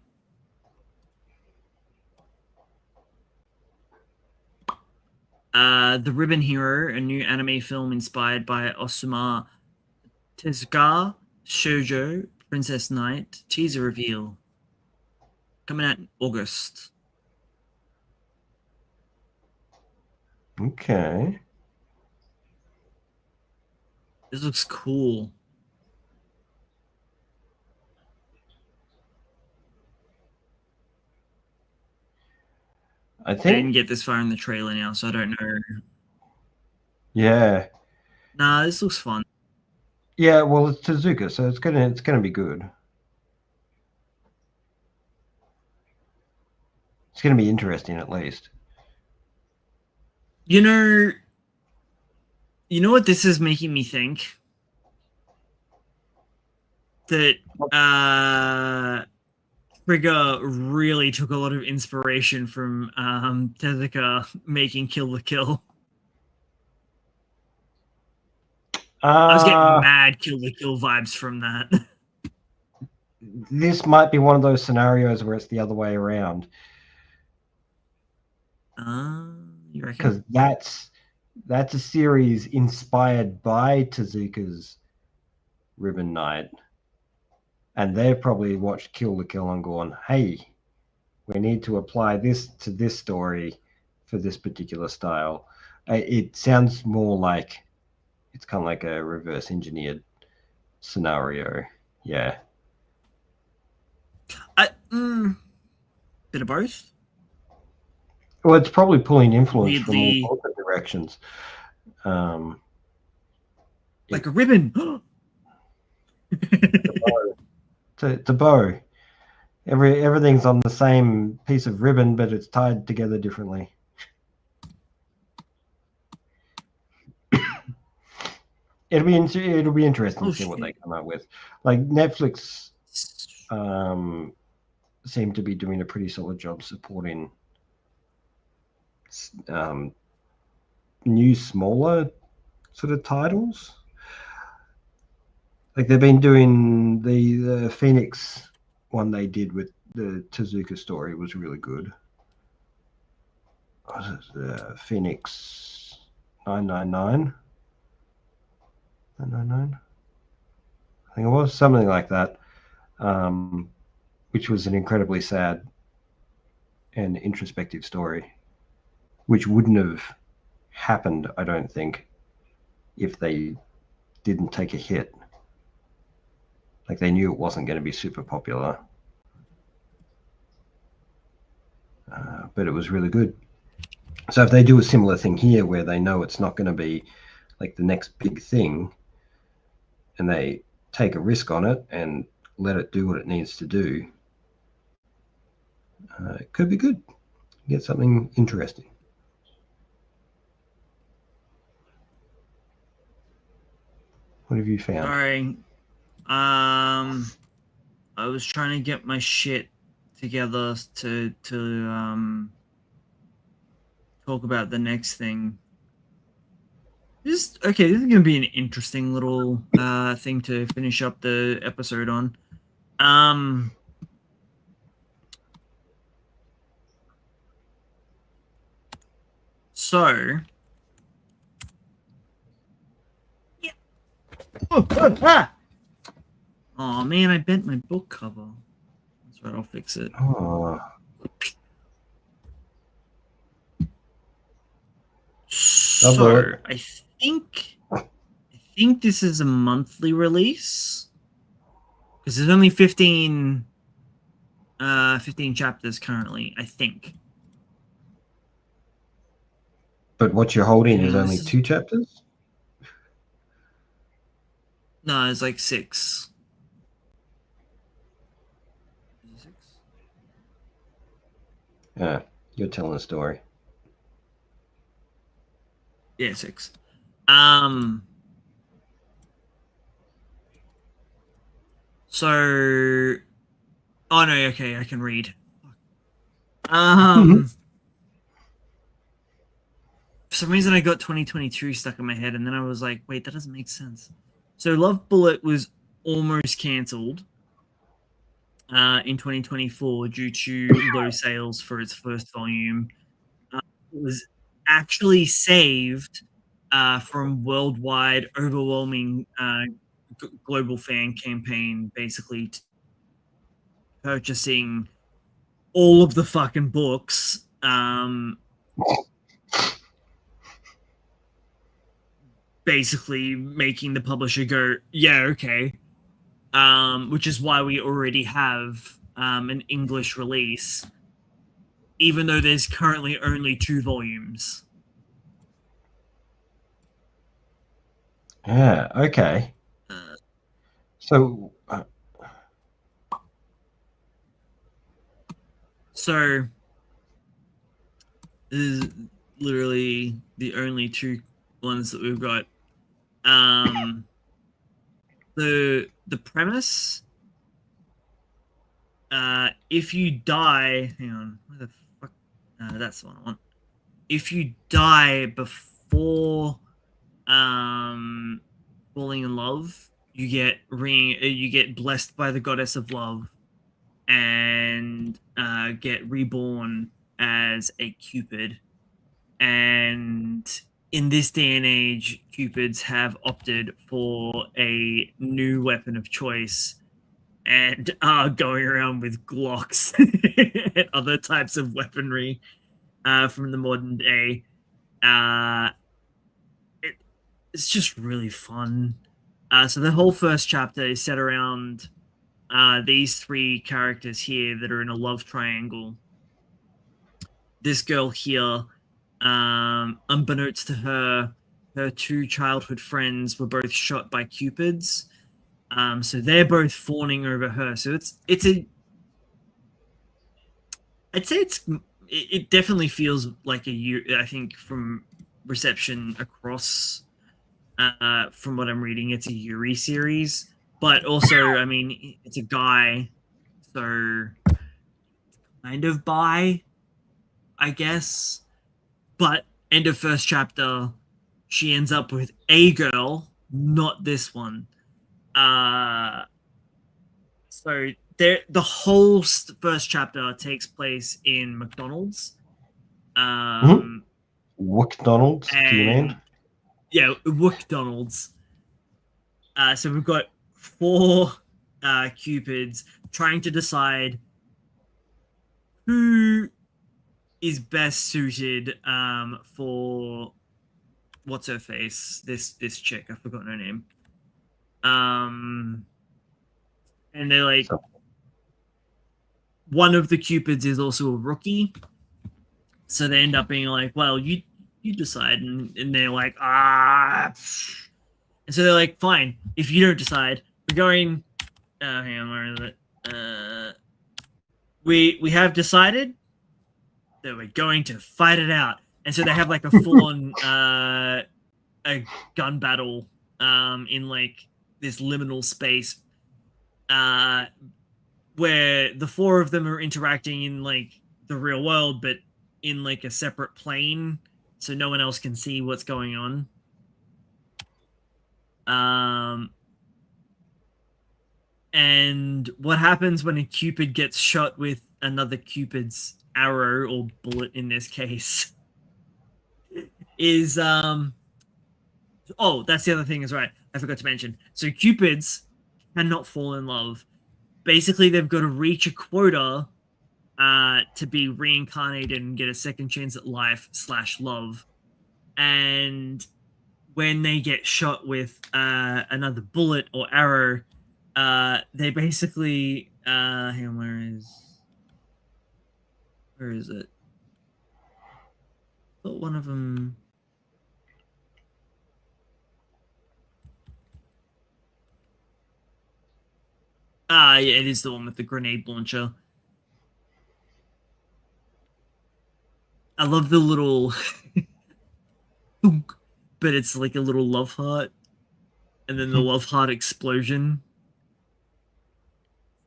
The Ribbon Hero, a new anime film inspired by Osamu Tezuka Shoujo Princess Knight teaser reveal coming out in August.
Okay.
This looks cool.
I
I didn't
think.
get this far in the trailer now, so I don't know.
Yeah.
Nah, this looks fun.
Yeah. Well, it's Tezuka, so it's gonna be good. It's gonna be interesting at least.
You know, what this is making me think? That Trigger really took a lot of inspiration from Tezuka making Kill the Kill. I was getting mad Kill the Kill vibes from that.
This might be one of those scenarios where it's the other way around.
You reckon?
Because that's a series inspired by Tezuka's Ribbon Knight, and they've probably watched Kill the Kill and gone, "Hey, we need to apply this to this story for this particular style." It sounds more like it's kind of like a reverse engineered scenario. Yeah.
Bit of both.
Well, it's probably pulling influence from all
Weirdly,
sorts of directions.
like a ribbon.
It's a bow. Everything's on the same piece of ribbon, but it's tied together differently. It'll be interesting to see what they come up with. Like Netflix seem to be doing a pretty solid job supporting new, smaller sort of titles. Like they've been doing the Phoenix one they did with the Tezuka story was really good. Phoenix 999. 999. I think it was something like that, which was an incredibly sad and introspective story, which wouldn't have happened, I don't think, if they didn't take a hit. Like they knew it wasn't going to be super popular, but it was really good. So if they do a similar thing here where they know it's not going to be like the next big thing, and they take a risk on it and let it do what it needs to do, it could be good. Get something interesting. What have you found?
Sorry. I was trying to get my shit together to talk about the next thing. This is gonna be an interesting little thing to finish up the episode on. So yeah. Oh man, I bent my book cover. That's right, I'll fix it.
Oh.
So I think this is a monthly release because there's only 15 chapters currently, I think.
But what you're holding is only 2 chapters?
No, it's like 6. Is it 6?
Yeah, you're telling a story.
Yeah, 6. So, oh no, okay, I can read. For some reason, I got 2022 stuck in my head, and then I was like, wait, that doesn't make sense. So, Love Bullet was almost cancelled in 2024 due to low sales for its first volume. It was actually saved from worldwide overwhelming global fan campaign, basically purchasing all of the fucking books. Basically making the publisher go, yeah, okay. Which is why we already have an English release, even though there's currently only 2 volumes.
Yeah. Okay. So.
So this is literally the only 2 ones that we've got. The premise, if you die, hang on, where the fuck? That's the one I want. If you die before falling in love, you get blessed by the goddess of love and get reborn as a Cupid. And in this day and age, Cupids have opted for a new weapon of choice and are going around with Glocks and other types of weaponry from the modern day. It's just really fun. So the whole first chapter is set around these 3 characters here that are in a love triangle. This girl here, unbeknownst to her 2 childhood friends were both shot by Cupids. So they're both fawning over her. So I'd say it definitely feels like I think from reception across, from what I'm reading, it's a Yuri series. But also, I mean, it's a guy, so kind of bi, I guess. But end of first chapter, she ends up with a girl, not this one. So the whole first chapter takes place in McDonald's.
McDonald's, do you mean?
Yeah, McDonald's. So we've got 4 Cupids trying to decide who is best suited for what's her face, this chick, I've forgotten her name. And they're like, one of the Cupids is also a rookie, so they end up being like, well, you decide, and they're like, and so they're like, fine, if you don't decide, we're going hang on, where is it? We have decided that we're going to fight it out. And so they have like a full-on a gun battle in like this liminal space where the 4 of them are interacting in like the real world, but in like a separate plane, so no one else can see what's going on. And what happens when a Cupid gets shot with another Cupid's arrow, or bullet in this case, is oh, that's the other thing, is right, I forgot to mention. So Cupids cannot fall in love. Basically, they've got to reach a quota to be reincarnated and get a second chance at life / love. And when they get shot with another bullet or arrow, they basically hang on, where is it? I thought one of them. Yeah, it is the one with the grenade launcher. I love the little but it's like a little love heart, and then the love heart explosion.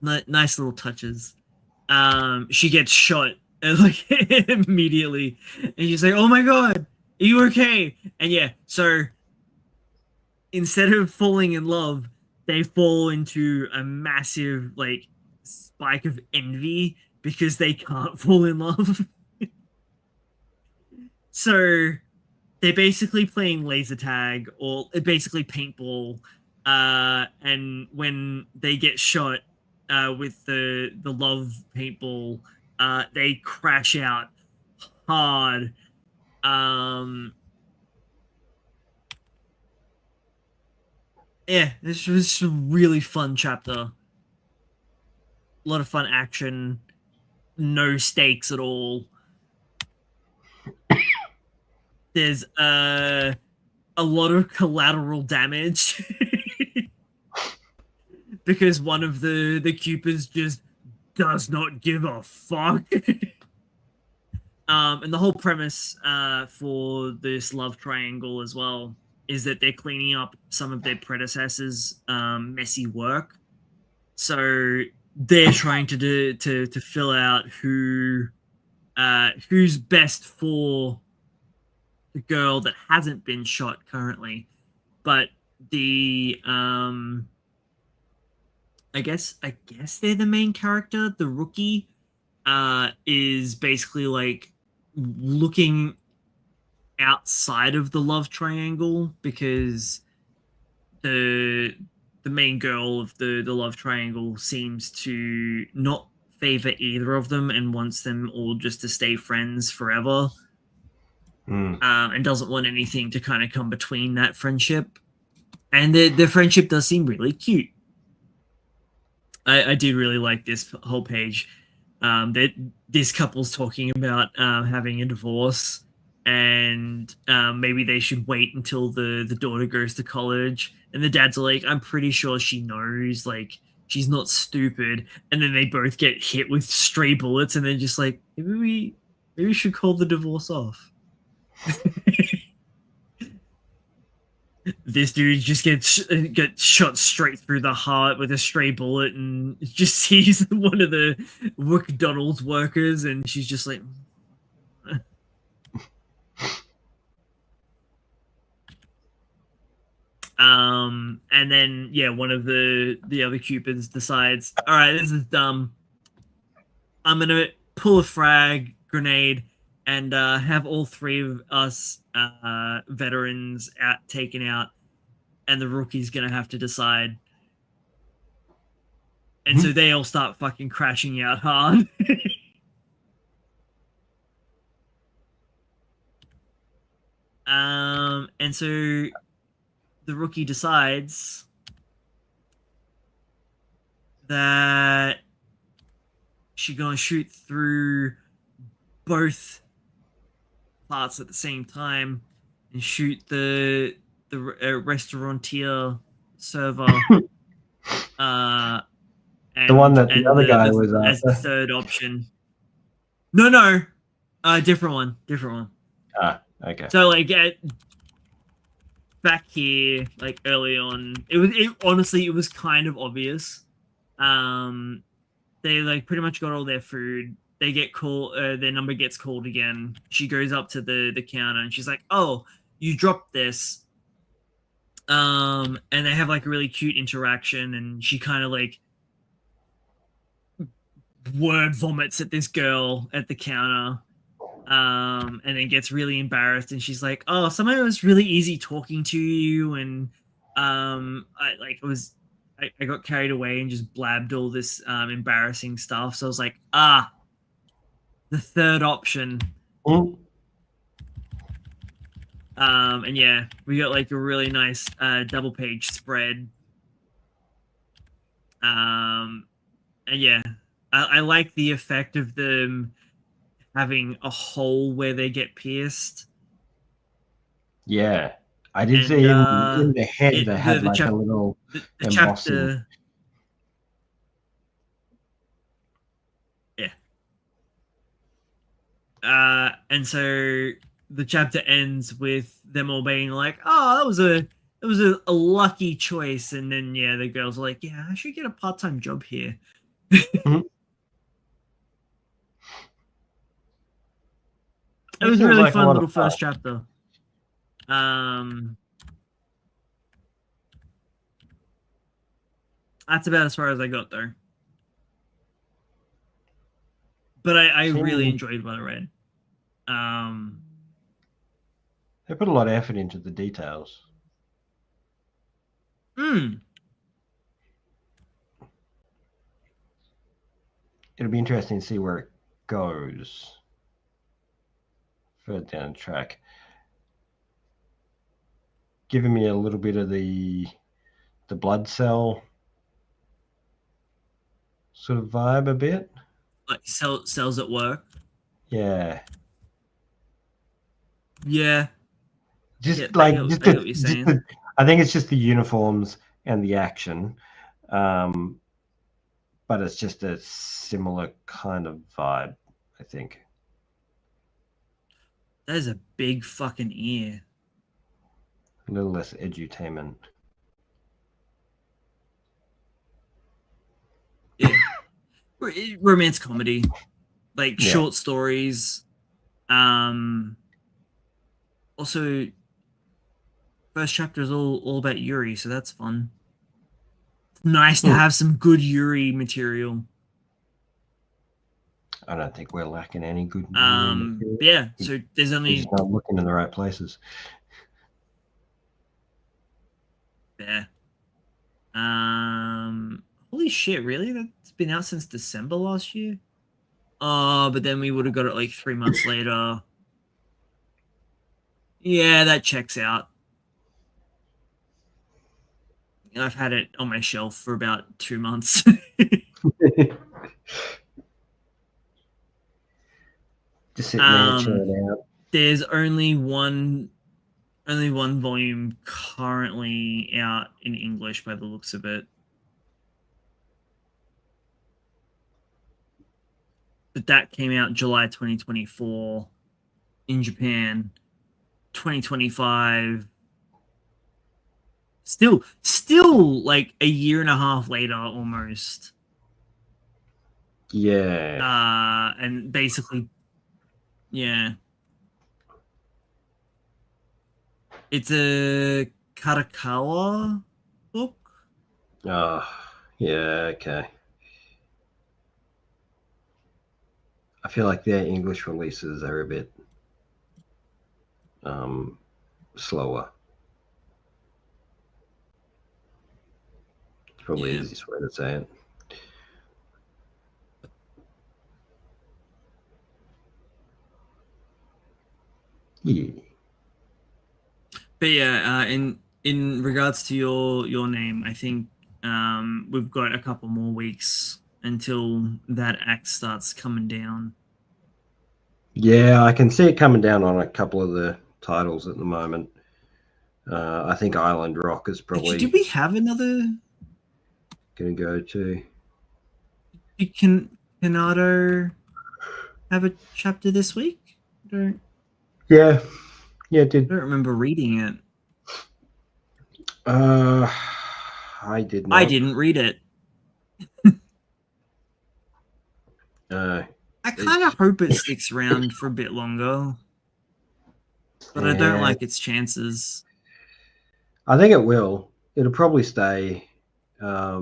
Nice little touches. She gets shot and like immediately, and she's like, "Oh my god, are you okay?" And yeah, so instead of falling in love, they fall into a massive like spike of envy because they can't fall in love. So they're basically playing laser tag or basically paintball, and when they get shot with the love paintball, they crash out hard. Um, yeah, this was a really fun chapter. A lot of fun action, no stakes at all. There's a lot of collateral damage because one of the Cupids just does not give a fuck. And the whole premise for this love triangle as well is that they're cleaning up some of their predecessors' messy work. So they're trying to fill out who's best for the girl that hasn't been shot currently. But the I guess they're the main character. The rookie is basically like looking outside of the love triangle because the main girl of the love triangle seems to not favor either of them and wants them all just to stay friends forever. And doesn't want anything to kind of come between that friendship. And the friendship does seem really cute. I did really like this whole page. That this couple's talking about having a divorce, and maybe they should wait until the daughter goes to college. And the dad's like, I'm pretty sure she knows, like she's not stupid. And then they both get hit with stray bullets, and then just like maybe we should call the divorce off. This dude just gets shot straight through the heart with a stray bullet, and just sees one of the McDonald's workers, and she's just like, and then yeah, one of the other Cupids decides, all right, this is dumb. I'm gonna pull a frag grenade and have all three of us veterans taken out, and the rookie's gonna have to decide. And so they all start fucking crashing out hard. And so the rookie decides that she's gonna shoot through both parts at the same time and shoot the restaurateur server.
The one that the other guy was
as the third option. No, different one.
Ah, okay.
So like back here, like early on, honestly it was kind of obvious. They like pretty much got all their food. They get called, their number gets called again. She goes up to the counter and she's like, "Oh, you dropped this." And they have like a really cute interaction, and she kind of like word vomits at this girl at the counter. And then gets really embarrassed, and she's like, "Oh, somehow it was really easy talking to you, and I got carried away and just blabbed all this embarrassing stuff." So I was like, the third option. And yeah, we got like a really nice double page spread. And yeah, I like the effect of them having a hole where they get pierced.
Yeah, I did see in the head they had like a little
the chapter. Yeah. And so the chapter ends with them all being like, "Oh, that was a lucky choice." And then yeah, the girls are like, "Yeah, I should get a part-time job here." It was a really like fun little first chapter. That's about as far as I got though. But I really enjoyed what I read.
They put a lot of effort into the details.
Hmm.
It'll be interesting to see where it goes further down the track. Giving me a little bit of the blood cell sort of vibe a bit.
Like cells at work.
Yeah.
Yeah.
Just
I
like
get
just,
what you're
just
saying.
the, I think it's just the uniforms and the action. But it's just a similar kind of vibe, I think.
That is a big fucking ear.
A little less edutainment.
Yeah. Romance comedy. Like short stories. Also first chapter is all about Yuri, so that's fun. It's nice to have some good Yuri material.
I don't think we're lacking any good
material. Yeah, so there's only
just not looking in the right places.
Yeah. Holy shit, really? That's been out since December last year? Oh, but then we would have got it like 3 months later. Yeah, that checks out. I've had it on my shelf for about 2 months.
Just sitting there chilling out.
There's only one volume currently out in English by the looks of it. But that came out July 2024 in Japan. 2025 still like a year and a half later almost.
Yeah.
And basically, yeah. It's a Karakawa book.
Oh, yeah, okay. I feel like their English releases are a bit slower. It's probably the easiest way to say it. Yeah.
But yeah, in regards to your name, I think we've got a couple more weeks until that act starts coming down.
Yeah, I can see it coming down on a couple of the titles at the moment. I think Island Rock is probably.
Did we have another?
Going to go to.
Can Kanado have a chapter this week?
Yeah, it did.
I don't remember reading it.
I did not.
I didn't read it. I kind of hope it sticks around for a bit longer, but I don't like its chances.
I think it will. It'll probably stay, but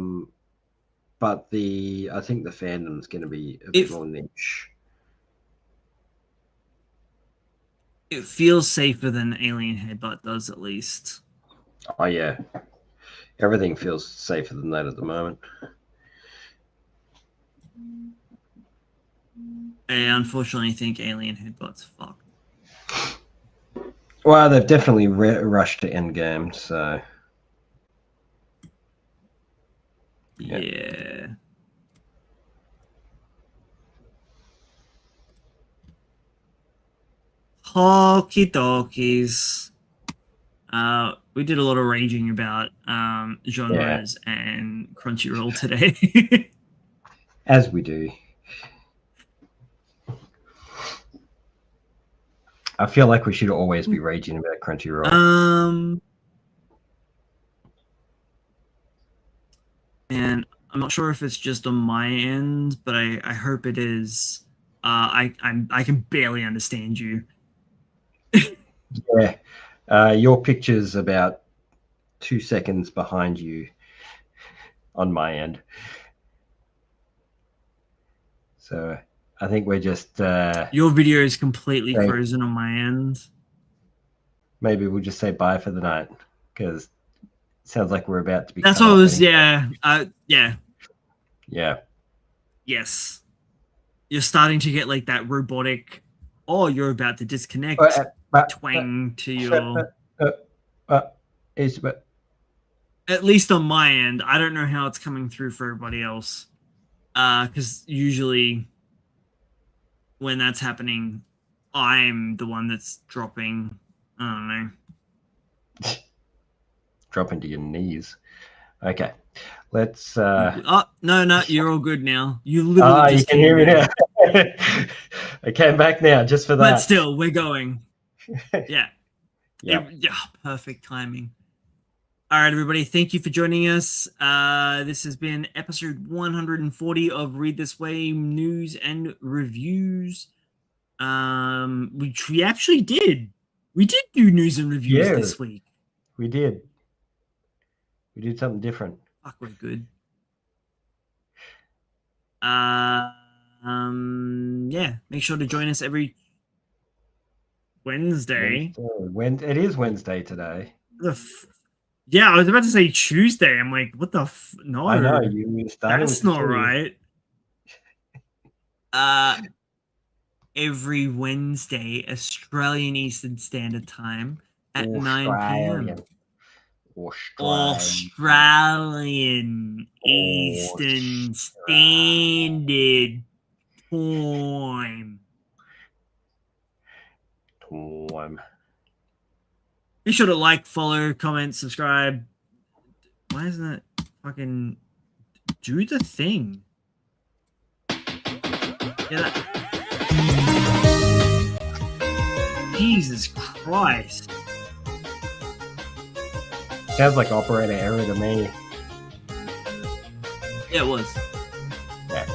I think the fandom's going to be a bit more niche.
It feels safer than Alien Headbutt does, at least.
Oh yeah, everything feels safer than that at the moment.
I unfortunately think Alien Headbutt's fucked.
Well, they've definitely rushed to Endgame, so
yeah. Okie dokies. We did a lot of raging about genres and Crunchyroll today.
As we do. I feel like we should always be raging about Crunchyroll.
And I'm not sure if it's just on my end, but I hope it is. I can barely understand you.
Yeah. Your picture's about 2 seconds behind you on my end. So I think we're just...
Your video is completely frozen on my end.
maybe we'll just say bye for the night because it sounds like we're about to be.
That's
cut
what it
off
was.
anyway.
Yeah.
Yeah.
Yes. You're starting to get like that robotic. Oh, you're about to disconnect. Twang to your. At least on my end, I don't know how it's coming through for everybody else. Because usually when that's happening, I'm the one that's dropping. I don't know.
Dropping to your knees. Okay, let's.
Oh no, you're all good now. You literally just
you can hear me now. I came back now just for that.
But still, we're going. Yeah.
Yeah.
Perfect timing. All right, everybody. Thank you for joining us. This has been episode 140 of Read This Way News and Reviews. Which we actually did. We did do news and reviews this week.
We did. We did something different.
Fuck, we're good. Yeah. Make sure to join us every Wednesday.
It is Wednesday today.
Yeah, I was about to say Tuesday. I'm like, what the no?
I know you started.
That's not right. Every Wednesday, Australian Eastern Standard Time at 9 p.m. Australian Eastern Standard Time. Be sure to like, follow, comment, subscribe. Why isn't it fucking do the thing? Yeah, Jesus Christ.
Sounds like operator error to me.
Yeah, it was.
Yeah.